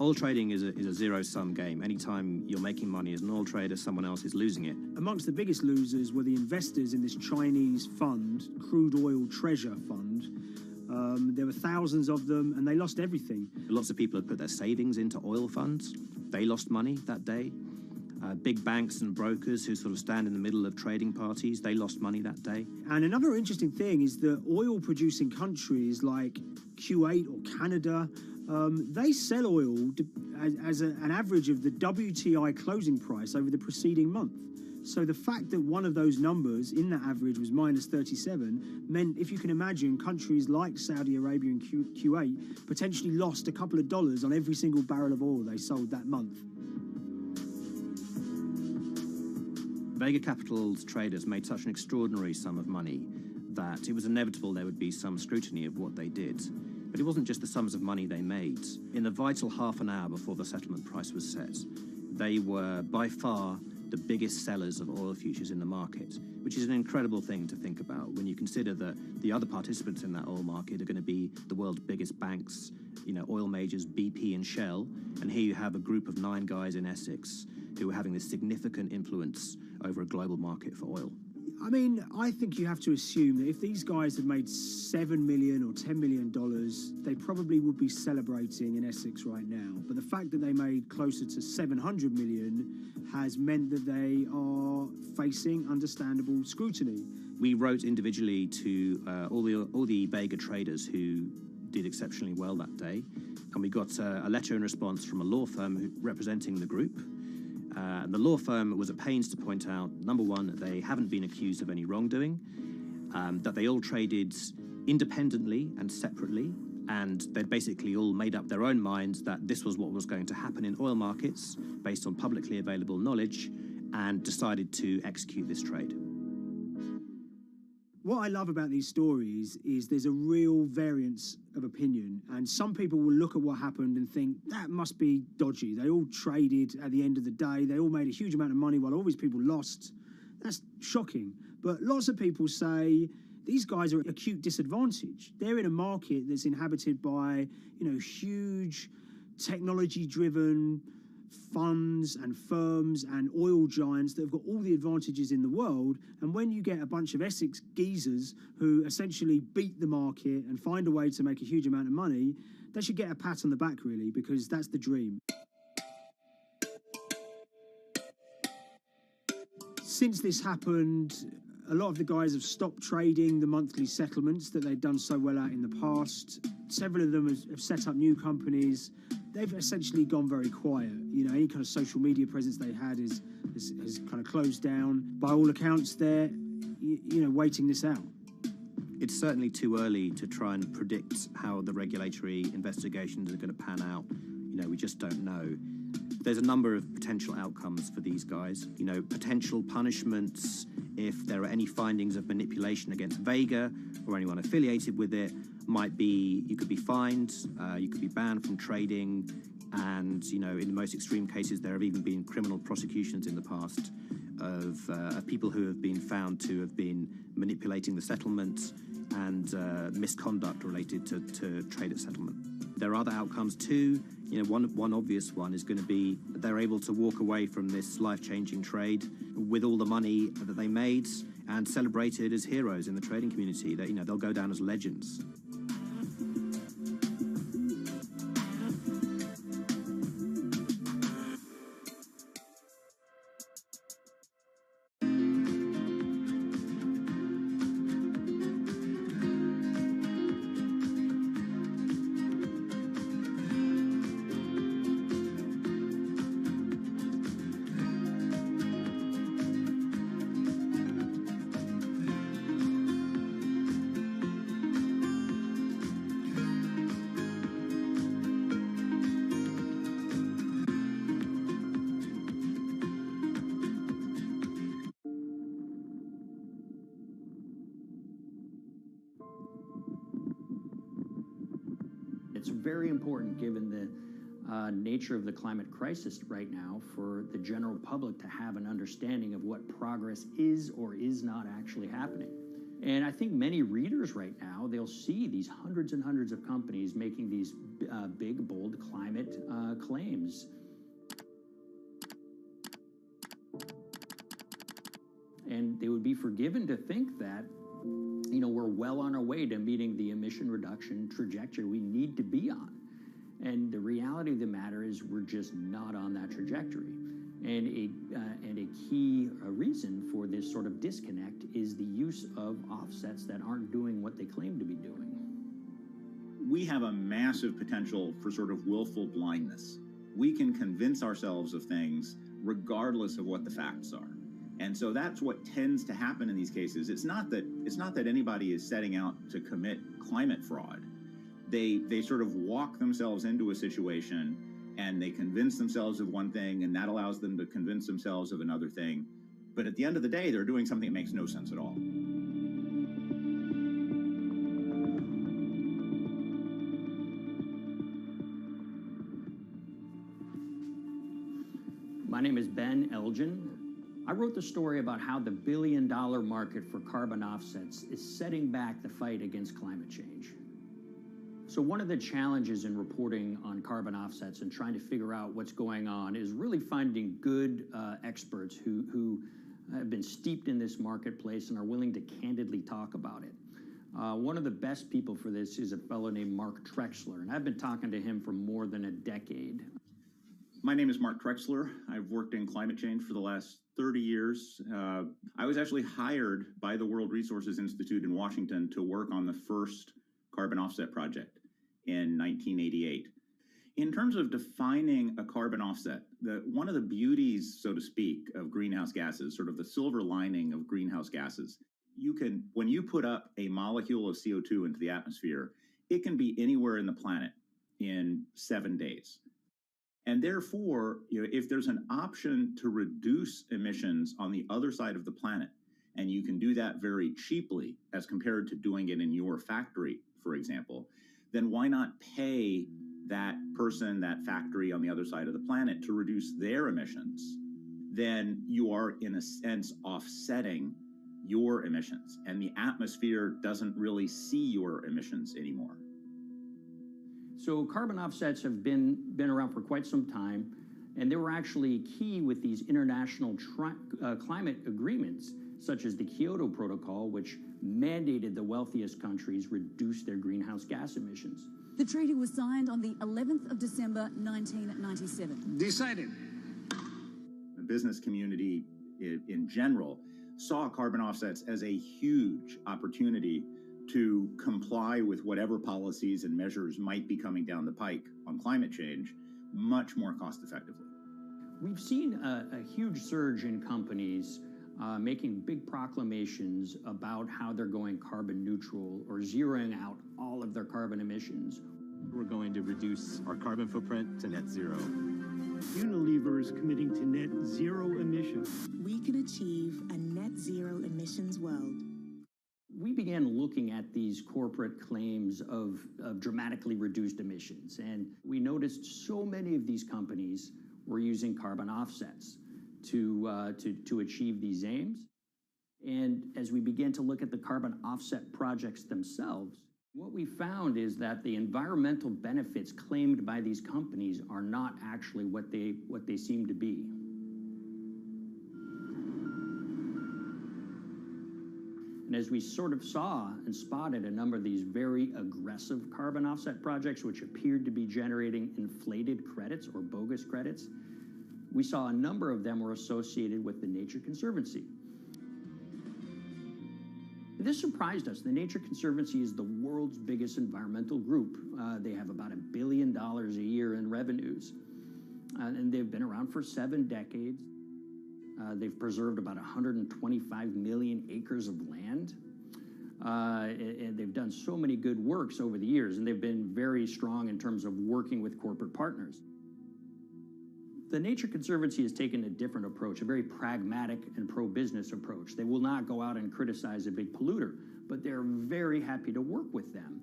Oil trading is a zero-sum game. Anytime you're making money as an oil trader, someone else is losing it. Amongst the biggest losers were the investors in this Chinese fund, Crude Oil Treasure Fund. There were thousands of them, and they lost everything. Lots of people had put their savings into oil funds. They lost money that day. Big banks and brokers who sort of stand in the middle of trading parties, they lost money that day. And another interesting thing is that oil-producing countries like Kuwait or Canada, they sell oil as an average of the WTI closing price over the preceding month. So the fact that one of those numbers in that average was minus 37 meant, if you can imagine, countries like Saudi Arabia and Kuwait potentially lost a couple of dollars on every single barrel of oil they sold that month. Vega Capital's traders made such an extraordinary sum of money that it was inevitable there would be some scrutiny of what they did. But it wasn't just the sums of money they made. In the vital half an hour before the settlement price was set, they were by far the biggest sellers of oil futures in the market, which is an incredible thing to think about when you consider that the other participants in that oil market are going to be the world's biggest banks, you know, oil majors, BP and Shell, and here you have a group of 9 guys in Essex who are having this significant influence over a global market for oil. I mean, I think you have to assume that if these guys had made $7 million or $10 million, they probably would be celebrating in Essex right now. But the fact that they made closer to 700 million has meant that they are facing understandable scrutiny. We wrote individually to all the Vega traders who did exceptionally well that day, and we got a letter in response from a law firm representing the group. The law firm was at pains to point out, number one, that they haven't been accused of any wrongdoing, that they all traded independently and separately, and they'd basically all made up their own minds that this was what was going to happen in oil markets based on publicly available knowledge, and decided to execute this trade. What I love about these stories is there's a real variance of opinion, and some people will look at what happened and think that must be dodgy. They all traded at the end of the day. They all made a huge amount of money while all these people lost. That's shocking. But lots of people say these guys are at acute disadvantage. They're in a market that's inhabited by, you know, huge technology-driven funds and firms and oil giants that have got all the advantages in the world, and when you get a bunch of Essex geezers who essentially beat the market and find a way to make a huge amount of money, they should get a pat on the back, really, because that's the dream. Since this happened, a lot of the guys have stopped trading the monthly settlements that they'd done so well at in the past. Several of them have set up new companies. They've essentially gone very quiet. You know, any kind of social media presence they had has kind of closed down. By all accounts, they're, you know, waiting this out. It's certainly too early to try and predict how the regulatory investigations are going to pan out. You know, we just don't know. There's a number of potential outcomes for these guys. You know, potential punishments if there are any findings of manipulation against Vega or anyone affiliated with it might be, you could be fined, you could be banned from trading, and, you know, in the most extreme cases, there have even been criminal prosecutions in the past of people who have been found to have been manipulating the settlement and misconduct related to trade at settlement. There are other outcomes too. You know, one obvious one is going to be that they're able to walk away from this life-changing trade with all the money that they made and celebrated as heroes in the trading community. That, you know, they'll go down as legends. it's very important, given the nature of the climate crisis right now, for the general public to have an understanding of what progress is or is not actually happening. And I think many readers right now, they'll see these hundreds and hundreds of companies making these big, bold climate claims. And they would be forgiven to think that, you know, we're well on our way to meeting the emission reduction trajectory we need to be on. And the reality of the matter is we're just not on that trajectory. And a key reason for this sort of disconnect is the use of offsets that aren't doing what they claim to be doing. We have a massive potential for sort of willful blindness. We can convince ourselves of things regardless of what the facts are. And so that's what tends to happen in these cases. It's not that anybody is setting out to commit climate fraud. They sort of walk themselves into a situation and they convince themselves of one thing, and that allows them to convince themselves of another thing. But at the end of the day, they're doing something that makes no sense at all. My name is Ben Elgin. I wrote the story about how the billion-dollar market for carbon offsets is setting back the fight against climate change. So one of the challenges in reporting on carbon offsets and trying to figure out what's going on is really finding good experts who have been steeped in this marketplace and are willing to candidly talk about it. One of the best people for this is a fellow named Mark Trexler, and I've been talking to him for more than a decade. My name is Mark Trexler. I've worked in climate change for the last 30 years. I was actually hired by the World Resources Institute in Washington to work on the first carbon offset project in 1988. In terms of defining a carbon offset, one of the beauties, so to speak, of greenhouse gases, sort of the silver lining of greenhouse gases, when you put up a molecule of CO2 into the atmosphere, it can be anywhere in the planet in 7 days. And therefore, if there's an option to reduce emissions on the other side of the planet, and you can do that very cheaply as compared to doing it in your factory, for example, then why not pay that person, that factory on the other side of the planet to reduce their emissions? Then you are, in a sense, offsetting your emissions, and the atmosphere doesn't really see your emissions anymore. So carbon offsets have been around for quite some time, and they were actually key with these international climate agreements, such as the Kyoto Protocol, which mandated the wealthiest countries reduce their greenhouse gas emissions. The treaty was signed on the 11th of December, 1997. Decided. The business community in general saw carbon offsets as a huge opportunity to comply with whatever policies and measures might be coming down the pike on climate change much more cost effectively. We've seen a huge surge in companies making big proclamations about how they're going carbon neutral or zeroing out all of their carbon emissions. We're going to reduce our carbon footprint to net zero. Unilever is committing to net zero emissions. We can achieve a net zero emissions world. We began looking at these corporate claims of dramatically reduced emissions, and we noticed so many of these companies were using carbon offsets to achieve these aims. And as we began to look at the carbon offset projects themselves, what we found is that the environmental benefits claimed by these companies are not actually what they seem to be. And as we sort of saw and spotted a number of these very aggressive carbon offset projects, which appeared to be generating inflated credits or bogus credits, we saw a number of them were associated with the Nature Conservancy. This surprised us. The Nature Conservancy is the world's biggest environmental group. They have about $1 billion a year in revenues, and they've been around for 7 decades. They've preserved about 125 million acres of land, and they've done so many good works over the years, and they've been very strong in terms of working with corporate partners. The Nature Conservancy has taken a different approach, a very pragmatic and pro-business approach. They will not go out and criticize a big polluter, but they're very happy to work with them.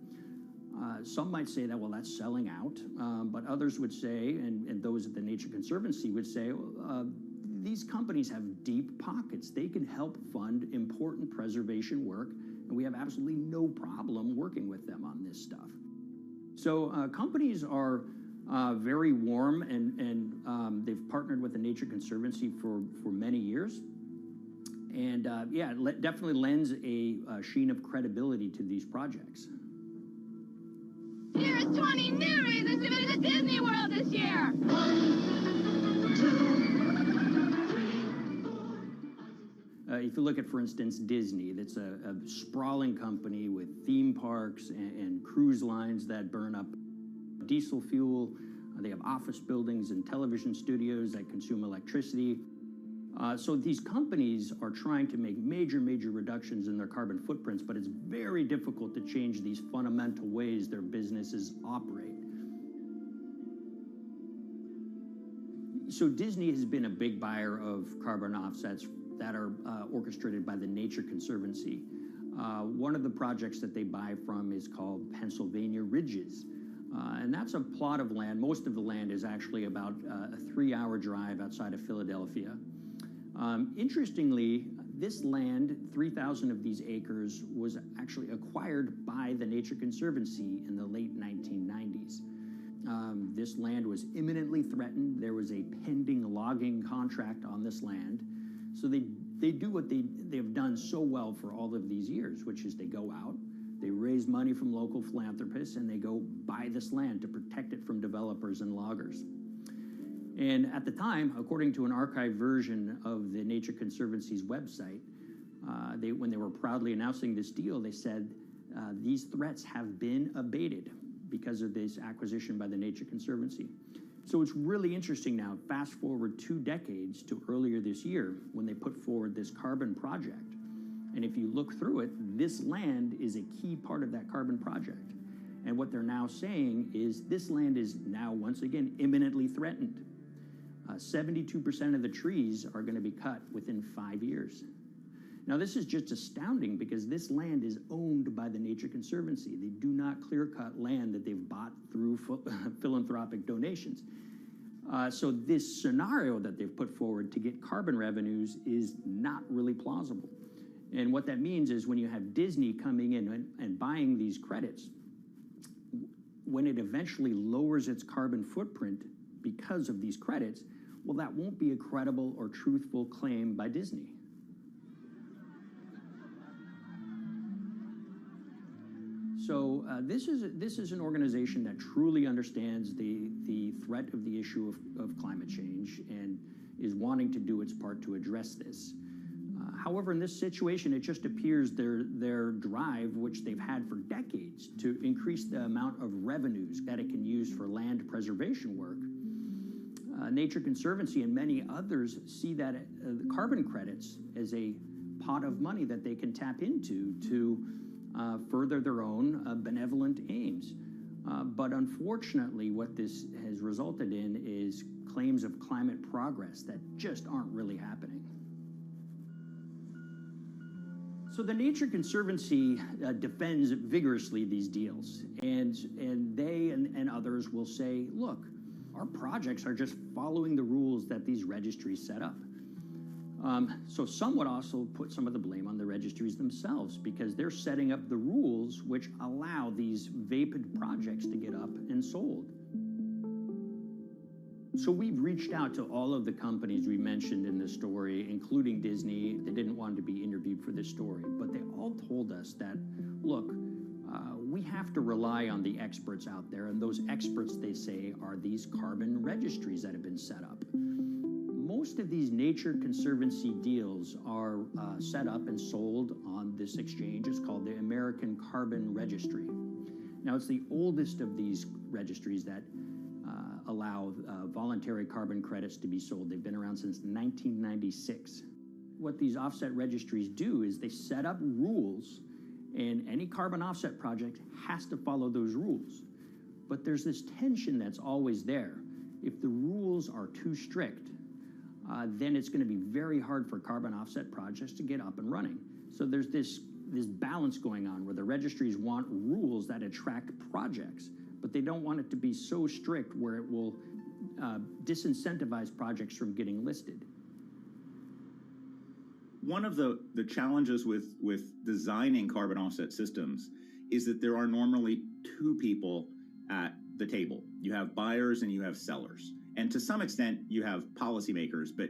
Some might say that, well, that's selling out, but others would say, and those at the Nature Conservancy would say, these companies have deep pockets. They can help fund important preservation work, and we have absolutely no problem working with them on this stuff. So companies are very warm, and they've partnered with the Nature Conservancy for many years. And yeah, it definitely lends a sheen of credibility to these projects. Here's 20 new reasons to visit Disney World this year. 1, 2, 3. If you look at, for instance, Disney, that's a sprawling company with theme parks and cruise lines that burn up diesel fuel. They have office buildings and television studios that consume electricity. So these companies are trying to make major reductions in their carbon footprints, but it's very difficult to change these fundamental ways their businesses operate. So Disney has been a big buyer of carbon offsets that are orchestrated by the Nature Conservancy. One of the projects that they buy from is called Pennsylvania Ridges. And that's a plot of land. Most of the land is actually about a 3-hour drive outside of Philadelphia. Interestingly, this land, 3,000 of these acres, was actually acquired by the Nature Conservancy in the late 1990s. This land was imminently threatened. There was a pending logging contract on this land. So they do what they've done so well for all of these years, which is they go out, they raise money from local philanthropists, and they go buy this land to protect it from developers and loggers. And at the time, according to an archived version of the Nature Conservancy's website, when they were proudly announcing this deal, they said, these threats have been abated because of this acquisition by the Nature Conservancy. So it's really interesting now, fast forward 2 decades to earlier this year when they put forward this carbon project. And if you look through it, this land is a key part of that carbon project. And what they're now saying is this land is now, once again, imminently threatened. 72% of the trees are going to be cut within 5 years. Now, this is just astounding because this land is owned by the Nature Conservancy. They do not clear-cut land that they've bought through philanthropic donations. So this scenario that they've put forward to get carbon revenues is not really plausible. And what that means is when you have Disney coming in and buying these credits, when it eventually lowers its carbon footprint because of these credits, well, that won't be a credible or truthful claim by Disney. So this is an organization that truly understands the threat of the issue of climate change and is wanting to do its part to address this. However, in this situation, it just appears their drive, which they've had for decades, to increase the amount of revenues that it can use for land preservation work. Nature Conservancy and many others see that the carbon credits as a pot of money that they can tap into to further their own benevolent aims. But unfortunately, what this has resulted in is claims of climate progress that just aren't really happening. So the Nature Conservancy defends vigorously these deals, and they and others will say, look, our projects are just following the rules that these registries set up. So some would also put some of the blame on the registries themselves because they're setting up the rules which allow these vapid projects to get up and sold. So we've reached out to all of the companies we mentioned in this story, including Disney. They didn't want to be interviewed for this story, but they all told us that, look, we have to rely on the experts out there, and those experts, they say, are these carbon registries that have been set up. Most of these Nature Conservancy deals are set up and sold on this exchange. It's called the American Carbon Registry. Now, it's the oldest of these registries that allow voluntary carbon credits to be sold. They've been around since 1996. What these offset registries do is they set up rules, and any carbon offset project has to follow those rules. But there's this tension that's always there. If the rules are too strict, then it's going to be very hard for carbon offset projects to get up and running. So there's this this balance going on where the registries want rules that attract projects, but they don't want it to be so strict where it will disincentivize projects from getting listed. One of the challenges with designing carbon offset systems is that there are normally two people at the table. You have buyers and you have sellers. And to some extent, you have policymakers, but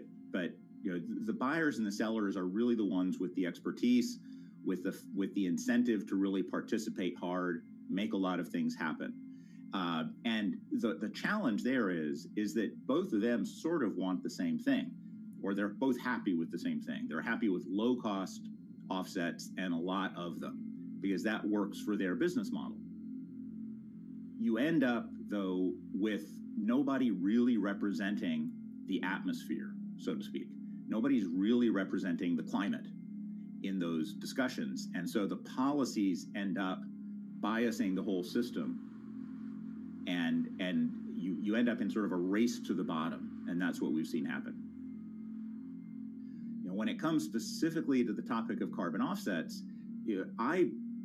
you know, the buyers and the sellers are really the ones with the expertise, with the incentive to really participate hard, make a lot of things happen. And the challenge there is that both of them sort of want the same thing, or they're both happy with the same thing. They're happy with low-cost offsets and a lot of them, because that works for their business model. You end up, though, with nobody really representing the atmosphere, so to speak. Nobody's really representing the climate in those discussions. And so the policies end up biasing the whole system. And you end up in sort of a race to the bottom. And that's what we've seen happen. You know, when it comes specifically to the topic of carbon offsets, you know,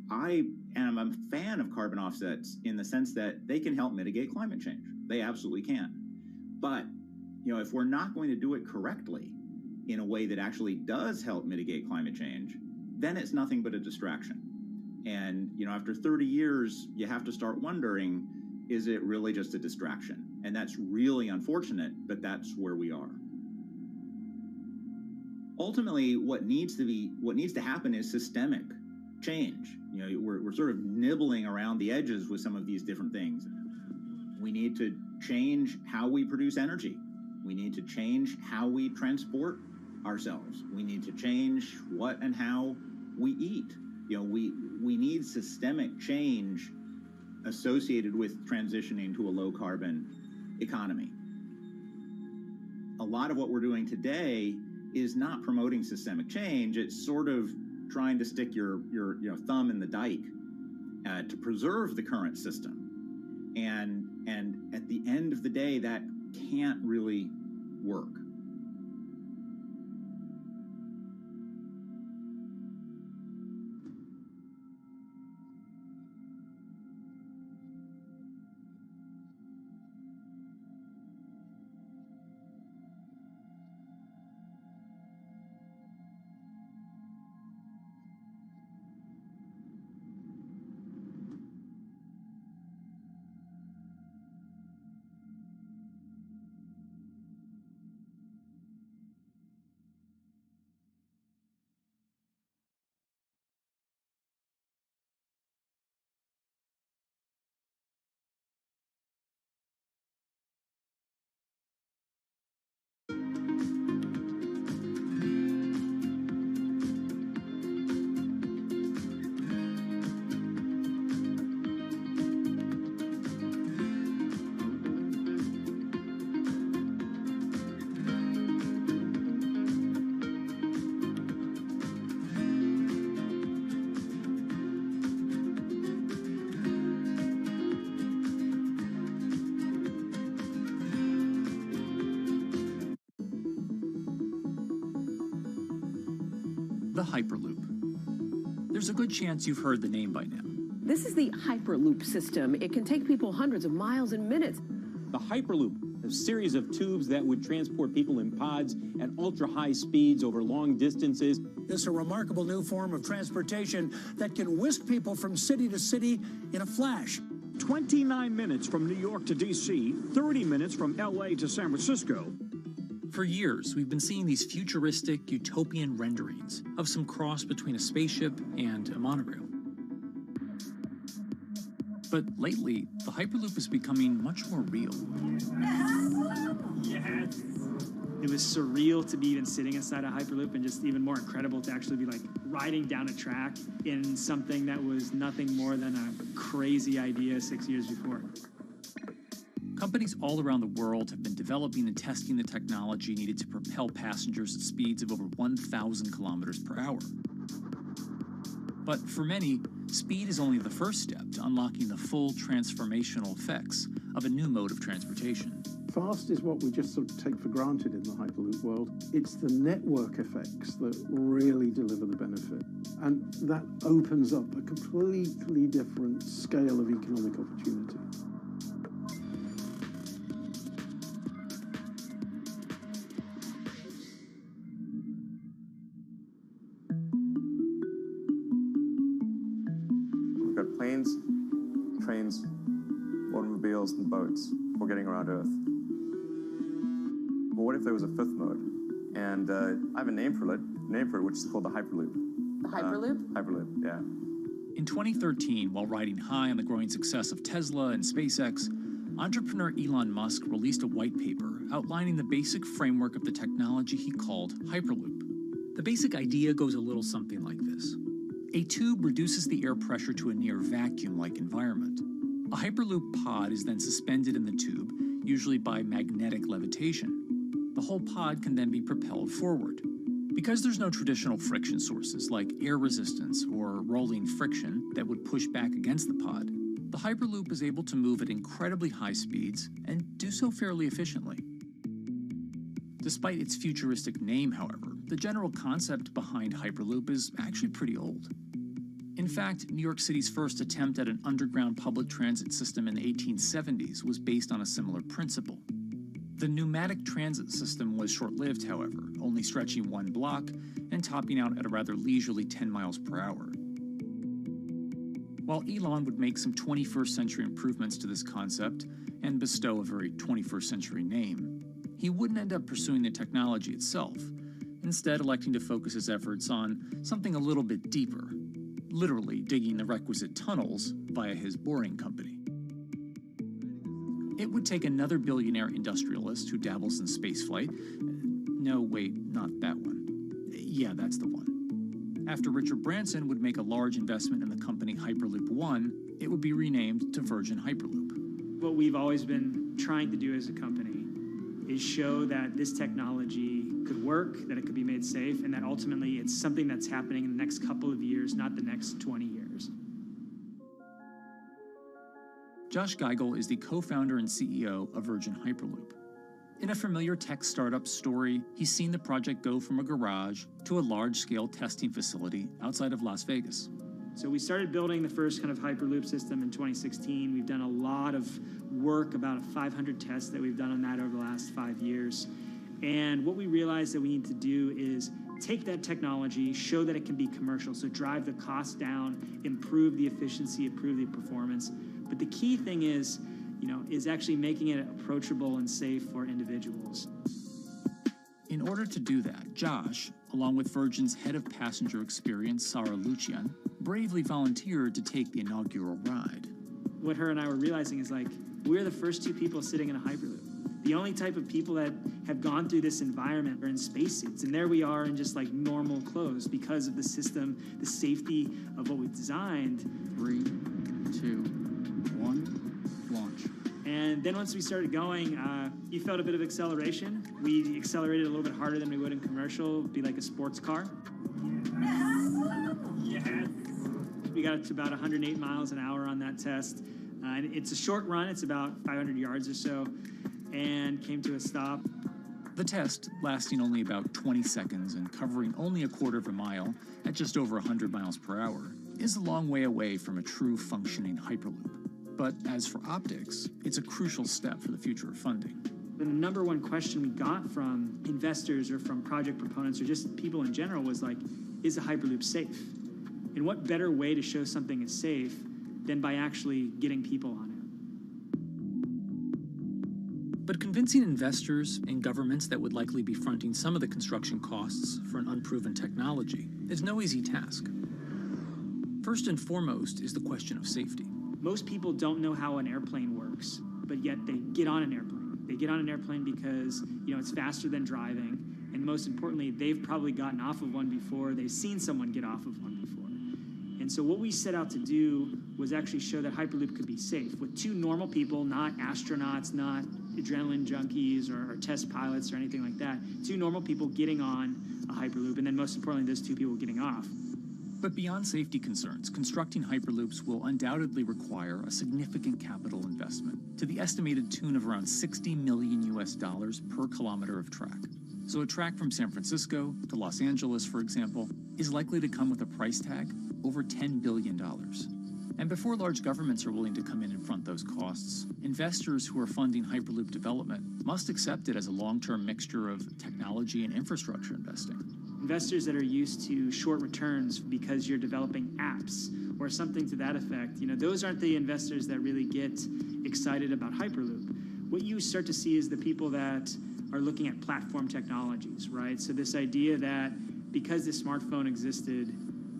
I am a fan of carbon offsets in the sense that they can help mitigate climate change. They absolutely can. But, you know, if we're not going to do it correctly in a way that actually does help mitigate climate change, then it's nothing but a distraction. And, you know, after 30 years, you have to start wondering, is it really just a distraction? And that's really unfortunate, but that's where we are. Ultimately, what needs to happen is systemic change. You know, we're sort of nibbling around the edges with some of these different things. We need to change how we produce energy. We need to change how we transport ourselves. We need to change what and how we eat. You know, we need systemic change associated with transitioning to a low carbon economy. A lot of what we're doing today is not promoting systemic change. It's sort of trying to stick your thumb in the dike to preserve the current system. And at the end of the day, that can't really work. The Hyperloop. There's a good chance you've heard the name by now. This is the Hyperloop system. It can take people hundreds of miles in minutes. The Hyperloop, a series of tubes that would transport people in pods at ultra-high speeds over long distances. It's a remarkable new form of transportation that can whisk people from city to city in a flash. 29 minutes from New York to D.C., 30 minutes from L.A. to San Francisco. For years, we've been seeing these futuristic, utopian renderings of some cross between a spaceship and a monorail. But lately, the Hyperloop is becoming much more real. Yes! It was surreal to be even sitting inside a Hyperloop, and just even more incredible to actually be like riding down a track in something that was nothing more than a crazy idea 6 years before. Companies all around the world have been developing and testing the technology needed to propel passengers at speeds of over 1,000 kilometers per hour. But for many, speed is only the first step to unlocking the full transformational effects of a new mode of transportation. Fast is what we just sort of take for granted in the Hyperloop world. It's the network effects that really deliver the benefit. And that opens up a completely different scale of economic opportunity. We've got planes, trains, automobiles, and boats for getting around Earth. But what if there was a fifth mode? And I have a name for it, which is called the Hyperloop. The Hyperloop? Hyperloop, yeah. In 2013, while riding high on the growing success of Tesla and SpaceX, entrepreneur Elon Musk released a white paper outlining the basic framework of the technology he called Hyperloop. The basic idea goes a little something like this. A tube reduces the air pressure to a near vacuum-like environment. A Hyperloop pod is then suspended in the tube, usually by magnetic levitation. The whole pod can then be propelled forward. Because there's no traditional friction sources like air resistance or rolling friction that would push back against the pod, the Hyperloop is able to move at incredibly high speeds and do so fairly efficiently. Despite its futuristic name, however, the general concept behind Hyperloop is actually pretty old. In fact, New York City's first attempt at an underground public transit system in the 1870s was based on a similar principle. The pneumatic transit system was short-lived, however, only stretching one block and topping out at a rather leisurely 10 miles per hour. While Elon would make some 21st century improvements to this concept and bestow a very 21st century name, he wouldn't end up pursuing the technology itself, instead electing to focus his efforts on something a little bit deeper, literally digging the requisite tunnels via his boring company. It would take another billionaire industrialist who dabbles in spaceflight. No, wait, not that one. Yeah, that's the one. After Richard Branson would make a large investment in the company Hyperloop One, it would be renamed to Virgin Hyperloop. What we've always been trying to do as a company is show that this technology could work, that it could be made safe, and that ultimately it's something that's happening in the next couple of years, not the next 20 years. Josh Geigel is the co-founder and CEO of Virgin Hyperloop. In a familiar tech startup story, he's seen the project go from a garage to a large-scale testing facility outside of Las Vegas. So we started building the first kind of Hyperloop system in 2016. We've done a lot of work, about 500 tests that we've done on that over the last 5 years. And what we realized that we need to do is take that technology, show that it can be commercial, so drive the cost down, improve the efficiency, improve the performance. But the key thing is actually making it approachable and safe for individuals. In order to do that, Josh, along with Virgin's head of passenger experience, Sarah Lucian, bravely volunteered to take the inaugural ride. What her and I were realizing is we're the first two people sitting in a Hyperloop. The only type of people that have gone through this environment are in spacesuits, and there we are in just normal clothes because of the system, the safety of what we've designed. 3, 2, 1, launch. And then once we started going, you felt a bit of acceleration. We accelerated a little bit harder than we would in commercial. It'd be like a sports car. Yes. We got to about 108 miles an hour on that test. And it's a short run. It's about 500 yards or so, and came to a stop. The test, lasting only about 20 seconds and covering only a quarter of a mile at just over 100 miles per hour, is a long way away from a true functioning Hyperloop. But as for optics, it's a crucial step for the future of funding. The number one question we got from investors or from project proponents or just people in general was is a Hyperloop safe? And what better way to show something is safe than by actually getting people on it? But convincing investors and governments that would likely be fronting some of the construction costs for an unproven technology is no easy task. First and foremost is the question of safety. Most people don't know how an airplane works, but yet they get on an airplane. They get on an airplane because, it's faster than driving. And most importantly, they've probably gotten off of one before. They've seen someone get off of one before. And so what we set out to do was actually show that Hyperloop could be safe with two normal people, not astronauts, not adrenaline junkies or test pilots or anything like that. Two normal people getting on a Hyperloop, and then most importantly, those two people getting off. But beyond safety concerns, constructing Hyperloops will undoubtedly require a significant capital investment, to the estimated tune of around $60 million per kilometer of track. So a track from San Francisco to Los Angeles, for example, is likely to come with a price tag over $10 billion. And before large governments are willing to come in and front those costs, investors who are funding Hyperloop development must accept it as a long-term mixture of technology and infrastructure investing. Investors that are used to short returns because you're developing apps or something to that effect, those aren't the investors that really get excited about Hyperloop. What you start to see is the people that are looking at platform technologies, right? So this idea that because the smartphone existed,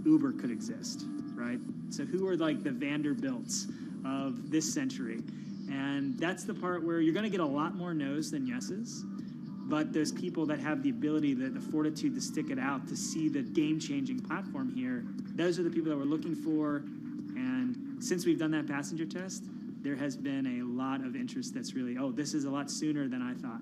Uber could exist, right? So who are like the Vanderbilts of this century? And that's the part where you're going to get a lot more no's than yeses. But there's people that have the ability, the fortitude to stick it out, to see the game-changing platform here. Those are the people that we're looking for. And since we've done that passenger test, there has been a lot of interest that's really, oh, this is a lot sooner than I thought.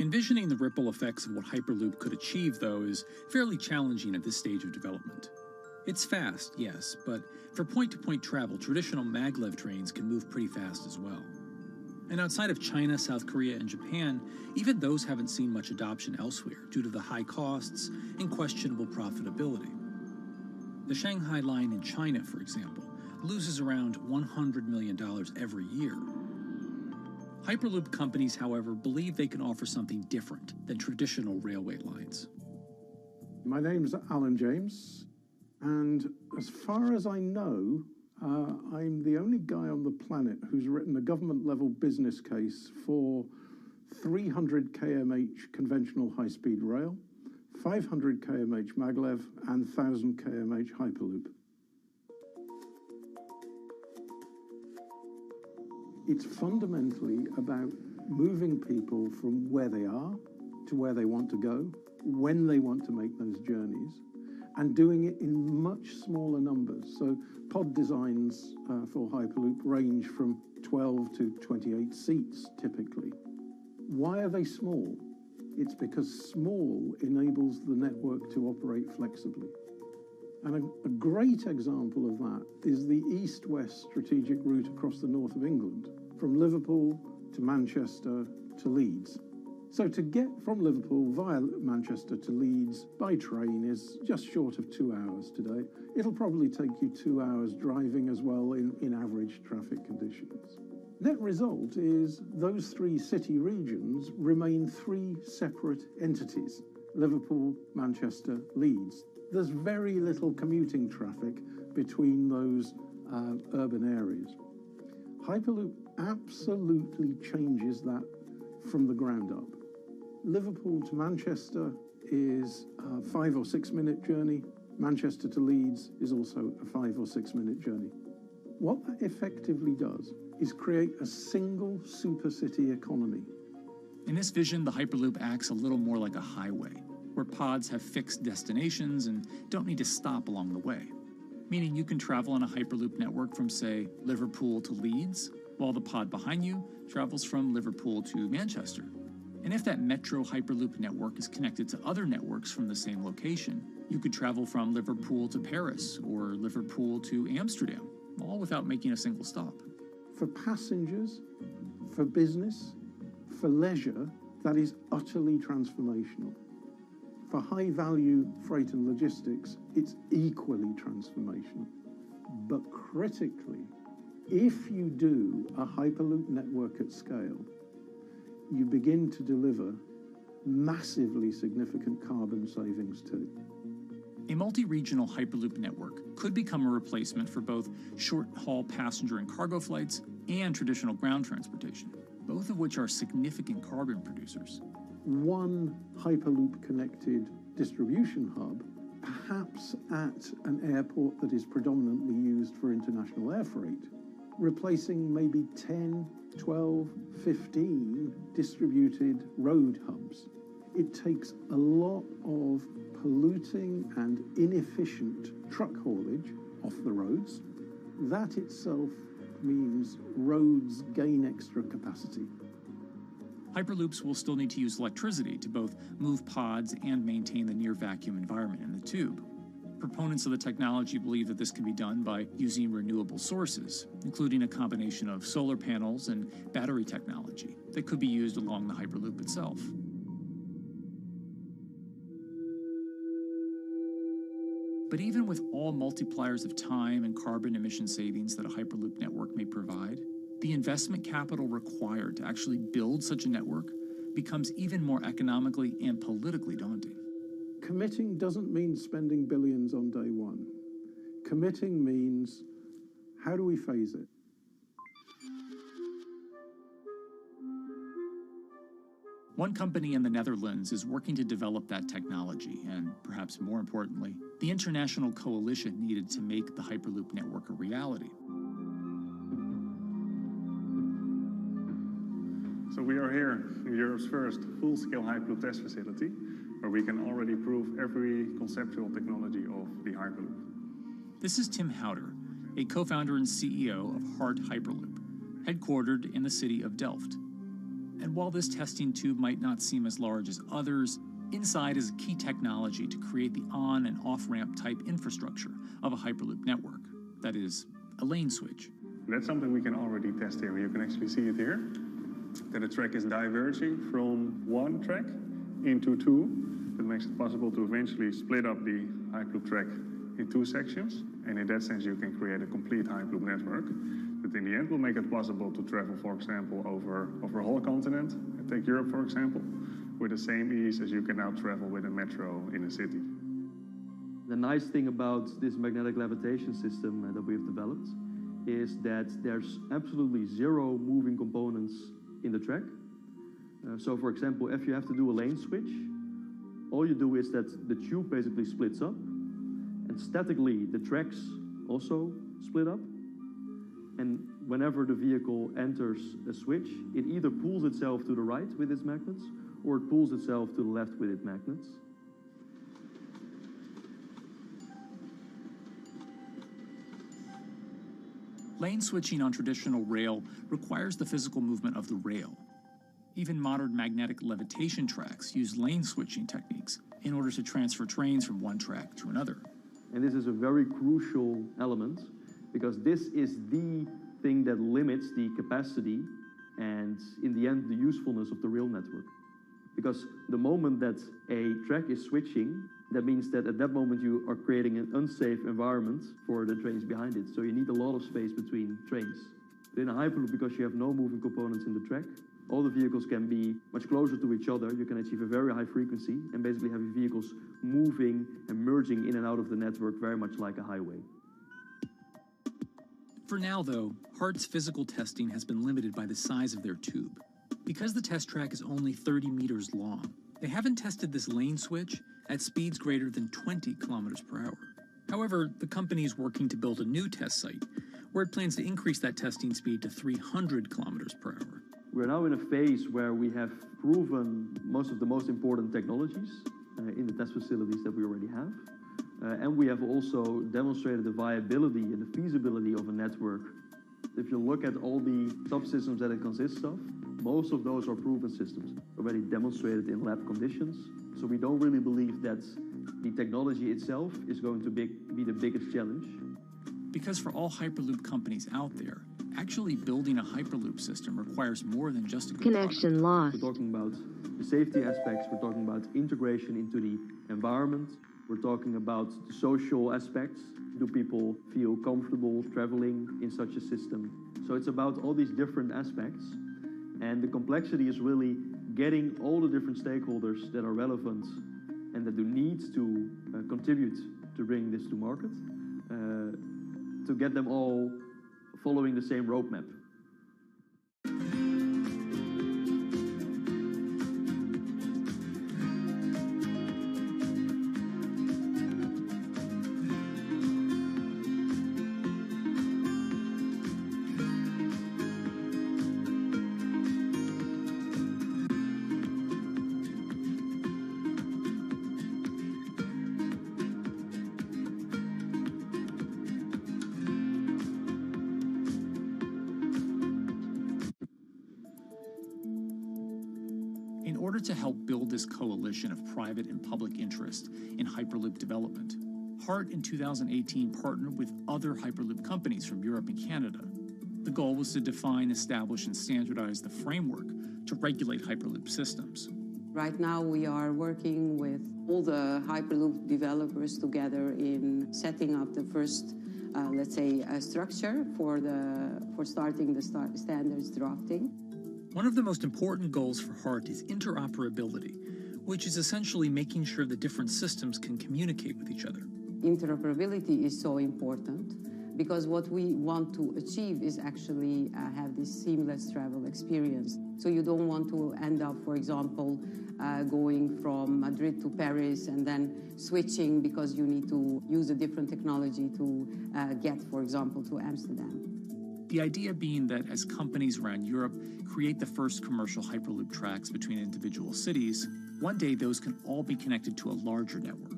Envisioning the ripple effects of what Hyperloop could achieve, though, is fairly challenging at this stage of development. It's fast, yes, but for point-to-point travel, traditional maglev trains can move pretty fast as well. And outside of China, South Korea, and Japan, even those haven't seen much adoption elsewhere due to the high costs and questionable profitability. The Shanghai line in China, for example, loses around $100 million every year. Hyperloop companies, however, believe they can offer something different than traditional railway lines. My name's Alan James, and as far as I know, I'm the only guy on the planet who's written a government-level business case for 300 kmh conventional high-speed rail, 500 kmh maglev, and 1,000 kmh Hyperloop. It's fundamentally about moving people from where they are to where they want to go, when they want to make those journeys, and doing it in much smaller numbers. So pod designs for Hyperloop range from 12 to 28 seats, typically. Why are they small? It's because small enables the network to operate flexibly. And a great example of that is the east-west strategic route across the north of England, from Liverpool to Manchester to Leeds. So to get from Liverpool via Manchester to Leeds by train is just short of 2 hours today. It'll probably take you 2 hours driving as well in average traffic conditions. Net result is those three city regions remain three separate entities: Liverpool, Manchester, Leeds. There's very little commuting traffic between those urban areas. Hyperloop absolutely changes that from the ground up. Liverpool to Manchester is a 5 or 6 minute journey. Manchester to Leeds is also a 5 or 6 minute journey. What that effectively does is create a single super city economy. In this vision, the Hyperloop acts a little more like a highway, where pods have fixed destinations and don't need to stop along the way. Meaning you can travel on a Hyperloop network from, say, Liverpool to Leeds, while the pod behind you travels from Liverpool to Manchester. And if that metro Hyperloop network is connected to other networks from the same location, you could travel from Liverpool to Paris or Liverpool to Amsterdam, all without making a single stop. For passengers, for business, for leisure, that is utterly transformational. For high-value freight and logistics, it's equally transformational. But critically, if you do a Hyperloop network at scale, you begin to deliver massively significant carbon savings too. A multi-regional Hyperloop network could become a replacement for both short-haul passenger and cargo flights and traditional ground transportation, both of which are significant carbon producers. One Hyperloop-connected distribution hub, perhaps at an airport that is predominantly used for international air freight, replacing maybe 10, 12, 15 distributed road hubs. It takes a lot of polluting and inefficient truck haulage off the roads. That itself means roads gain extra capacity. Hyperloops will still need to use electricity to both move pods and maintain the near-vacuum environment in the tube. Proponents of the technology believe that this can be done by using renewable sources, including a combination of solar panels and battery technology that could be used along the Hyperloop itself. But even with all multipliers of time and carbon emission savings that a Hyperloop network may provide, the investment capital required to actually build such a network becomes even more economically and politically daunting. Committing doesn't mean spending billions on day one. Committing means, how do we phase it? One company in the Netherlands is working to develop that technology, and perhaps more importantly, the international coalition needed to make the Hyperloop network a reality. So we are here in Europe's first full-scale Hyperloop test facility, where we can already prove every conceptual technology of the Hyperloop. This is Tim Houter, a co-founder and CEO of Hart Hyperloop, headquartered in the city of Delft. And while this testing tube might not seem as large as others, inside is a key technology to create the on- and off-ramp type infrastructure of a Hyperloop network. That is, a lane switch. That's something we can already test here. You can actually see it here, that a track is diverging from one track into two. That makes it possible to eventually split up the Hyperloop track in two sections. And in that sense, you can create a complete Hyperloop network that in the end will make it possible to travel, for example, over a whole continent. Take Europe, for example, with the same ease as you can now travel with a metro in a city. The nice thing about this magnetic levitation system that we've developed is that there's absolutely zero moving components in the track. So for example, if you have to do a lane switch, all you do is that the tube basically splits up, and statically the tracks also split up. And whenever the vehicle enters a switch, it either pulls itself to the right with its magnets, or it pulls itself to the left with its magnets. Lane switching on traditional rail requires the physical movement of the rail. Even modern magnetic levitation tracks use lane switching techniques in order to transfer trains from one track to another. And this is a very crucial element, because this is the thing that limits the capacity and, in the end, the usefulness of the rail network. Because the moment that a track is switching, that means that at that moment you are creating an unsafe environment for the trains behind it. So you need a lot of space between trains. In a Hyperloop, because you have no moving components in the track, all the vehicles can be much closer to each other. You can achieve a very high frequency and basically have your vehicles moving and merging in and out of the network very much like a highway. For now, though, Hart's physical testing has been limited by the size of their tube. Because the test track is only 30 meters long, they haven't tested this lane switch at speeds greater than 20 kilometers per hour. However, the company is working to build a new test site where it plans to increase that testing speed to 300 kilometers per hour. We're now in a phase where we have proven most of the most important technologies in the test facilities that we already have. And we have also demonstrated the viability and the feasibility of a network. If you look at all the subsystems that it consists of, most of those are proven systems, already demonstrated in lab conditions. So we don't really believe that the technology itself is going to be the biggest challenge. Because for all Hyperloop companies out there, actually building a Hyperloop system requires more than just a good connection lost. We're talking about the safety aspects, we're talking about integration into the environment, we're talking about the social aspects. Do people feel comfortable traveling in such a system? So it's about all these different aspects. And the complexity is really getting all the different stakeholders that are relevant and that do need to contribute to bring this to market, to get them all following the same roadmap. order to help build this coalition of private and public interest in Hyperloop development, HART in 2018 partnered with other Hyperloop companies from Europe and Canada. The goal was to define, establish, and standardize the framework to regulate Hyperloop systems. Right now we are working with all the Hyperloop developers together in setting up the first, let's say, structure for starting the standards drafting. One of the most important goals for HART is interoperability, which is essentially making sure that different systems can communicate with each other. Interoperability is so important because what we want to achieve is actually have this seamless travel experience. So you don't want to end up, for example, going from Madrid to Paris and then switching because you need to use a different technology to get, for example, to Amsterdam. The idea being that as companies around Europe create the first commercial Hyperloop tracks between individual cities, one day those can all be connected to a larger network.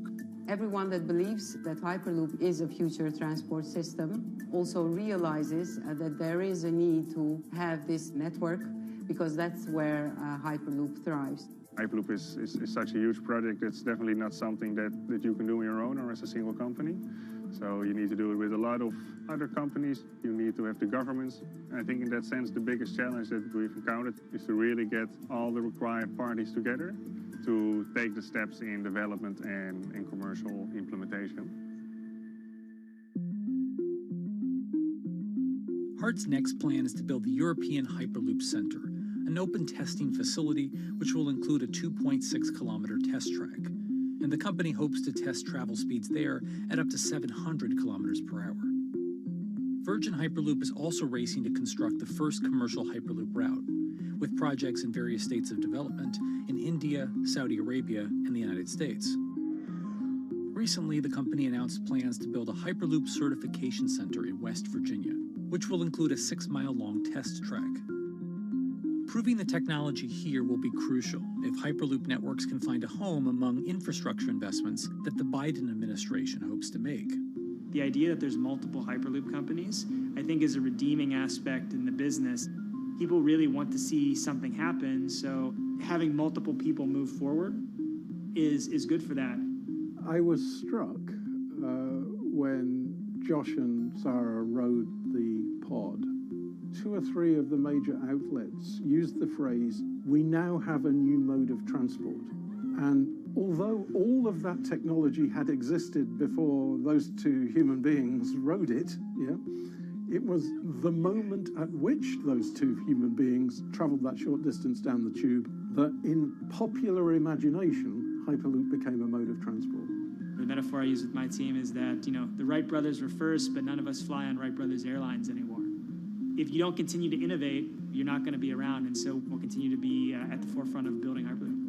Everyone that believes that Hyperloop is a future transport system also realizes that there is a need to have this network because that's where Hyperloop thrives. Hyperloop is such a huge project. It's definitely not something that you can do on your own or as a single company. So you need to do it with a lot of other companies. You need to have the governments. And I think in that sense, the biggest challenge that we've encountered is to really get all the required parties together to take the steps in development and in commercial implementation. HART's next plan is to build the European Hyperloop Center, an open testing facility which will include a 2.6-kilometer test track. And the company hopes to test travel speeds there at up to 700 kilometers per hour. Virgin Hyperloop is also racing to construct the first commercial Hyperloop route, with projects in various states of development in India, Saudi Arabia, and the United States. Recently, the company announced plans to build a Hyperloop certification center in West Virginia, which will include a 6-mile-long test track. Proving the technology here will be crucial if Hyperloop networks can find a home among infrastructure investments that the Biden administration hopes to make. The idea that there's multiple Hyperloop companies, I think, is a redeeming aspect in the business. People really want to see something happen, so having multiple people move forward is good for that. I was struck when Josh and Sarah rode the pod. 2 or 3 of the major outlets used the phrase, "We now have a new mode of transport." And although all of that technology had existed before those 2 human beings rode it, it was the moment at which those 2 human beings traveled that short distance down the tube that in popular imagination, Hyperloop became a mode of transport. The metaphor I use with my team is that, the Wright brothers were first, but none of us fly on Wright Brothers Airlines anymore. If you don't continue to innovate, you're not going to be around, and so we'll continue to be at the forefront of building Hyperloop.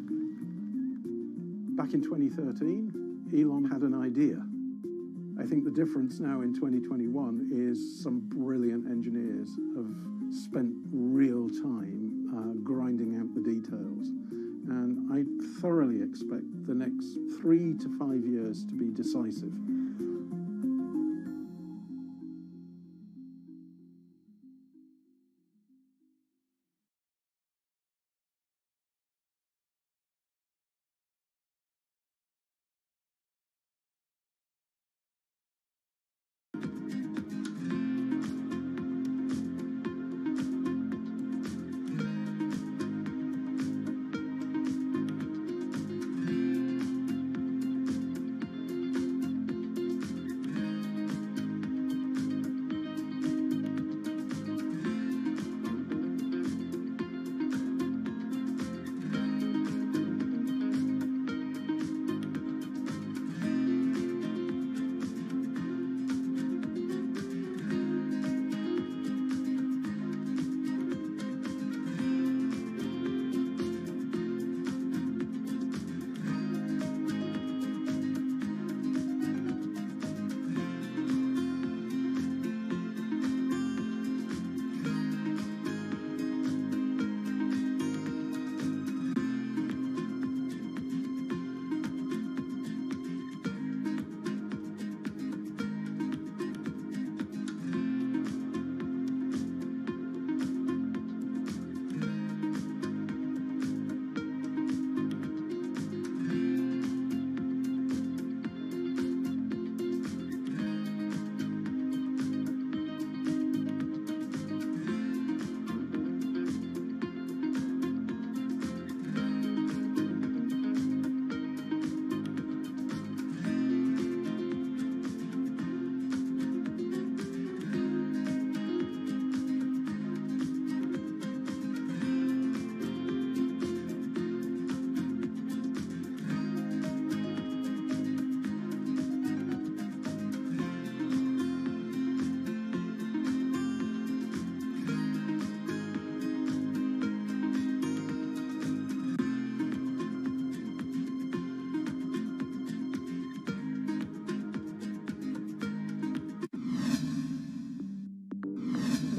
Back in 2013, Elon had an idea. I think the difference now in 2021 is some brilliant engineers have spent real time grinding out the details. And I thoroughly expect the next 3 to 5 years to be decisive.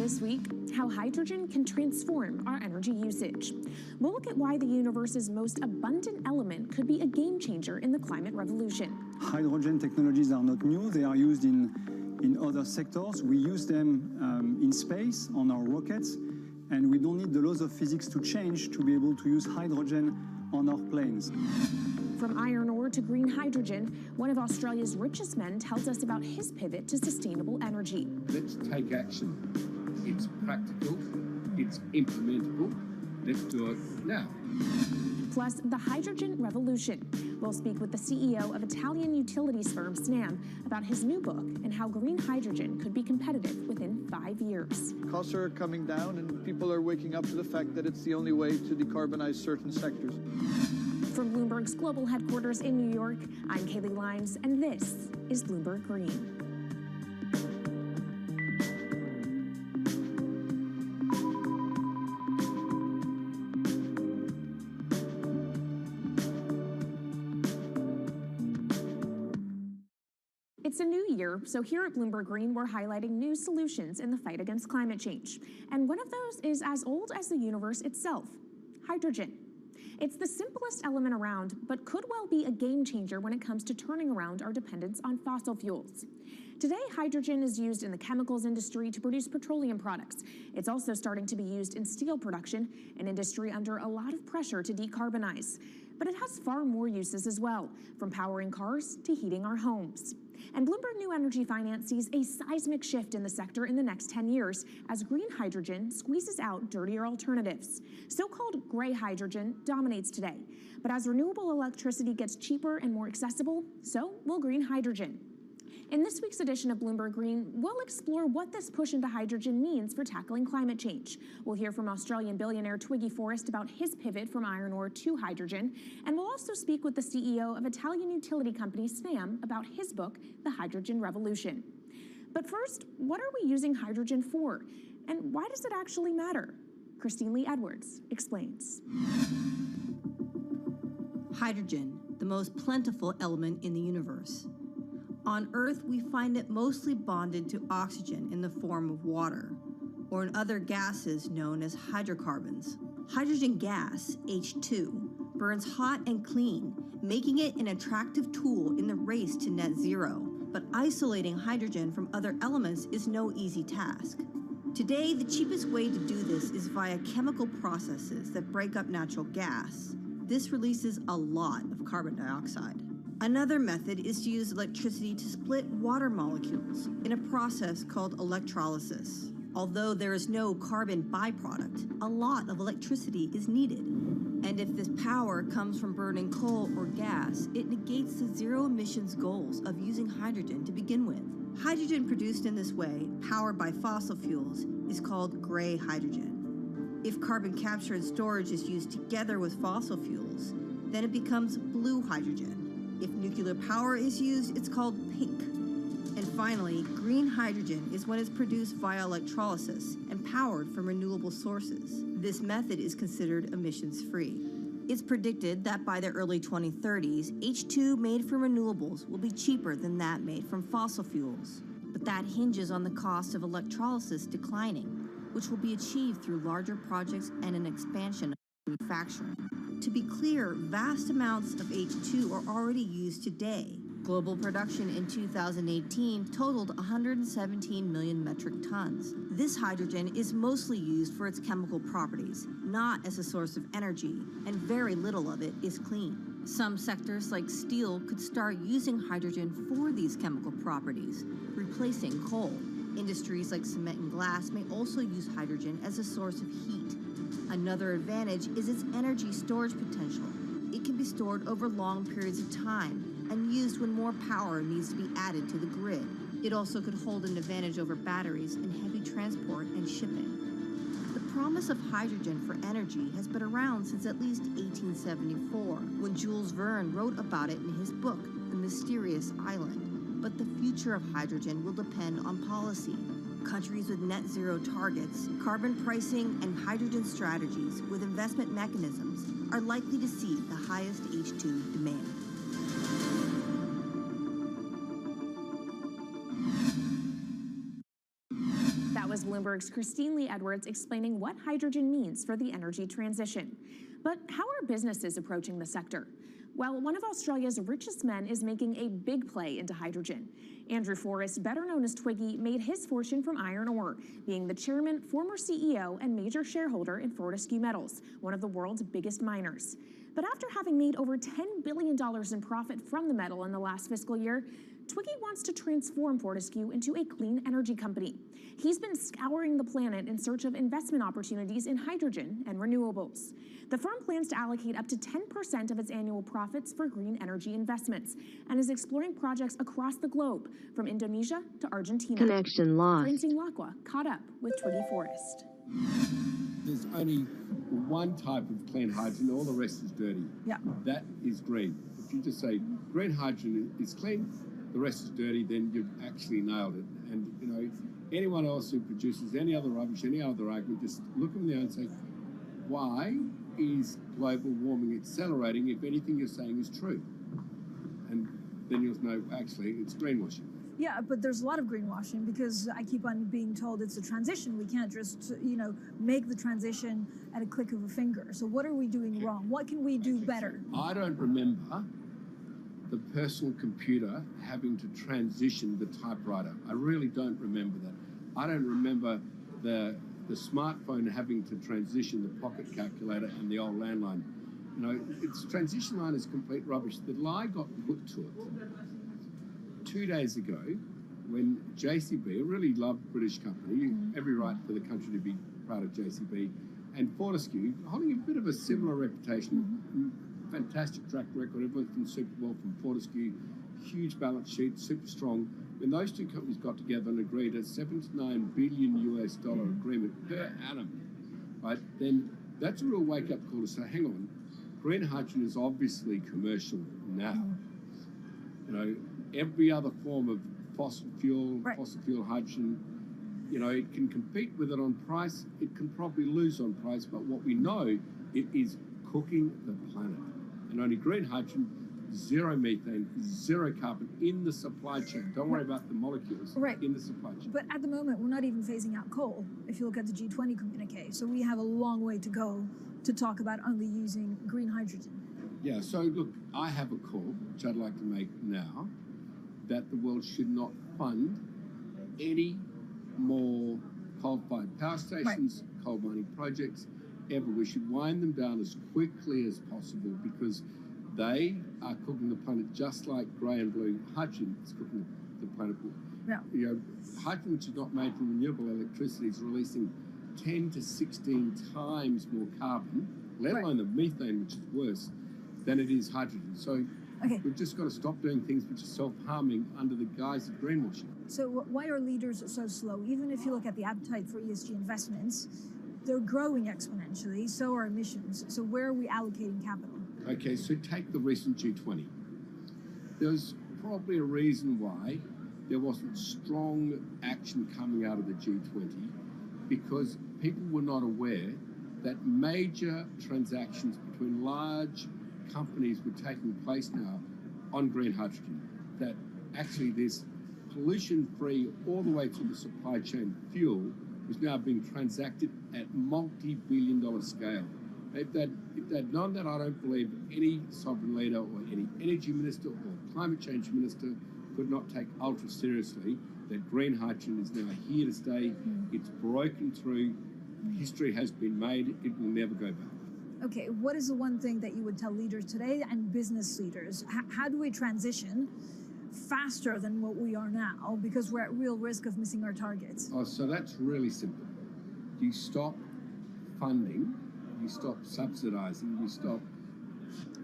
This week, how hydrogen can transform our energy usage. We'll look at why the universe's most abundant element could be a game changer in the climate revolution. Hydrogen technologies are not new. They are used in other sectors. We use them in space, on our rockets, and we don't need the laws of physics to change to be able to use hydrogen on our planes. From iron ore to green hydrogen, one of Australia's richest men tells us about his pivot to sustainable energy. Let's take action. It's practical, it's implementable. Let's do it now. Plus, the hydrogen revolution. We'll speak with the CEO of Italian utilities firm Snam about his new book and how green hydrogen could be competitive within 5 years. Costs are coming down and people are waking up to the fact that it's the only way to decarbonize certain sectors. From Bloomberg's global headquarters in New York, I'm Kaylee Lyons, and this is Bloomberg Green. It's a new year, so here at Bloomberg Green, we're highlighting new solutions in the fight against climate change. And one of those is as old as the universe itself, hydrogen. It's the simplest element around, but could well be a game changer when it comes to turning around our dependence on fossil fuels. Today, hydrogen is used in the chemicals industry to produce petroleum products. It's also starting to be used in steel production, an industry under a lot of pressure to decarbonize. But it has far more uses as well, from powering cars to heating our homes. And Bloomberg New Energy Finance sees a seismic shift in the sector in the next 10 years as green hydrogen squeezes out dirtier alternatives. So-called gray hydrogen dominates today. But as renewable electricity gets cheaper and more accessible, so will green hydrogen. In this week's edition of Bloomberg Green, we'll explore what this push into hydrogen means for tackling climate change. We'll hear from Australian billionaire Twiggy Forrest about his pivot from iron ore to hydrogen, and we'll also speak with the CEO of Italian utility company Snam about his book, The Hydrogen Revolution. But first, what are we using hydrogen for? And why does it actually matter? Christine Lee Edwards explains. Hydrogen, the most plentiful element in the universe. On Earth, we find it mostly bonded to oxygen in the form of water, or in other gases known as hydrocarbons. Hydrogen gas, H2, burns hot and clean, making it an attractive tool in the race to net zero. But isolating hydrogen from other elements is no easy task. Today, the cheapest way to do this is via chemical processes that break up natural gas. This releases a lot of carbon dioxide. Another method is to use electricity to split water molecules in a process called electrolysis. Although there is no carbon byproduct, a lot of electricity is needed. And if this power comes from burning coal or gas, it negates the zero emissions goals of using hydrogen to begin with. Hydrogen produced in this way, powered by fossil fuels, is called gray hydrogen. If carbon capture and storage is used together with fossil fuels, then it becomes blue hydrogen. If nuclear power is used, it's called pink. And finally, green hydrogen is when it's produced via electrolysis and powered from renewable sources. This method is considered emissions-free. It's predicted that by the early 2030s, H2 made from renewables will be cheaper than that made from fossil fuels. But that hinges on the cost of electrolysis declining, which will be achieved through larger projects and an expansion of manufacturing. To be clear, vast amounts of H2 are already used today. Global production in 2018 totaled 117 million metric tons. This hydrogen is mostly used for its chemical properties, not as a source of energy, and very little of it is clean. Some sectors like steel could start using hydrogen for these chemical properties, replacing coal. Industries like cement and glass may also use hydrogen as a source of heat. Another advantage is its energy storage potential. It can be stored over long periods of time and used when more power needs to be added to the grid. It also could hold an advantage over batteries in heavy transport and shipping. The promise of hydrogen for energy has been around since at least 1874, when Jules Verne wrote about it in his book, The Mysterious Island. But the future of hydrogen will depend on policy. Countries with net zero targets, carbon pricing, and hydrogen strategies with investment mechanisms are likely to see the highest H2 demand. That was Bloomberg's Christine Lee Edwards explaining what hydrogen means for the energy transition. But how are businesses approaching the sector? Well, one of Australia's richest men is making a big play into hydrogen. Andrew Forrest, better known as Twiggy, made his fortune from iron ore, being the chairman, former CEO, and major shareholder in Fortescue Metals, one of the world's biggest miners. But after having made over $10 billion in profit from the metal in the last fiscal year, Twiggy wants to transform Fortescue into a clean energy company. He's been scouring the planet in search of investment opportunities in hydrogen and renewables. The firm plans to allocate up to 10% of its annual profits for green energy investments and is exploring projects across the globe, from Indonesia to Argentina. Connection lost. Francine Lacqua caught up with Twiggy Forrest. There's only one type of clean hydrogen, all the rest is dirty. Yeah. That is green. If you just say green hydrogen is clean, the rest is dirty, then you've actually nailed it. And, you know, anyone else who produces any other rubbish, any other argument, just look them there and say, why is global warming accelerating if anything you're saying is true? And then you'll know, actually, it's greenwashing. Yeah, but there's a lot of greenwashing because I keep on being told it's a transition. We can't just, make the transition at a click of a finger. So what are we doing wrong? What can we do better? I don't remember the personal computer having to transition the typewriter. I really don't remember that. I don't remember the smartphone having to transition the pocket calculator and the old landline. You know, its transition line is complete rubbish. The lie got put to it 2 days ago when JCB, a really loved British company, every right for the country to be proud of JCB, and Fortescue, holding a bit of a similar reputation, fantastic track record, everyone's done super well from Fortescue, huge balance sheet, super strong. When those two companies got together and agreed a $7 to $9 billion US agreement per annum, right, then that's a real wake-up call to say, hang on, green hydrogen is obviously commercial now. You know, every other form of fossil fuel hydrogen, you know, it can compete with it on price, it can probably lose on price, but what we know, it is cooking the planet. And only green hydrogen, zero methane, zero carbon in the supply chain. Don't worry about the molecules in the supply chain. But at the moment, we're not even phasing out coal, if you look at the G20 communique. So we have a long way to go to talk about only using green hydrogen. Yeah, so look, I have a call, which I'd like to make now, that the world should not fund any more coal-fired power stations, coal mining projects, ever. We should wind them down as quickly as possible because they are cooking the planet just like grey and blue hydrogen is cooking the planet. Yeah. You know, hydrogen, which is not made from renewable electricity, is releasing 10 to 16 times more carbon, let alone the methane, which is worse, than it is hydrogen. So we've just got to stop doing things which are self-harming under the guise of greenwashing. So why are leaders so slow? Even if you look at the appetite for ESG investments, they're growing exponentially, so are emissions. So where are we allocating capital? Okay, so take the recent G20. There's probably a reason why there wasn't strong action coming out of the G20 because people were not aware that major transactions between large companies were taking place now on green hydrogen, that actually this pollution-free all the way to the supply chain fuel was now being transacted at multi-billion-dollar scale. If they'd known that, I don't believe any sovereign leader or any energy minister or climate change minister could not take ultra seriously that green hydrogen is now here to stay. It's broken through. History has been made. It will never go back. Okay, what is the one thing that you would tell leaders today and business leaders? How do we transition faster than what we are now because we're at real risk of missing our targets? Oh, so that's really simple. You stop funding, you stop subsidizing, you stop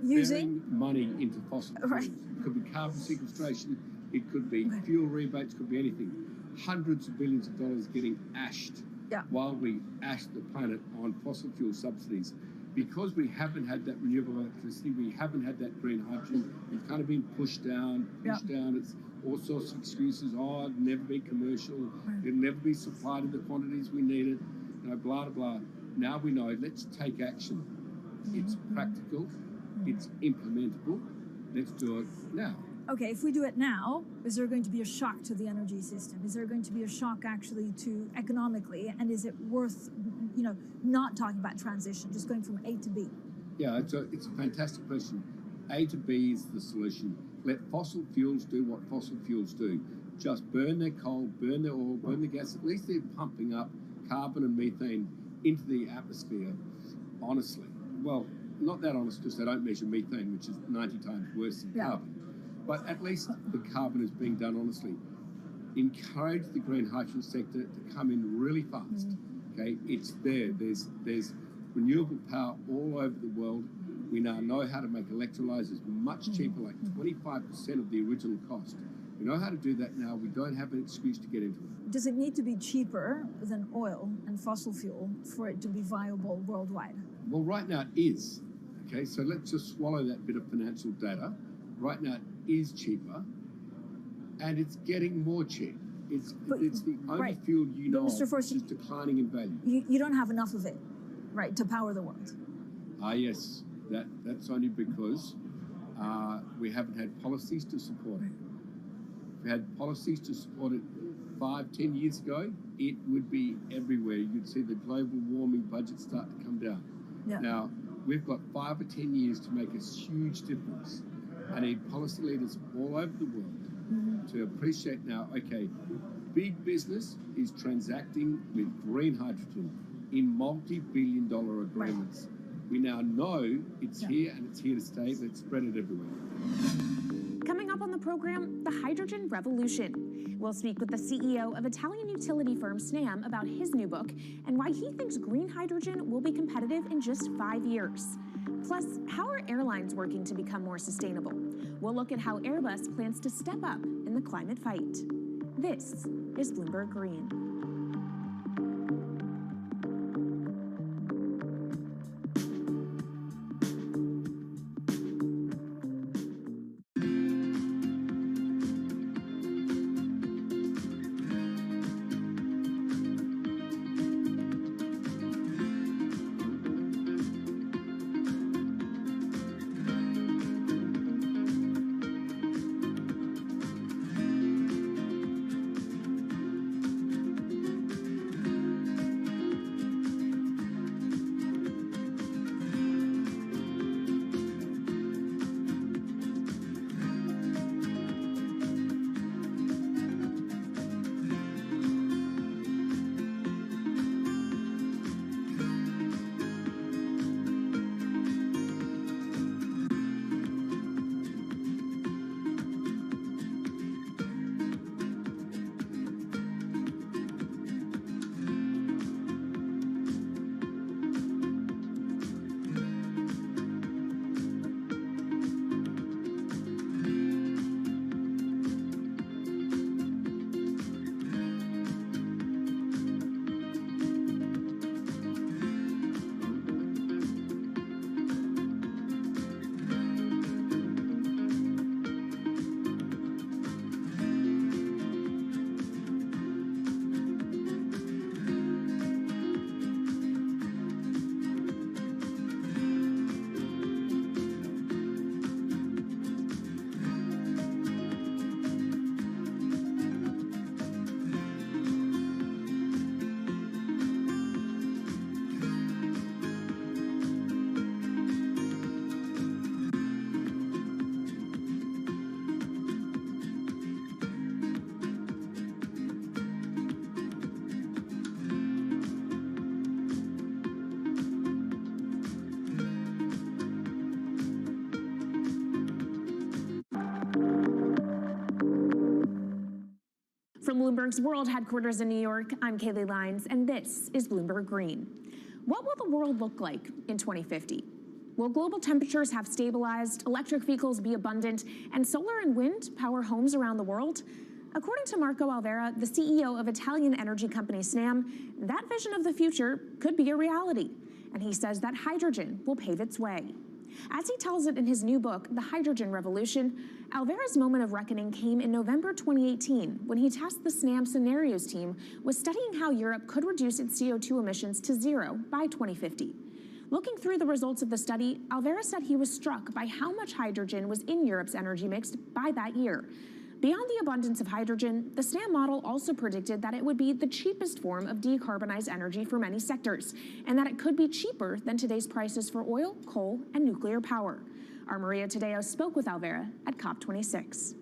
using money into fossil fuels. It could be carbon sequestration, it could be fuel rebates, could be anything. Hundreds of billions of dollars getting ashed while we ash the planet on fossil fuel subsidies. Because we haven't had that renewable electricity, we haven't had that green hydrogen, we've kind of been pushed down. It's all sorts of excuses. Oh, it'll never be commercial. It'll never be supplied in the quantities we need it. You know, blah, blah, blah. Now we know, let's take action. It's practical. It's implementable. Let's do it now. okay, if we do it now, is there going to be a shock to the energy system? Is there going to be a shock actually to economically? And is it worth, not talking about transition, just going from A to B? Yeah, it's a fantastic question. A to B is the solution. Let fossil fuels do what fossil fuels do. Just burn their coal, burn their oil, burn the gas. At least they're pumping up carbon and methane into the atmosphere, honestly. Well, not that honest, because they don't measure methane, which is 90 times worse than carbon. But at least the carbon is being done honestly. Encourage the green hydrogen sector to come in really fast. Okay, it's there. There's renewable power all over the world. We now know how to make electrolyzers much cheaper, like 25% of the original cost. We know how to do that now. We don't have an excuse to get into it. Does it need to be cheaper than oil and fossil fuel for it to be viable worldwide? Well, right now it is. Okay, so let's just swallow that bit of financial data. Right now it is cheaper, and it's getting more cheap. It's the only fuel Mr. Forster, which is declining in value. You don't have enough of it, right, to power the world. Yes, that's only because we haven't had policies to support it. If we had policies to support it 5-10 years ago, it would be everywhere. You'd see the global warming budget start to come down. Yeah. Now, we've got 5 or 10 years to make a huge difference. I need policy leaders all over the world to appreciate now, okay, big business is transacting with green hydrogen in multi-billion-dollar agreements. We now know it's here and it's here to stay. Let's spread it everywhere. Coming up on the program, the hydrogen revolution. We'll speak with the CEO of Italian utility firm Snam about his new book and why he thinks green hydrogen will be competitive in just 5 years. Plus, how are airlines working to become more sustainable? We'll look at how Airbus plans to step up in the climate fight. This is Bloomberg Green. From Bloomberg's World Headquarters in New York, I'm Kaylee Lines, and this is Bloomberg Green. What will the world look like in 2050? Will global temperatures have stabilized, electric vehicles be abundant, and solar and wind power homes around the world? According to Marco Alvera, the CEO of Italian energy company Snam, that vision of the future could be a reality, and he says that hydrogen will pave its way. As he tells it in his new book, The Hydrogen Revolution, Alvera's moment of reckoning came in November 2018 when he tasked the Snam Scenarios team with studying how Europe could reduce its CO2 emissions to zero by 2050. Looking through the results of the study, Alvera said he was struck by how much hydrogen was in Europe's energy mix by that year. Beyond the abundance of hydrogen, the SNAM model also predicted that it would be the cheapest form of decarbonized energy for many sectors, and that it could be cheaper than today's prices for oil, coal, and nuclear power. Our Maria Tadeo spoke with Alvera at COP26.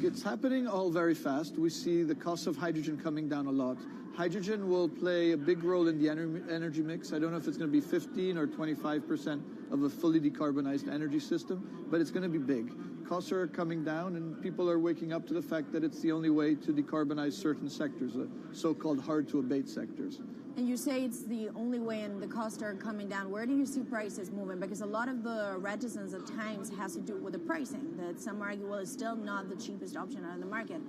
It's happening all very fast. We see the cost of hydrogen coming down a lot. Hydrogen will play a big role in the energy mix. I don't know if it's going to be 15 or 25% of a fully decarbonized energy system, but it's going to be big. Costs are coming down, and people are waking up to the fact that it's the only way to decarbonize certain sectors, the so-called hard-to-abate sectors. And you say it's the only way and the costs are coming down. Where do you see prices moving? Because a lot of the reticence at times has to do with the pricing, that some argue, well, it's still not the cheapest option on the market.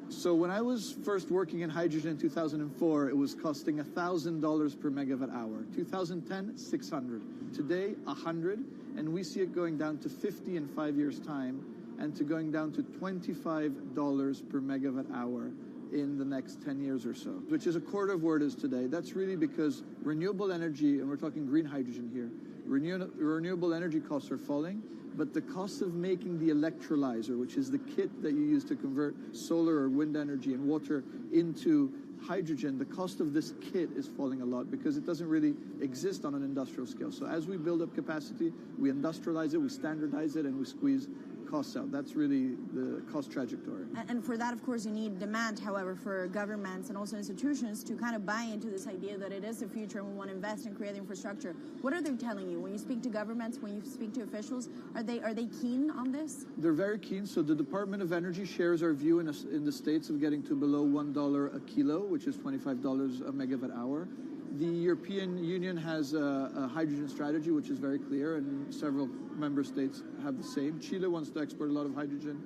So when I was first working in hydrogen in 2004, it was costing $1,000 per megawatt hour. 2010, $600. Today, $100, and we see it going down to $50 in 5 years' time, and to going down to $25 per megawatt hour in the next 10 years or so, which is a quarter of where it is today. That's really because renewable energy, and we're talking green hydrogen here, renewable energy costs are falling, but the cost of making the electrolyzer, which is the kit that you use to convert solar or wind energy and water into hydrogen, the cost of this kit is falling a lot because it doesn't really exist on an industrial scale. So as we build up capacity, we industrialize it, we standardize it, and we squeeze costs out. That's really the cost trajectory. And for that, of course, you need demand, however, for governments and also institutions to kind of buy into this idea that it is the future and we want to invest and create infrastructure. What are they telling you? When you speak to governments, when you speak to officials, are they keen on this? They're very keen. So the Department of Energy shares our view in the States of getting to below $1 a kilo, which is $25 a megawatt hour. The European Union has a hydrogen strategy, which is very clear, and several member states have the same. Chile wants to export a lot of hydrogen.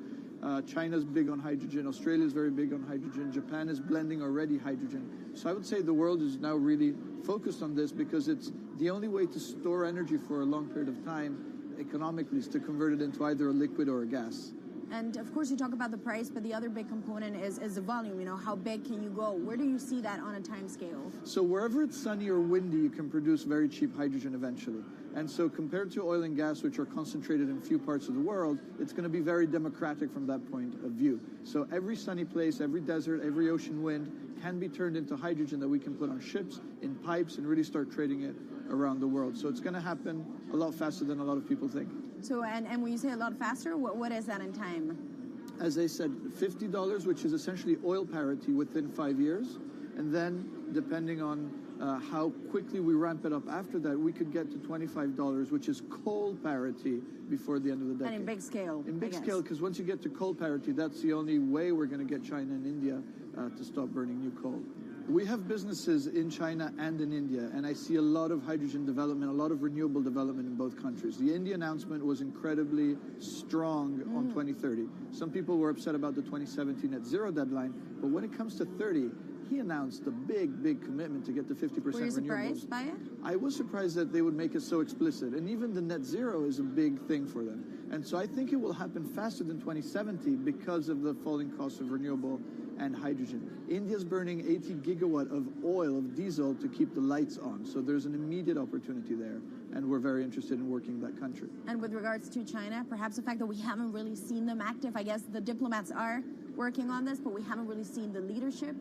China's big on hydrogen. Australia is very big on hydrogen. Japan is blending already hydrogen. So I would say the world is now really focused on this because it's the only way to store energy for a long period of time economically is to convert it into either a liquid or a gas. And of course, you talk about the price, but the other big component is the volume. You know, how big can you go? Where do you see that on a time scale? So wherever it's sunny or windy, you can produce very cheap hydrogen eventually. And so compared to oil and gas, which are concentrated in few parts of the world, it's going to be very democratic from that point of view. So every sunny place, every desert, every ocean wind can be turned into hydrogen that we can put on ships, in pipes, and really start trading it around the world. So it's going to happen a lot faster than a lot of people think. So, and when you say a lot faster, what is that in time? As I said, $50, which is essentially oil parity within 5 years. And then, depending on how quickly we ramp it up after that, we could get to $25, which is coal parity before the end of the decade. And in big scale. In big scale, because once you get to coal parity, that's the only way we're going to get China and India to stop burning new coal. We have businesses in China and in India, and I see a lot of hydrogen development, a lot of renewable development in both countries. The India announcement was incredibly strong on 2030. Some people were upset about the 2017 net zero deadline, but when it comes to 30, he announced a big, big commitment to get to 50% renewables. Were you surprised by it? I was surprised that they would make it so explicit, and even the net zero is a big thing for them. And so I think it will happen faster than 2070 because of the falling cost of renewable and hydrogen. India's burning 80 gigawatt of oil, of diesel, to keep the lights on. So there's an immediate opportunity there, and we're very interested in working in that country. And with regards to China, perhaps the fact that we haven't really seen them active, I guess the diplomats are working on this, but we haven't really seen the leadership.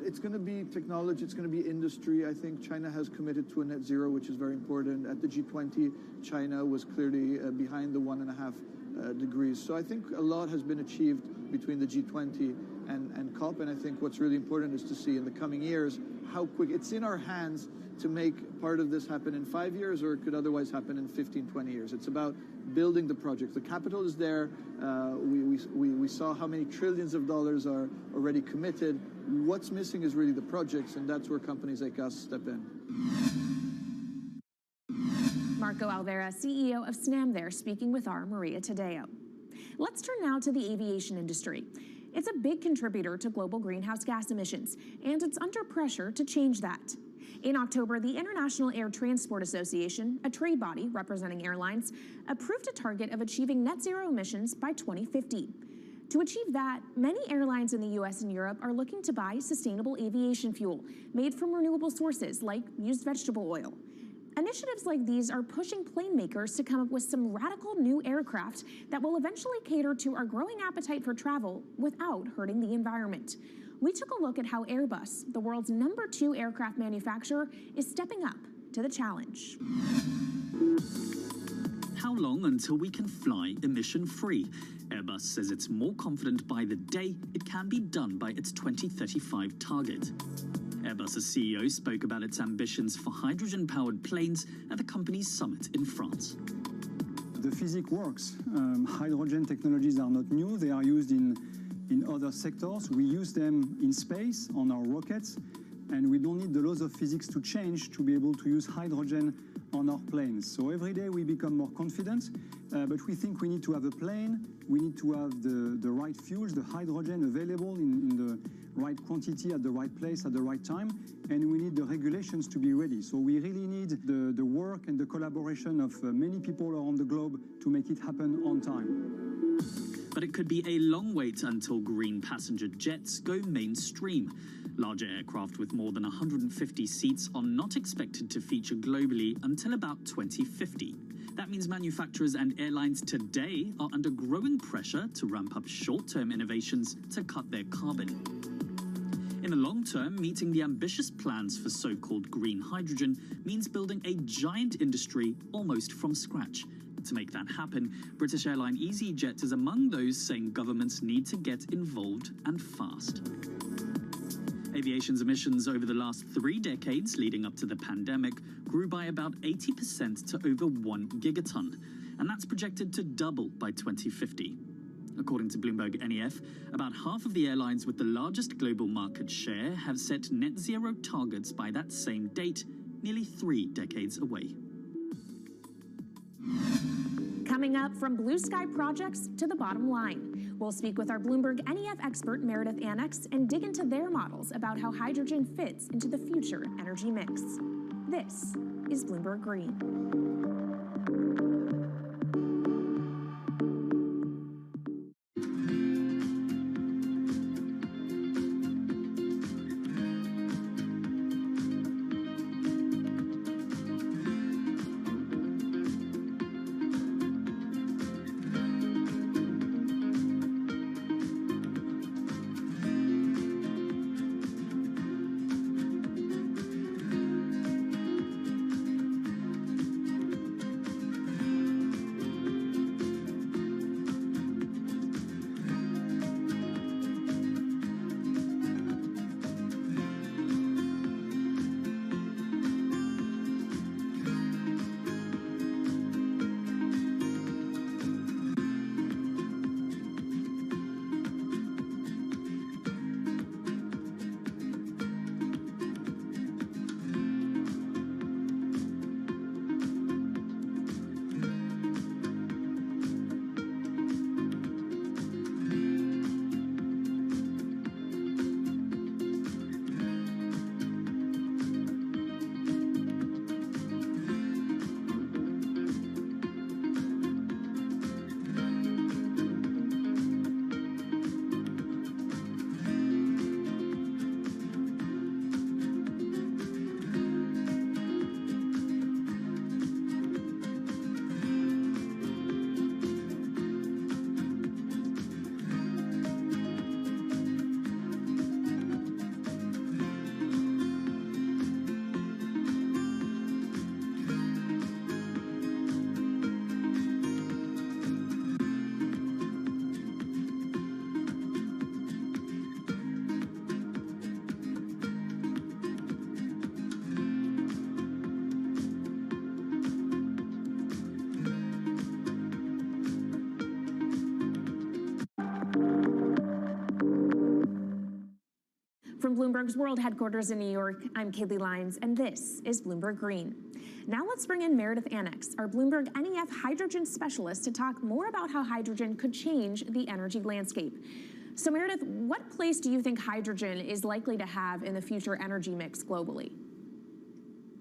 It's going to be technology, it's going to be industry. I think China has committed to a net zero, which is very important. At the G20, China was clearly behind the 1.5 degrees. So I think a lot has been achieved between the G20 and COP, and I think what's really important is to see in the coming years how quick. It's in our hands to make part of this happen in 5 years, or it could otherwise happen in 15, 20 years. It's about building the project. The capital is there. We saw how many trillions of dollars are already committed. What's missing is really the projects, and that's where companies like us step in. Marco Alvera, CEO of SNAM there, speaking with our Maria Tadeo. Let's turn now to the aviation industry. It's a big contributor to global greenhouse gas emissions, and it's under pressure to change that. In October, the International Air Transport Association, a trade body representing airlines, approved a target of achieving net zero emissions by 2050. To achieve that, many airlines in the US and Europe are looking to buy sustainable aviation fuel made from renewable sources like used vegetable oil. Initiatives like these are pushing plane makers to come up with some radical new aircraft that will eventually cater to our growing appetite for travel without hurting the environment. We took a look at how Airbus, the world's #2 aircraft manufacturer, is stepping up to the challenge. How long until we can fly emission-free? Airbus says it's more confident by the day it can be done by its 2035 target. Airbus's CEO spoke about its ambitions for hydrogen-powered planes at the company's summit in France. The physics works. Hydrogen technologies are not new. They are used in other sectors. We use them in space on our rockets, and we don't need the laws of physics to change to be able to use hydrogen on our planes. So every day we become more confident, but we think we need to have a plane, we need to have the right fuels, the hydrogen available in the right quantity at the right place at the right time, and we need the regulations to be ready. So we really need the work and the collaboration of many people around the globe to make it happen on time. But it could be a long wait until green passenger jets go mainstream. Larger aircraft with more than 150 seats are not expected to feature globally until about 2050. That means manufacturers and airlines today are under growing pressure to ramp up short-term innovations to cut their carbon. In the long term, meeting the ambitious plans for so-called green hydrogen means building a giant industry almost from scratch. To make that happen, British airline EasyJet is among those saying governments need to get involved and fast. Aviation's emissions over the last 3 decades leading up to the pandemic grew by about 80% to over 1 gigaton, and that's projected to double by 2050. According to Bloomberg NEF, about half of the airlines with the largest global market share have set net zero targets by that same date, nearly 3 decades away. Coming up, from blue sky projects to the bottom line, we'll speak with our Bloomberg NEF expert Meredith Annex and dig into their models about how hydrogen fits into the future energy mix. This is Bloomberg Green. From Bloomberg's world headquarters in New York, I'm Kaylee Lyons, and this is Bloomberg Green. Now let's bring in Meredith Annex, our Bloomberg NEF hydrogen specialist, to talk more about how hydrogen could change the energy landscape. So Meredith, what place do you think hydrogen is likely to have in the future energy mix globally?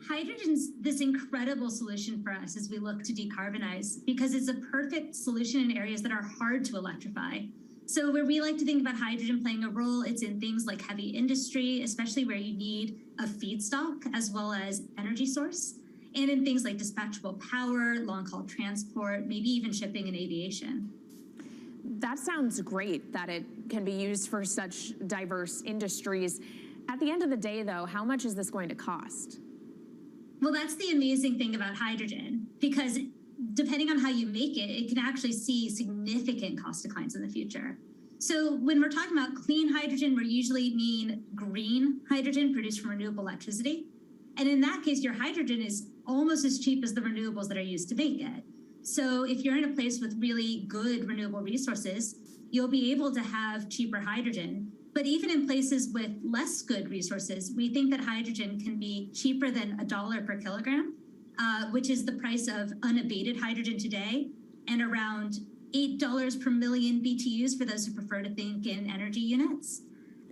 Hydrogen's this incredible solution for us as we look to decarbonize because it's a perfect solution in areas that are hard to electrify. So where we like to think about hydrogen playing a role, it's in things like heavy industry, especially where you need a feedstock as well as energy source. and in things like dispatchable power, long-haul transport, maybe even shipping and aviation. That sounds great that it can be used for such diverse industries. At the end of the day, though, how much is this going to cost? Well, that's the amazing thing about hydrogen, because depending on how you make it, it can actually see significant cost declines in the future. So when we're talking about clean hydrogen, we usually mean green hydrogen produced from renewable electricity. And in that case, your hydrogen is almost as cheap as the renewables that are used to make it. So if you're in a place with really good renewable resources, you'll be able to have cheaper hydrogen. But even in places with less good resources, we think that hydrogen can be cheaper than $1 per kilogram, which is the price of unabated hydrogen today, and around $8 per million BTUs for those who prefer to think in energy units.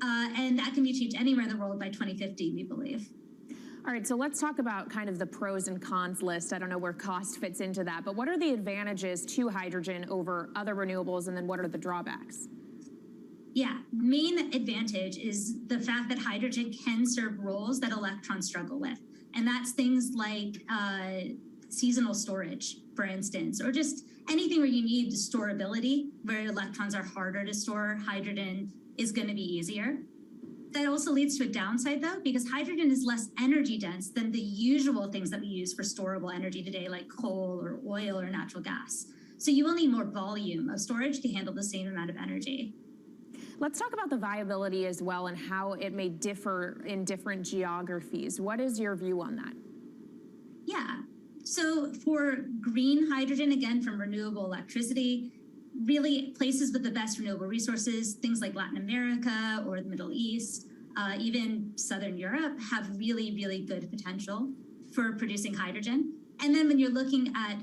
And that can be achieved anywhere in the world by 2050, we believe. All right, so let's talk about kind of the pros and cons list. I don't know where cost fits into that, but what are the advantages to hydrogen over other renewables, and then what are the drawbacks? Yeah, main advantage is the fact that hydrogen can serve roles that electrons struggle with. And that's things like seasonal storage, for instance, or just anything where you need storability, where electrons are harder to store, hydrogen is going to be easier. That also leads to a downside, though, because hydrogen is less energy dense than the usual things that we use for storable energy today, like coal or oil or natural gas. So you will need more volume of storage to handle the same amount of energy. Let's talk about the viability as well and how it may differ in different geographies. What is your view on that? Yeah, so for green hydrogen, again, from renewable electricity, really places with the best renewable resources, things like Latin America or the Middle East, even Southern Europe, have really, really good potential for producing hydrogen. And then when you're looking at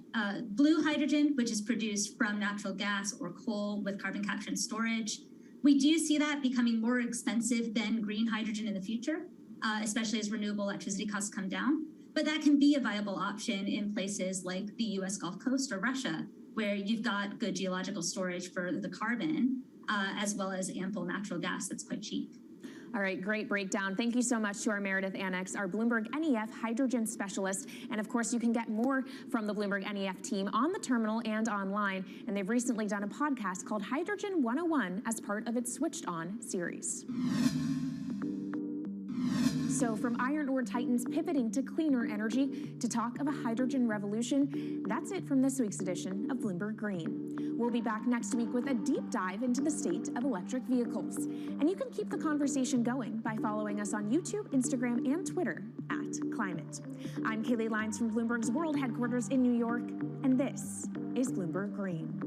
blue hydrogen, which is produced from natural gas or coal with carbon capture and storage, we do see that becoming more expensive than green hydrogen in the future, especially as renewable electricity costs come down. But that can be a viable option in places like the US Gulf Coast or Russia, where you've got good geological storage for the carbon, as well as ample natural gas that's quite cheap. All right, great breakdown. Thank you so much to our Meredith Annex, our Bloomberg NEF hydrogen specialist. And of course, you can get more from the Bloomberg NEF team on the terminal and online. And they've recently done a podcast called Hydrogen 101 as part of its Switched On series. So from iron ore titans pivoting to cleaner energy to talk of a hydrogen revolution, that's it from this week's edition of Bloomberg Green. We'll be back next week with a deep dive into the state of electric vehicles. And you can keep the conversation going by following us on YouTube, Instagram, and Twitter @Climate. I'm Kaylee Lyons from Bloomberg's World Headquarters in New York, and this is Bloomberg Green.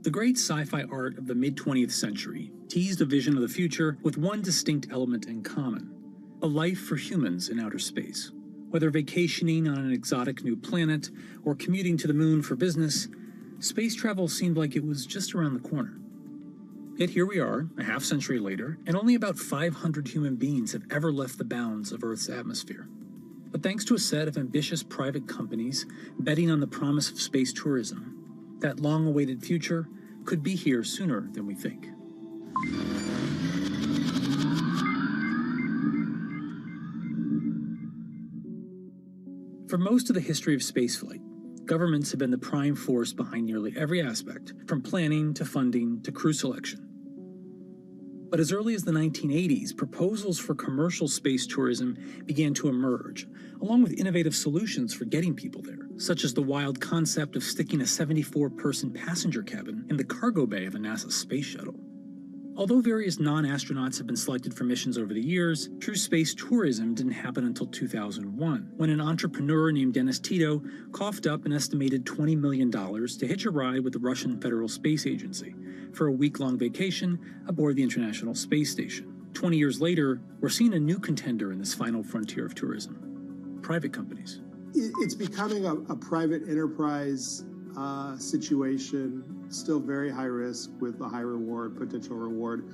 The great sci-fi art of the mid-20th century teased a vision of the future with one distinct element in common: a life for humans in outer space. Whether vacationing on an exotic new planet or commuting to the moon for business, space travel seemed like it was just around the corner. Yet here we are, a half-century later, and only about 500 human beings have ever left the bounds of Earth's atmosphere. But thanks to a set of ambitious private companies betting on the promise of space tourism, that long-awaited future could be here sooner than we think. For most of the history of spaceflight, governments have been the prime force behind nearly every aspect, from planning to funding to crew selection. But as early as the 1980s, proposals for commercial space tourism began to emerge, along with innovative solutions for getting people there, such as the wild concept of sticking a 74-person passenger cabin in the cargo bay of a NASA space shuttle. Although various non-astronauts have been selected for missions over the years, true space tourism didn't happen until 2001, when an entrepreneur named Dennis Tito coughed up an estimated $20 million to hitch a ride with the Russian Federal Space Agency for a week-long vacation aboard the International Space Station. 20 years later, we're seeing a new contender in this final frontier of tourism: private companies. It's becoming a private enterprise situation, still very high risk with a high reward, potential reward.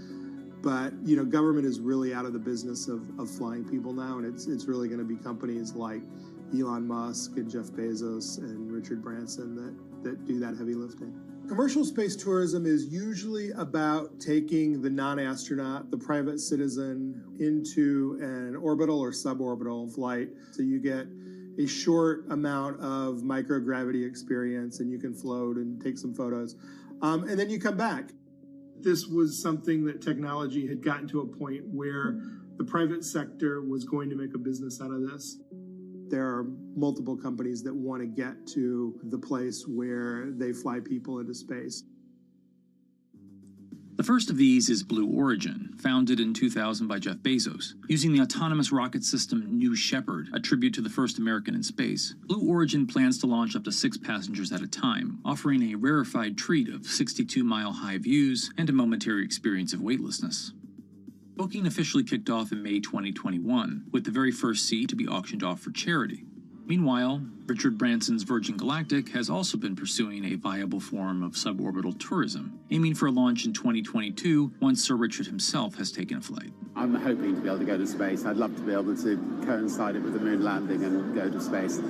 But, government is really out of the business of flying people now, and it's really going to be companies like Elon Musk and Jeff Bezos and Richard Branson that do that heavy lifting. Commercial space tourism is usually about taking the non-astronaut, the private citizen, into an orbital or suborbital flight. So you get a short amount of microgravity experience, and you can float and take some photos. And then you come back. This was something that technology had gotten to a point where the private sector was going to make a business out of this. There are multiple companies that want to get to the place where they fly people into space. The first of these is Blue Origin, founded in 2000 by Jeff Bezos. Using the autonomous rocket system New Shepard, a tribute to the first American in space, Blue Origin plans to launch up to 6 passengers at a time, offering a rarefied treat of 62-mile-high views and a momentary experience of weightlessness. Booking officially kicked off in May 2021, with the very first seat to be auctioned off for charity. Meanwhile, Richard Branson's Virgin Galactic has also been pursuing a viable form of suborbital tourism, aiming for a launch in 2022 once Sir Richard himself has taken a flight. I'm hoping to be able to go to space. I'd love to be able to coincide it with the moon landing and go to space.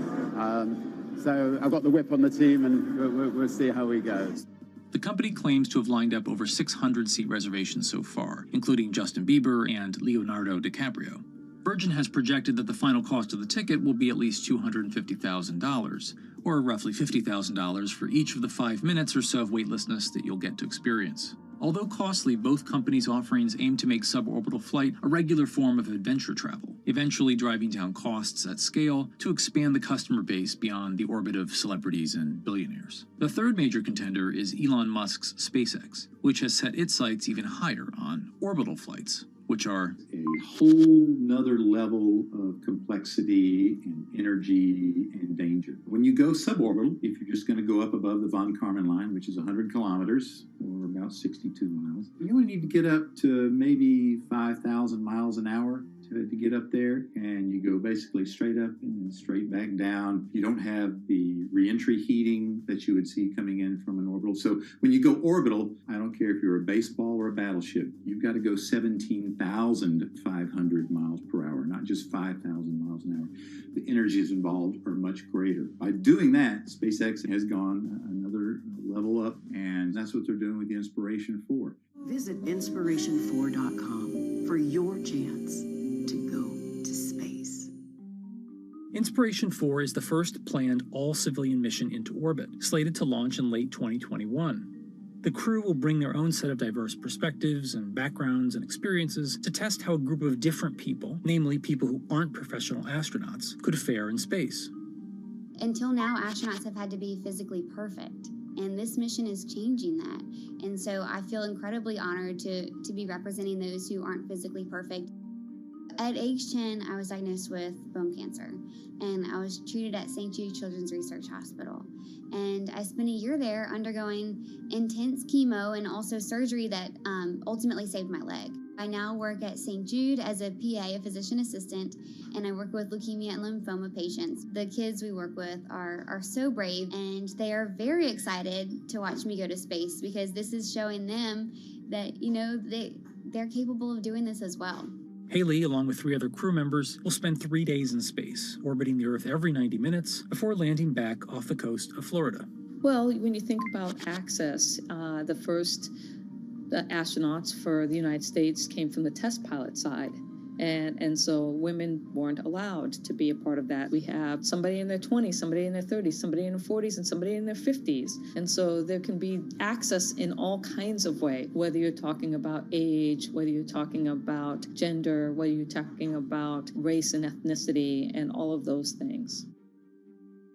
So I've got the whip on the team, and we'll see how we go. The company claims to have lined up over 600 seat reservations so far, including Justin Bieber and Leonardo DiCaprio. Virgin has projected that the final cost of the ticket will be at least $250,000, or roughly $50,000 for each of the 5 minutes or so of weightlessness that you'll get to experience. Although costly, both companies' offerings aim to make suborbital flight a regular form of adventure travel, eventually driving down costs at scale to expand the customer base beyond the orbit of celebrities and billionaires. The third major contender is Elon Musk's SpaceX, which has set its sights even higher on orbital flights, which are a whole nother level of complexity and energy and danger. When you go suborbital, if you're just going to go up above the von Karman line, which is 100 kilometers or about 62 miles, you only need to get up to maybe 5,000 miles an hour to get up there, and you go basically straight up and then straight back down. You don't have the reentry heating that you would see coming in from an orbital. So when you go orbital, I don't care if you're a baseball or a battleship, you've got to go 17,500 miles per hour, not just 5,000 miles an hour. The energies involved are much greater. By doing that, SpaceX has gone another level up, and that's what they're doing with the Inspiration 4. Visit inspiration4.com for your chance to go to space. Inspiration 4 is the first planned all-civilian mission into orbit, slated to launch in late 2021. The crew will bring their own set of diverse perspectives and backgrounds and experiences to test how a group of different people, namely people who aren't professional astronauts, could fare in space. Until now, astronauts have had to be physically perfect, and this mission is changing that. And so I feel incredibly honored to be representing those who aren't physically perfect. At age 10, I was diagnosed with bone cancer, and I was treated at St. Jude Children's Research Hospital. And I spent a year there undergoing intense chemo and also surgery that ultimately saved my leg. I now work at St. Jude as a PA, a physician assistant, and I work with leukemia and lymphoma patients. The kids we work with are so brave, and they are very excited to watch me go to space because this is showing them that, you know, they're capable of doing this as well. Haley, along with 3 other crew members, will spend 3 days in space, orbiting the Earth every 90 minutes before landing back off the coast of Florida. Well, when you think about access, the first astronauts for the United States came from the test pilot side. And so women weren't allowed to be a part of that. We have somebody in their 20s, somebody in their 30s, somebody in their 40s, and somebody in their 50s. And so there can be access in all kinds of ways, whether you're talking about age, whether you're talking about gender, whether you're talking about race and ethnicity, and all of those things.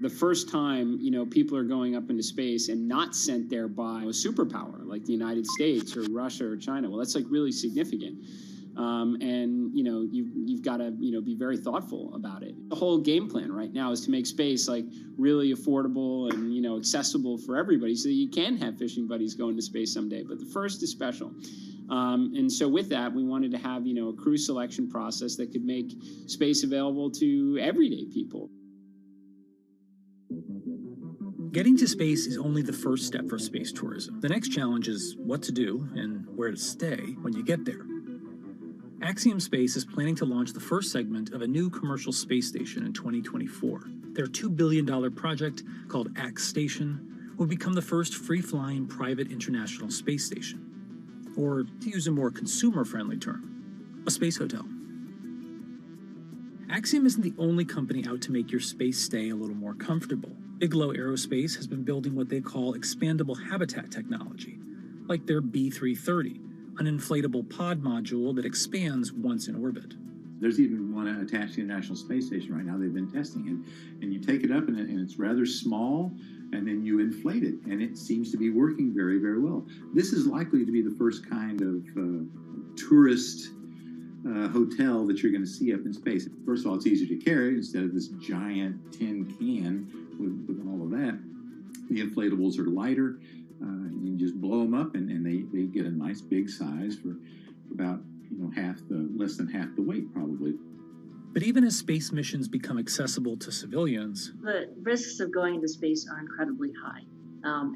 The first time, you know, people are going up into space and not sent there by a superpower like the United States or Russia or China, well, that's like really significant. And, you know, you've got to, you know, be very thoughtful about it. The whole game plan right now is to make space like really affordable and, you know, accessible for everybody so that you can have fishing buddies going to space someday. But the first is special. And so with that, we wanted to have, you know, a crew selection process that could make space available to everyday people. Getting to space is only the first step for space tourism. The next challenge is what to do and where to stay when you get there. Axiom Space is planning to launch the first segment of a new commercial space station in 2024. Their $2 billion project, called Ax Station, will become the first free-flying private international space station. Or, to use a more consumer-friendly term, a space hotel. Axiom isn't the only company out to make your space stay a little more comfortable. Bigelow Aerospace has been building what they call expandable habitat technology, like their B330, an inflatable pod module that expands once in orbit. There's even one attached to the International Space Station right now they've been testing. And you take it up and it's rather small, and then you inflate it, and it seems to be working very, very well. This is likely to be the first kind of tourist hotel that you're going to see up in space. First of all, it's easier to carry instead of this giant tin can with all of that. The inflatables are lighter. You can just blow them up, and they get a nice big size for about, you know, less than half the weight probably. But even as space missions become accessible to civilians, the risks of going into space are incredibly high.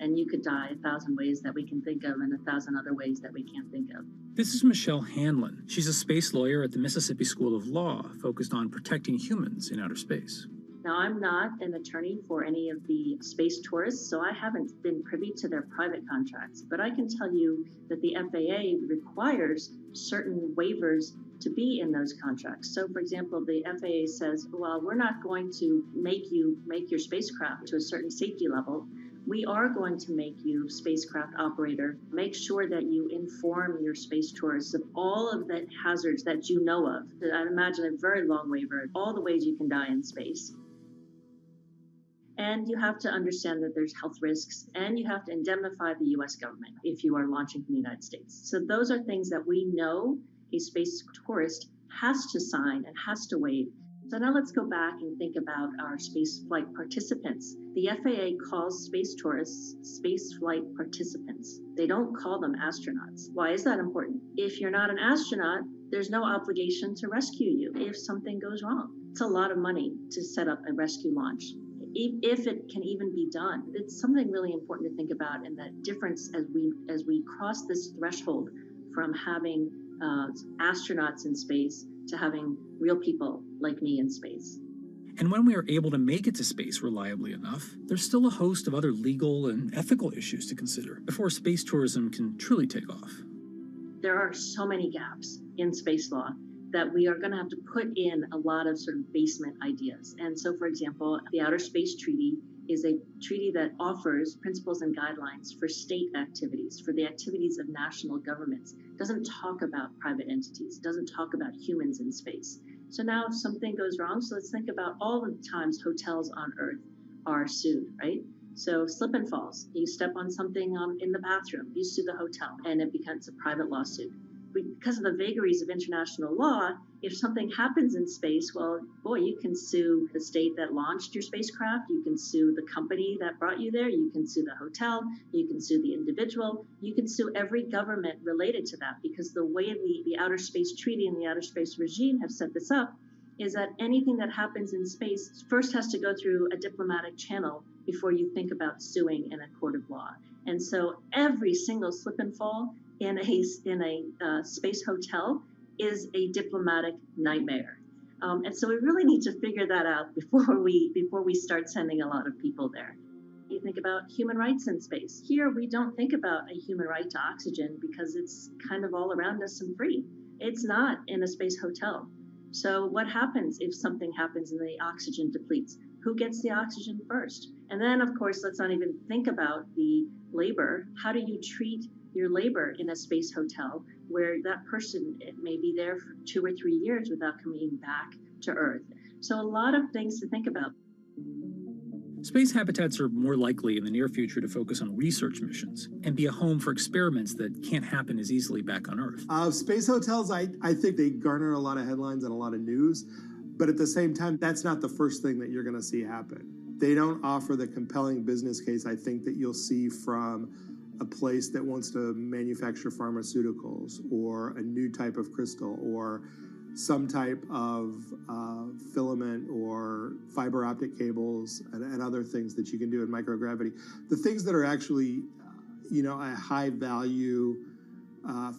And you could die 1,000 ways that we can think of and 1,000 other ways that we can't think of. This is Michelle Hanlon. She's a space lawyer at the Mississippi School of Law, focused on protecting humans in outer space. Now, I'm not an attorney for any of the space tourists, so I haven't been privy to their private contracts. But I can tell you that the FAA requires certain waivers to be in those contracts. So, for example, the FAA says, well, we're not going to make you make your spacecraft to a certain safety level. We are going to make you, spacecraft operator, make sure that you inform your space tourists of all of the hazards that you know of. I'd imagine a very long waiver, all the ways you can die in space. And you have to understand that there's health risks, and you have to indemnify the US government if you are launching from the United States. So those are things that we know a space tourist has to sign and has to waive. So now let's go back and think about our space flight participants. The FAA calls space tourists space flight participants. They don't call them astronauts. Why is that important? If you're not an astronaut, there's no obligation to rescue you if something goes wrong. It's a lot of money to set up a rescue launch. If it can even be done, it's something really important to think about, and that difference as we cross this threshold from having astronauts in space to having real people like me in space. And when we are able to make it to space reliably enough, there's still a host of other legal and ethical issues to consider before space tourism can truly take off. There are so many gaps in space law that we are going to have to put in a lot of sort of basement ideas. And so, for example, the Outer Space Treaty is a treaty that offers principles and guidelines for state activities, for the activities of national governments. It doesn't talk about private entities. It doesn't talk about humans in space. So now if something goes wrong, so let's think about all the times hotels on Earth are sued, right? So slip and falls. You step on something in the bathroom, you sue the hotel, and it becomes a private lawsuit. because of the vagaries of international law, if something happens in space, well, boy, you can sue the state that launched your spacecraft, you can sue the company that brought you there, you can sue the hotel, you can sue the individual, you can sue every government related to that, because the way the Outer Space Treaty and the Outer Space Regime have set this up is that anything that happens in space first has to go through a diplomatic channel before you think about suing in a court of law. And so every single slip and fall in a space hotel is a diplomatic nightmare. And so we really need to figure that out before we start sending a lot of people there. You think about human rights in space. Here, we don't think about a human right to oxygen because it's kind of all around us and free. It's not in a space hotel. So what happens if something happens and the oxygen depletes? Who gets the oxygen first? And then, of course, let's not even think about the labor. How do you treat your labor in a space hotel where that person may be there for 2 or 3 years without coming back to Earth? So a lot of things to think about. Space habitats are more likely in the near future to focus on research missions and be a home for experiments that can't happen as easily back on Earth. Space hotels, I think they garner a lot of headlines and a lot of news, but at the same time, that's not the first thing that you're going to see happen. They don't offer the compelling business case, I think, that you'll see from a place that wants to manufacture pharmaceuticals or a new type of crystal or some type of filament or fiber optic cables and other things that you can do in microgravity. The things that are actually, a high value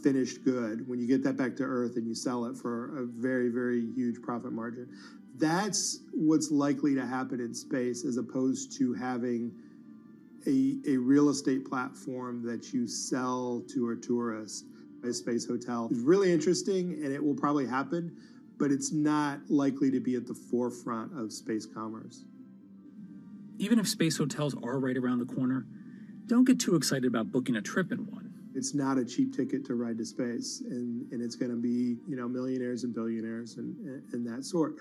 finished good, when you get that back to Earth and you sell it for a very, very huge profit margin, that's what's likely to happen in space, as opposed to having a real estate platform that you sell to a tourist. A space hotel is really interesting, and it will probably happen, but it's not likely to be at the forefront of space commerce. Even if space hotels are right around the corner, don't get too excited about booking a trip in one. It's not a cheap ticket to ride to space, and it's going to be, millionaires and billionaires and that sort.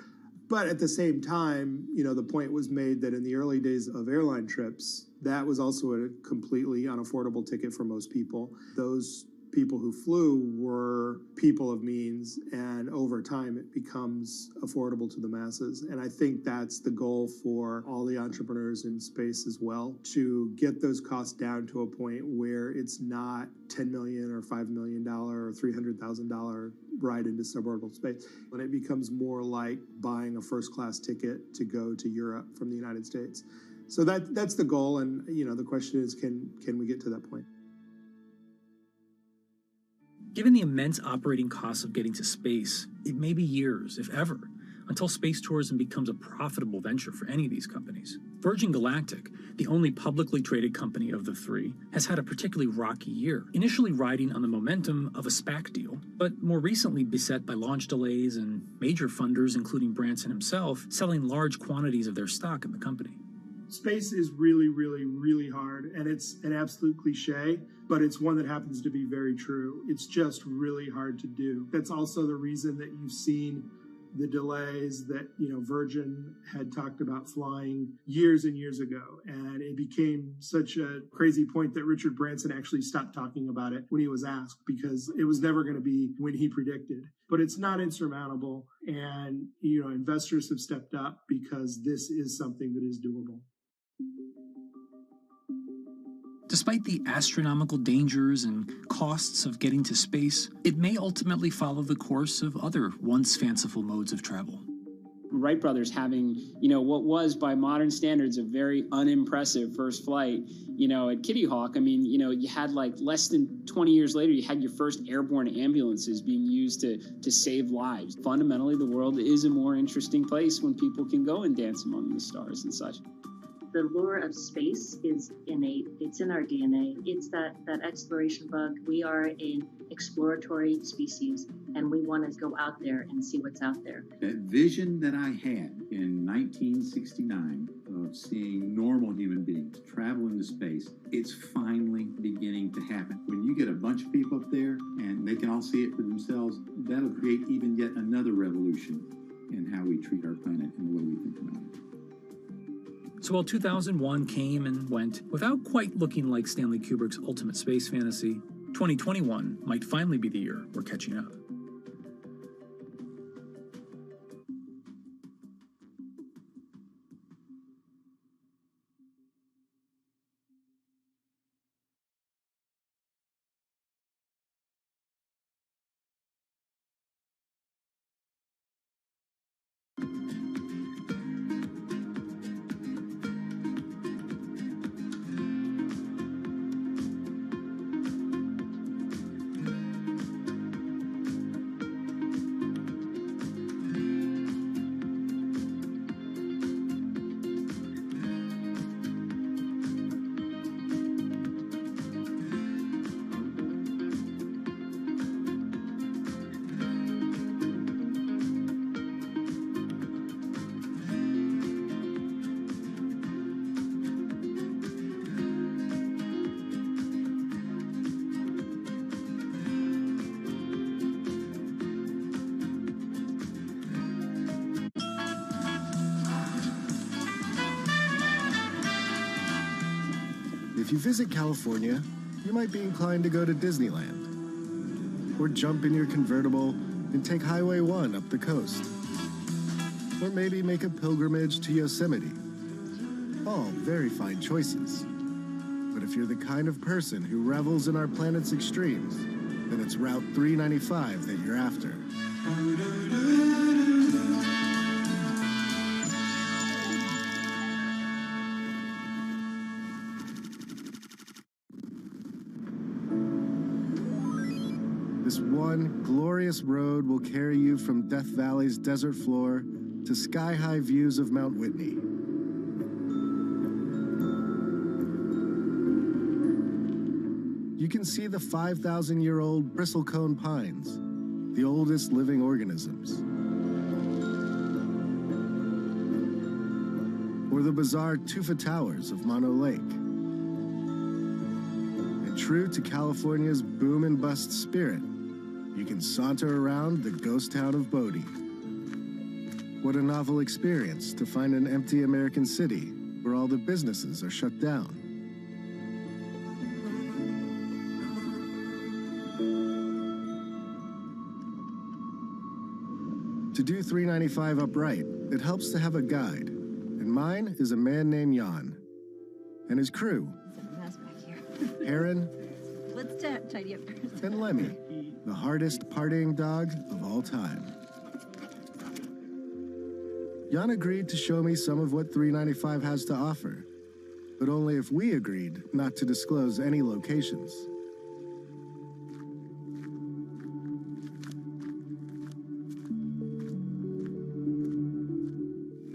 But at the same time, the point was made that in the early days of airline trips, that was also a completely unaffordable ticket for most people. Those people who flew were people of means, and over time it becomes affordable to the masses. And I think that's the goal for all the entrepreneurs in space as well, to get those costs down to a point where it's not $10 million or $5 million or $300,000 ride into suborbital space. When it becomes more like buying a first-class ticket to go to Europe from the United States. So that's the goal, and the question is, can we get to that point? Given the immense operating costs of getting to space, it may be years, if ever, until space tourism becomes a profitable venture for any of these companies. Virgin Galactic, the only publicly traded company of the three, has had a particularly rocky year, initially riding on the momentum of a SPAC deal, but more recently beset by launch delays and major funders, including Branson himself, selling large quantities of their stock in the company. Space is really, really, really hard, and it's an absolute cliche, but it's one that happens to be very true. It's just really hard to do. That's also the reason that you've seen the delays that, Virgin had talked about flying years and years ago. And it became such a crazy point that Richard Branson actually stopped talking about it when he was asked, because it was never going to be when he predicted. But it's not insurmountable. And, investors have stepped up because this is something that is doable. Despite the astronomical dangers and costs of getting to space, it may ultimately follow the course of other once fanciful modes of travel. Wright brothers having, what was by modern standards a very unimpressive first flight, at Kitty Hawk. I mean, you had less than 20 years later, you had your first airborne ambulances being used to save lives. Fundamentally, the world is a more interesting place when people can go and dance among the stars and such. The lure of space is innate. It's in our DNA. It's that exploration bug. We are an exploratory species, and we want to go out there and see what's out there. That vision that I had in 1969 of seeing normal human beings travel into space, it's finally beginning to happen. When you get a bunch of people up there and they can all see it for themselves, that'll create even yet another revolution in how we treat our planet and the way we think about it. So while 2001 came and went without quite looking like Stanley Kubrick's ultimate space fantasy, 2021 might finally be the year we're catching up. If you visit California, you might be inclined to go to Disneyland, or jump in your convertible and take Highway 1 up the coast, or maybe make a pilgrimage to Yosemite. All very fine choices. But if you're the kind of person who revels in our planet's extremes, then it's Route 395 that you're after. This one glorious road will carry you from Death Valley's desert floor to sky-high views of Mount Whitney. You can see the 5,000-year-old bristlecone pines, the oldest living organisms. Or the bizarre tufa towers of Mono Lake. And true to California's boom and bust spirit, you can saunter around the ghost town of Bodie. What a novel experience to find an empty American city where all the businesses are shut down. To do 395 upright, it helps to have a guide, and mine is a man named Jan. And his crew, Aaron, Let's tidy up first. and Lemmy, the hardest partying dog of all time. Jan agreed to show me some of what 395 has to offer, but only if we agreed not to disclose any locations.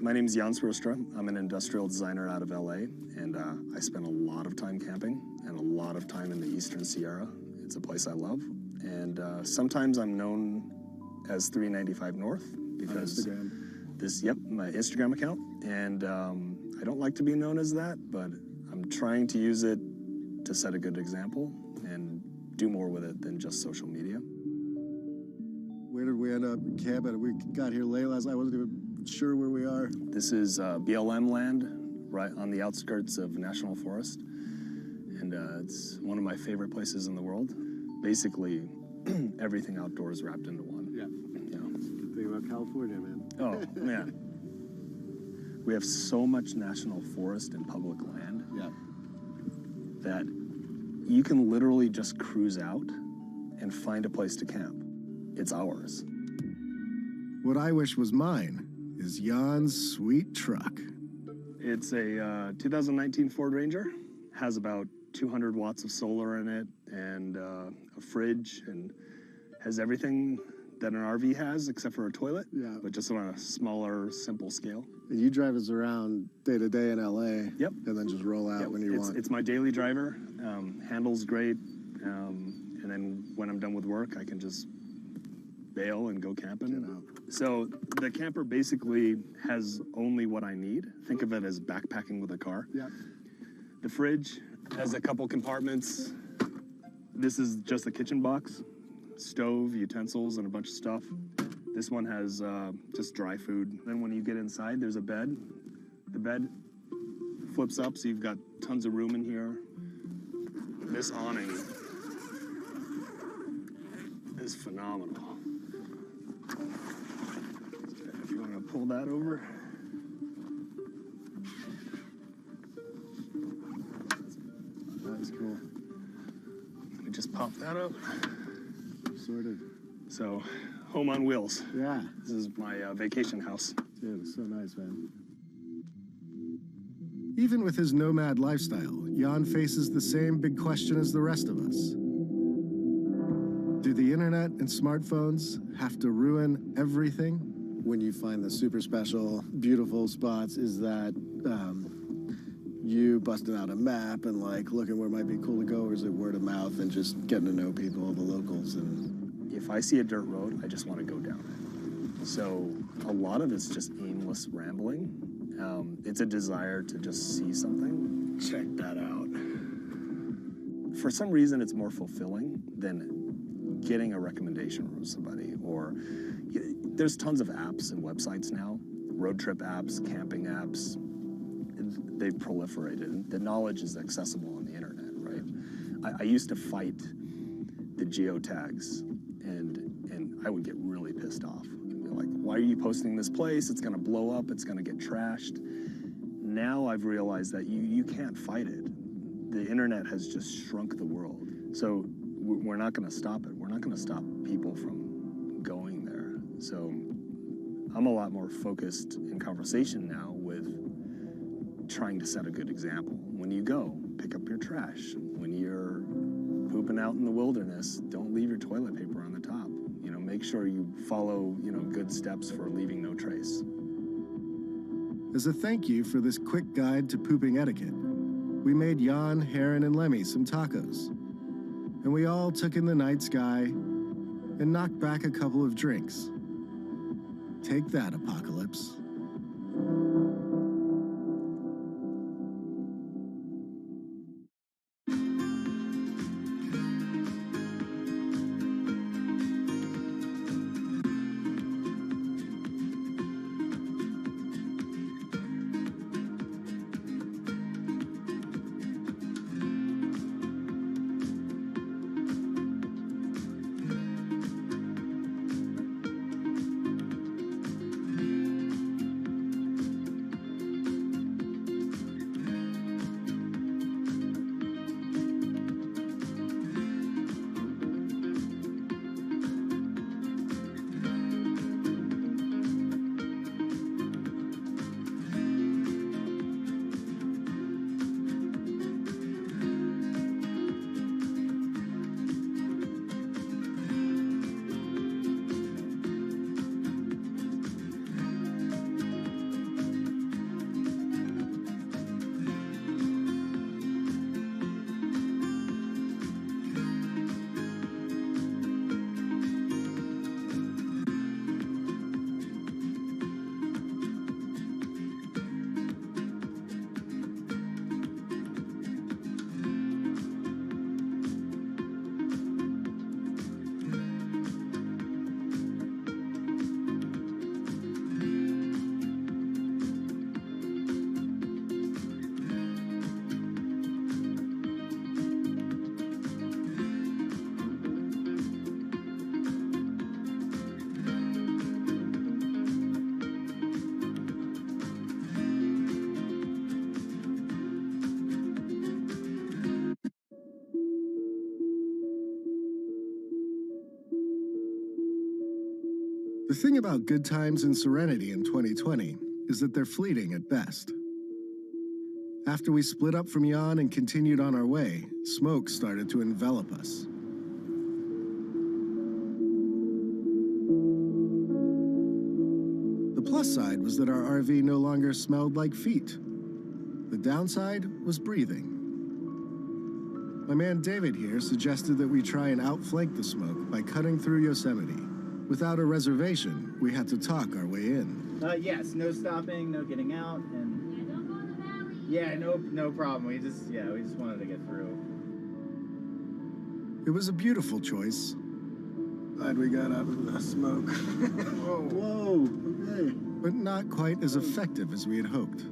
My name is Jan Srostra. I'm an industrial designer out of LA, and I spend a lot of time camping and a lot of time in the Eastern Sierra. It's a place I love, and sometimes I'm known as 395 North because my Instagram account, and I don't like to be known as that, but I'm trying to use it to set a good example and do more with it than just social media. Where did we end up camping? We got here late last night. I wasn't even sure where we are. This is BLM land, right on the outskirts of National Forest, and it's one of my favorite places in the world. Basically, everything outdoors wrapped into one. Yeah. Good thing about California, man. Oh, man. We have so much national forest and public land that you can literally just cruise out and find a place to camp. It's ours. What I wish was mine is Jan's sweet truck. It's a 2019 Ford Ranger. Has about 200 watts of solar in it and a fridge, and has everything that an RV has except for a toilet, but just on a smaller, simple scale. And you drive us around day to day in LA. Yep. And then just roll out when you want. It's my daily driver. Handles great. And then when I'm done with work, I can just bail and go camping. So the camper basically has only what I need. Think of it as backpacking with a car. Yeah. The fridge has a couple compartments. This is just a kitchen box, stove, utensils, and a bunch of stuff. This one has just dry food. Then when you get inside, there's a bed. The bed flips up, so you've got tons of room in here. This awning phenomenal. If you want to pull that over. That's cool. Let me just pop that up. Sorted. So, home on wheels. Yeah. This is my vacation house. Dude, it's so nice, man. Even with his nomad lifestyle, Jan faces the same big question as the rest of us. Do the internet and smartphones have to ruin everything? When you find the super special, beautiful spots, is that you busting out a map and like looking where it might be cool to go, or is it word of mouth and just getting to know people, the locals? And if I see a dirt road, I just want to go down it. So a lot of it's just aimless rambling. It's a desire to just see something. Check that out. For some reason, it's more fulfilling than getting a recommendation from somebody. Or there's tons of apps and websites now, road trip apps, camping apps. They've proliferated. The knowledge is accessible on the internet, right? I used to fight the geotags, and I would get really pissed off. Like, why are you posting this place? It's gonna blow up, it's gonna get trashed. Now I've realized that you can't fight it. The internet has just shrunk the world. So we're not gonna stop it. We're not gonna stop people from going there. So I'm a lot more focused in conversation now with trying to set a good example. When you go, pick up your trash. When you're pooping out in the wilderness, don't leave your toilet paper on the top. You know, make sure you follow, good steps for leaving no trace. As a thank you for this quick guide to pooping etiquette, we made Jan, Heron, and Lemmy some tacos. And we all took in the night sky and knocked back a couple of drinks. Take that, Apocalypse. The thing about good times and serenity in 2020 is that they're fleeting at best. After we split up from Jan and continued on our way, smoke started to envelop us. The plus side was that our RV no longer smelled like feet. The downside was breathing. My man David here suggested that we try and outflank the smoke by cutting through Yosemite. Without a reservation, we had to talk our way in. Yes, no stopping, no getting out, and don't go in the valley. Yeah, no problem. We just wanted to get through. It was a beautiful choice. Glad we got out of the smoke. Whoa, okay. But not quite as effective as we had hoped.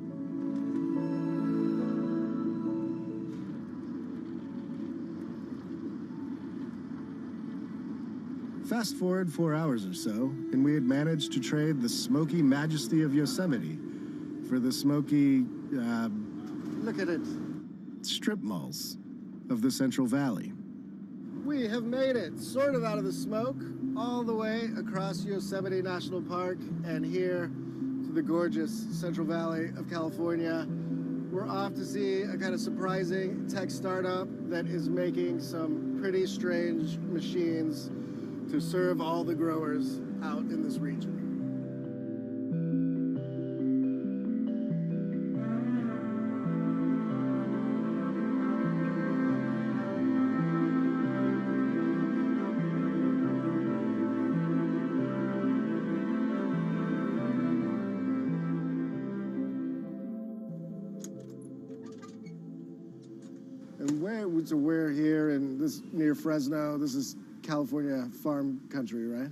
Fast forward 4 hours or so, and we had managed to trade the smoky majesty of Yosemite for the smoky, Look at it. strip malls of the Central Valley. We have made it sort of out of the smoke, all the way across Yosemite National Park and here to the gorgeous Central Valley of California. We're off to see a kind of surprising tech startup that is making some pretty strange machines to serve all the growers out in this region. So we're here in this near Fresno. This is California farm country, right?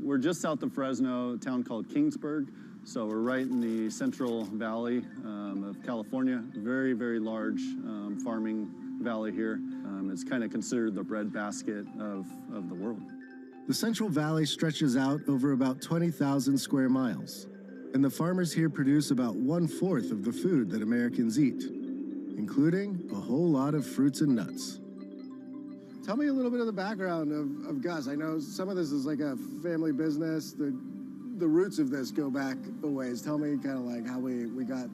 We're just south of Fresno, a town called Kingsburg. So we're right in the Central Valley of California. Very, very large farming valley here. It's kind of considered the breadbasket of the world. The Central Valley stretches out over about 20,000 square miles, and the farmers here produce about 1/4 of the food that Americans eat, including a whole lot of fruits and nuts. Tell me a little bit of the background of Gus. I know some of this is like a family business. The roots of this go back a ways. Tell me kind of like how we got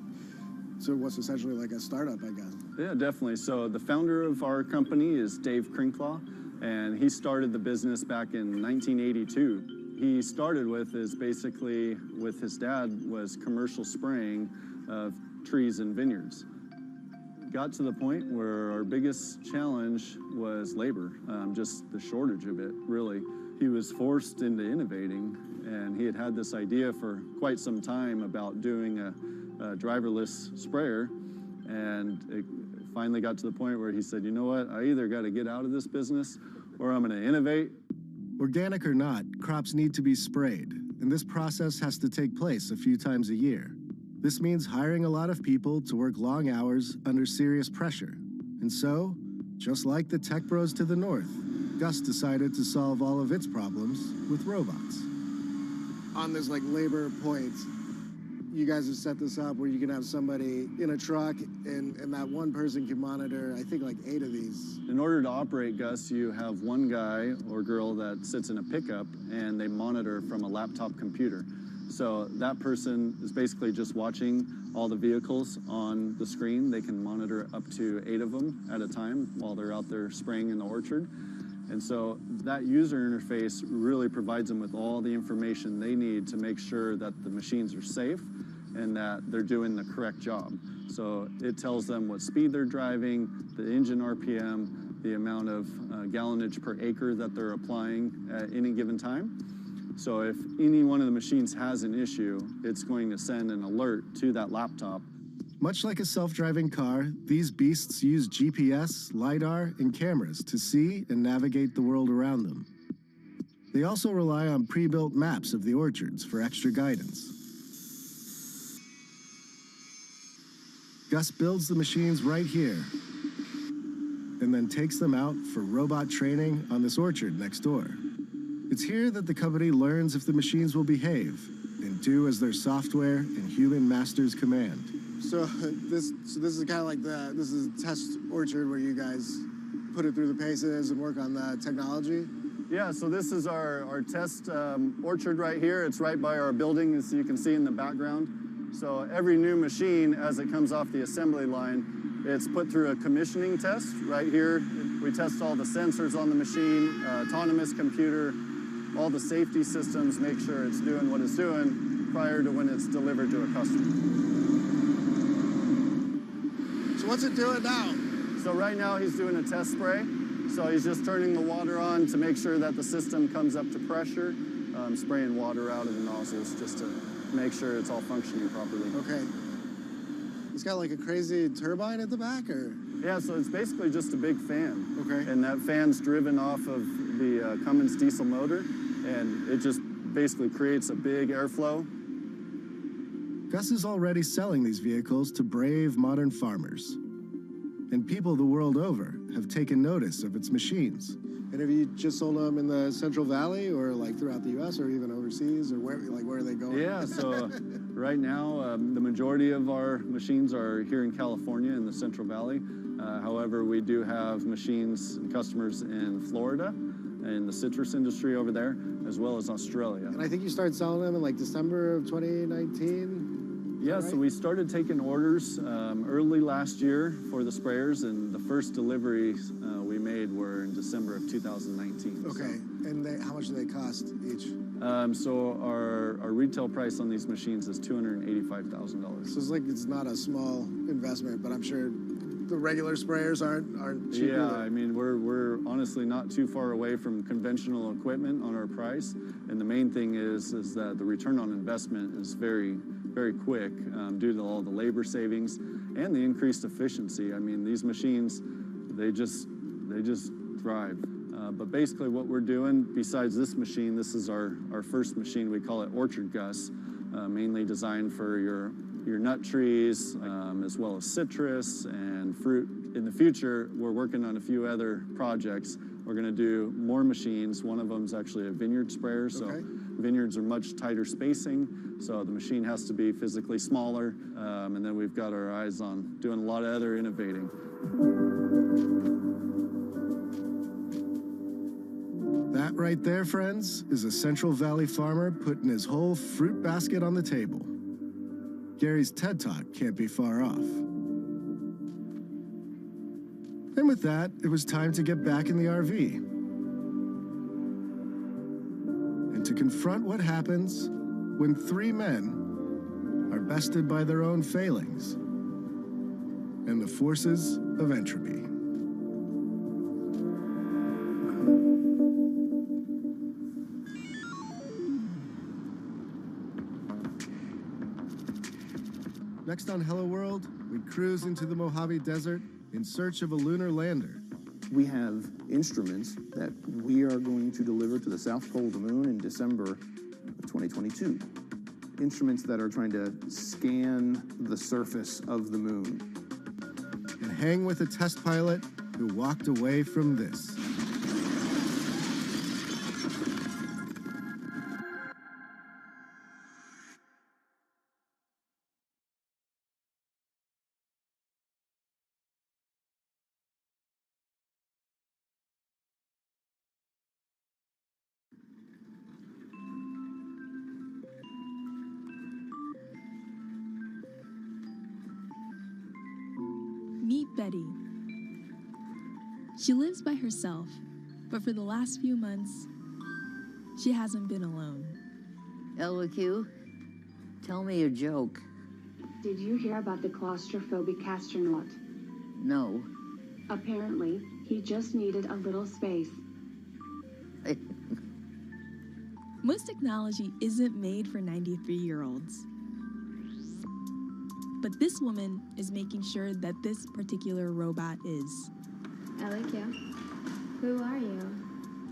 to what's essentially like a startup, I guess. Yeah, definitely. So the founder of our company is Dave Crinklaw, and he started the business back in 1982. He started with is basically with his dad was commercial spraying of trees and vineyards. Got to the point where our biggest challenge was labor, just the shortage of it, really. He was forced into innovating, and he had this idea for quite some time about doing a driverless sprayer, and it finally got to the point where he said, you know what, I either got to get out of this business or I'm going to innovate. Organic or not, crops need to be sprayed, and this process has to take place a few times a year. This means hiring a lot of people to work long hours under serious pressure. And so, just like the tech bros to the north, Gus decided to solve all of its problems with robots. On this like labor point, you guys have set this up where you can have somebody in a truck and that one person can monitor, I think like 8 of these. In order to operate Gus, you have one guy or girl that sits in a pickup and they monitor from a laptop computer. So that person is basically just watching all the vehicles on the screen. They can monitor up to 8 of them at a time while they're out there spraying in the orchard. And so that user interface really provides them with all the information they need to make sure that the machines are safe and that they're doing the correct job. So it tells them what speed they're driving, the engine RPM, the amount of gallonage per acre that they're applying at any given time. So if any one of the machines has an issue, it's going to send an alert to that laptop. Much like a self-driving car, these beasts use GPS, LiDAR, and cameras to see and navigate the world around them. They also rely on pre-built maps of the orchards for extra guidance. Gus builds the machines right here, and then takes them out for robot training on this orchard next door. It's here that the company learns if the machines will behave and do as their software and human masters command. So this is kind of like this is a test orchard where you guys put it through the paces and work on the technology? Yeah, so this is our test orchard right here. It's right by our building, as you can see in the background. So every new machine, as it comes off the assembly line, it's put through a commissioning test right here. We test all the sensors on the machine, autonomous computer, all the safety systems, make sure it's doing what it's doing prior to when it's delivered to a customer. So what's it doing now? So right now he's doing a test spray. So he's just turning the water on to make sure that the system comes up to pressure, spraying water out of the nozzles just to make sure it's all functioning properly. Okay. It's got like a crazy turbine at the back, or? Yeah, so it's basically just a big fan. Okay. And that fan's driven off of the Cummins diesel motor, and it just basically creates a big airflow. Gus is already selling these vehicles to brave modern farmers. and people the world over have taken notice of its machines. And have you just sold them in the Central Valley or like throughout the U.S. or even overseas, or where are they going? Yeah, so right now the majority of our machines are here in California in the Central Valley. However, we do have machines and customers in Florida, in the citrus industry over there, as well as Australia. And I think you started selling them in like December of 2019? Yeah, right? So we started taking orders early last year for the sprayers, and the first deliveries we made were in December of 2019. Okay, so. And how much do they cost each? So our retail price on these machines is $285,000. So it's not a small investment, but I'm sure the regular sprayers aren't cheap Yeah, either. I mean, we're honestly not too far away from conventional equipment on our price, and the main thing is that the return on investment is very, very quick due to all the labor savings and the increased efficiency. I mean, these machines, they just thrive. But basically what we're doing, besides this machine, this is our first machine. We call it Orchard Gus, mainly designed for your nut trees, as well as citrus and fruit. In the future, we're working on a few other projects. We're going to do more machines. One of them is actually a vineyard sprayer. So vineyards are much tighter spacing, so the machine has to be physically smaller. And then we've got our eyes on doing a lot of other innovating. That right there, friends, is a Central Valley farmer putting his whole fruit basket on the table. Gary's TED Talk can't be far off. And with that, it was time to get back in the RV and to confront what happens when three men are bested by their own failings and the forces of entropy. Next on Hello World, we cruise into the Mojave Desert in search of a lunar lander. We have instruments that we are going to deliver to the South Pole of the Moon in December of 2022. Instruments that are trying to scan the surface of the moon. And hang with a test pilot who walked away from this. Meet Betty. She lives by herself, but for the last few months, she hasn't been alone. LQ, tell me a joke. Did you hear about the claustrophobic astronaut? No. Apparently, he just needed a little space. Most technology isn't made for 93-year-olds. But this woman is making sure that this particular robot is. I like you. Who are you?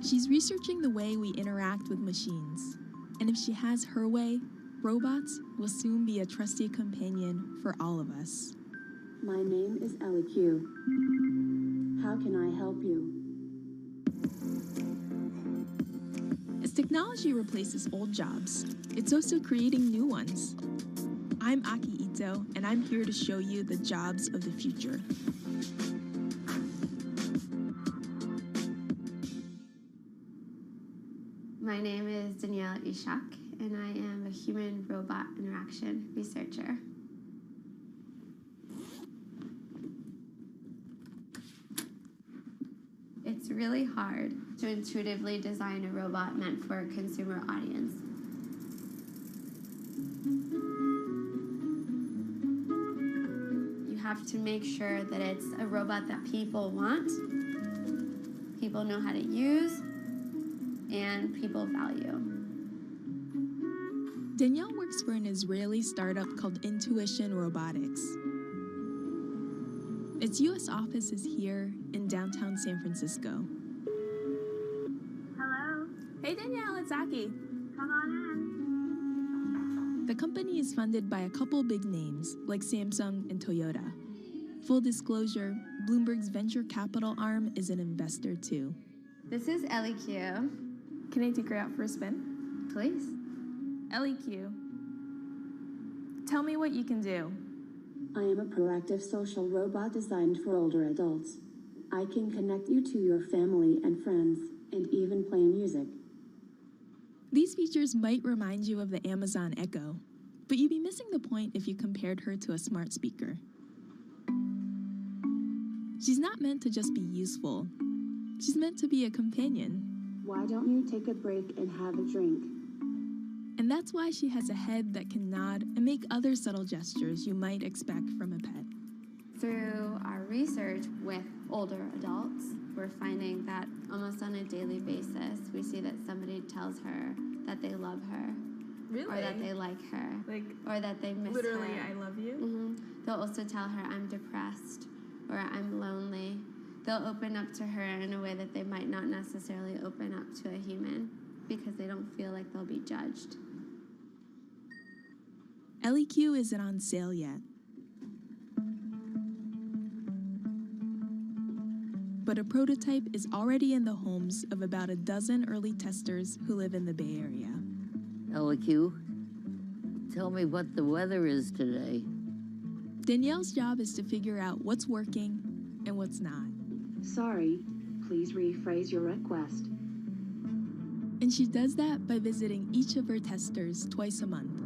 She's researching the way we interact with machines. And if she has her way, robots will soon be a trusty companion for all of us. My name is LQ. How can I help you? As technology replaces old jobs, it's also creating new ones. I'm Aki Ito, and I'm here to show you the jobs of the future. My name is Danielle Ishak, and I am a human-robot interaction researcher. It's really hard to intuitively design a robot meant for a consumer audience. You have to make sure that it's a robot that people want, people know how to use, and people value. Danielle works for an Israeli startup called Intuition Robotics. Its U.S. office is here in downtown San Francisco. Hello? Hey Danielle, it's Aki. Come on in. The company is funded by a couple big names like Samsung and Toyota. Full disclosure, Bloomberg's venture capital arm, is an investor too. This is LEQ. Can I take her out for a spin? Please. LEQ, tell me what you can do. I am a proactive social robot designed for older adults. I can connect you to your family and friends, and even play music. These features might remind you of the Amazon Echo, but you'd be missing the point if you compared her to a smart speaker. She's not meant to just be useful. She's meant to be a companion. Why don't you take a break and have a drink? And that's why she has a head that can nod and make other subtle gestures you might expect from a pet. Through our research with older adults, we're finding that almost on a daily basis, we see that somebody tells her that they love her. Really? Or that they like her. Like, or that they miss her. literally, I love you? Mm-hmm. They'll also tell her, I'm depressed, or I'm lonely. They'll open up to her in a way that they might not necessarily open up to a human because they don't feel like they'll be judged. LEQ isn't on sale yet. But a prototype is already in the homes of about a dozen early testers who live in the Bay Area. LEQ, tell me what the weather is today. Danielle's job is to figure out what's working and what's not. Sorry, please rephrase your request. And she does that by visiting each of her testers twice a month.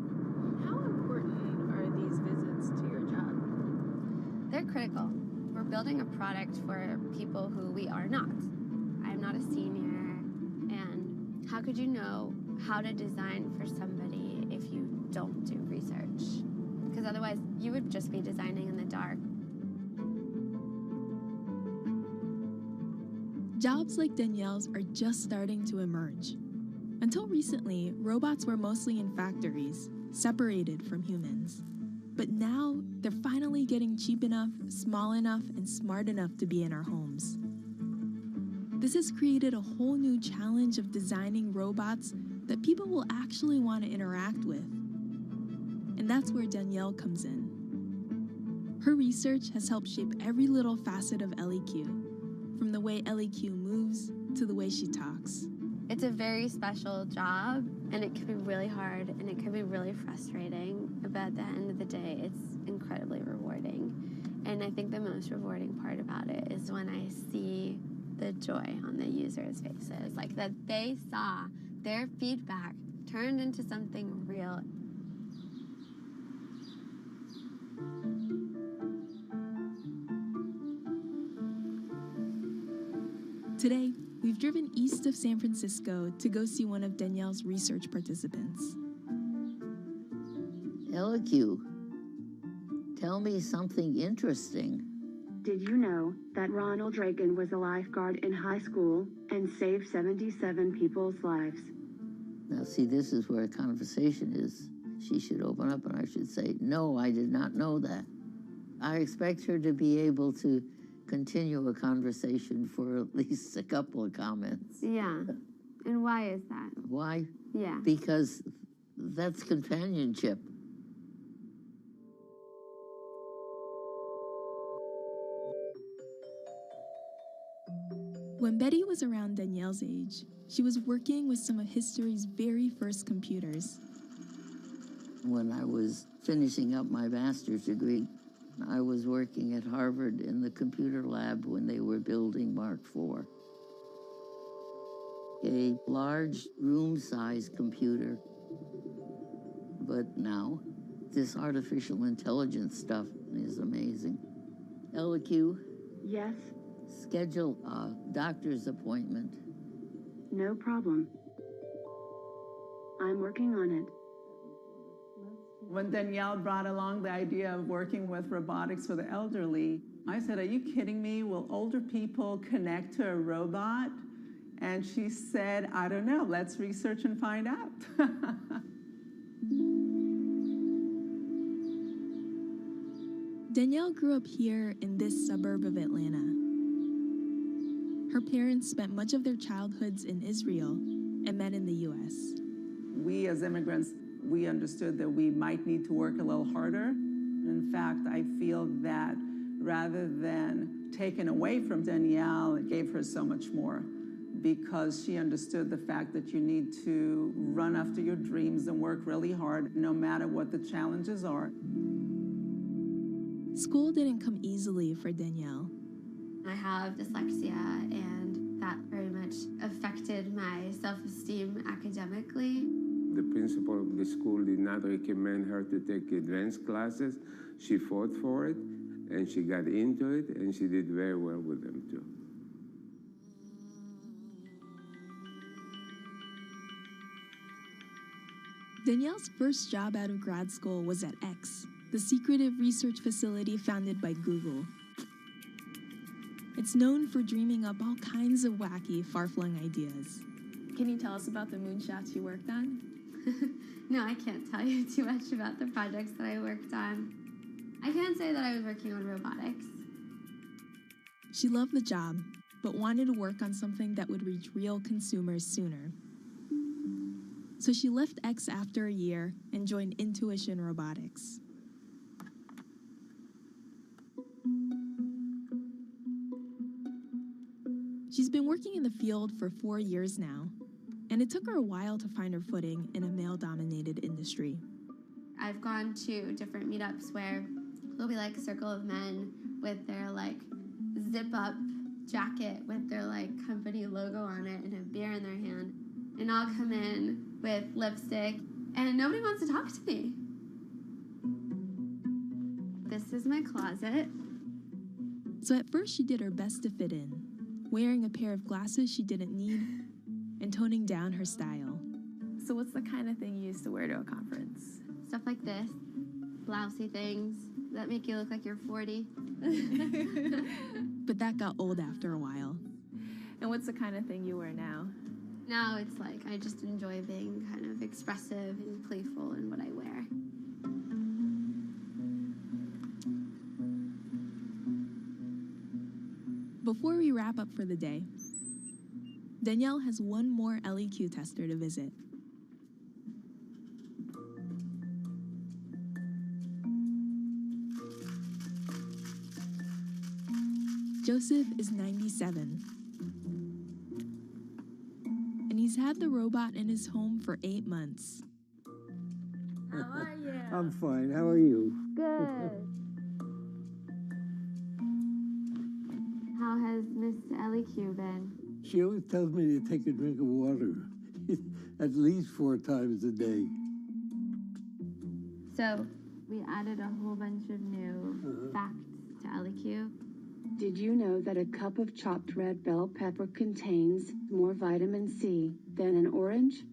How important are these visits to your job? They're critical. We're building a product for people who we are not. I'm not a senior, and how could you know how to design for somebody if you don't do research? Because otherwise, you would just be designing in the dark. Jobs like Danielle's are just starting to emerge. Until recently, robots were mostly in factories, separated from humans. But now, they're finally getting cheap enough, small enough, and smart enough to be in our homes. This has created a whole new challenge of designing robots that people will actually want to interact with. And that's where Danielle comes in. Her research has helped shape every little facet of LEQ, from the way LEQ moves to the way she talks. It's a very special job, and it can be really hard, and it can be really frustrating, but at the end of the day, it's incredibly rewarding. And I think the most rewarding part about it is when I see the joy on the users' faces, like that they saw their feedback turned into something real. Today, we've driven east of San Francisco to go see one of Danielle's research participants. LEQ, tell me something interesting. Did you know that Ronald Reagan was a lifeguard in high school and saved 77 people's lives? Now, see, this is where a conversation is. She should open up and I should say, no, I did not know that. I expect her to be able to continue a conversation for at least a couple of comments. Yeah. And why is that? Why? Yeah. Because that's companionship. When Betty was around Danielle's age, she was working with some of history's very first computers. When I was finishing up my master's degree, I was working at Harvard in the computer lab when they were building Mark IV. A large room-sized computer. But now, this artificial intelligence stuff is amazing. LEQ? Yes? Schedule a doctor's appointment. No problem. I'm working on it. When Danielle brought along the idea of working with robotics for the elderly, I said, are you kidding me? Will older people connect to a robot? And she said, I don't know, let's research and find out. Danielle grew up here in this suburb of Atlanta. Her parents spent much of their childhoods in Israel and met in the US. We as immigrants, we understood that we might need to work a little harder. In fact, I feel that rather than taken away from Danielle. It gave her so much more because she understood the fact that you need to run after your dreams and work really hard no matter what the challenges are. School didn't come easily for Danielle. I have dyslexia, and that very much affected my self-esteem academically. The principal of the school did not recommend her to take advanced classes. She fought for it, and she got into it, and she did very well with them too. Danielle's first job out of grad school was at X, the secretive research facility founded by Google. It's known for dreaming up all kinds of wacky, far-flung ideas. Can you tell us about the moonshots you worked on? No, I can't tell you too much about the projects that I worked on. I can say that I was working on robotics. She loved the job, but wanted to work on something that would reach real consumers sooner. So she left X after a year and joined Intuition Robotics. She's been working in the field for 4 years now, and it took her a while to find her footing in a male-dominated industry. I've gone to different meetups where there'll be like a circle of men with their like zip-up jacket with their like company logo on it and a beer in their hand. And I'll come in with lipstick and nobody wants to talk to me. This is my closet. So at first she did her best to fit in, wearing a pair of glasses she didn't need and toning down her style. So what's the kind of thing you used to wear to a conference? Stuff like this, blousey things that make you look like you're 40. But that got old after a while. And what's the kind of thing you wear now? Now it's like I just enjoy being kind of expressive and playful in what I wear. Before we wrap up for the day, Danielle has one more LEQ tester to visit. Joseph is 97. And he's had the robot in his home for 8 months. How are you? I'm fine. How are you? Good. How has Miss LEQ been? She always tells me to take a drink of water, at least 4 times a day. So we added a whole bunch of new facts to LEQ. Did you know that a cup of chopped red bell pepper contains more vitamin C than an orange?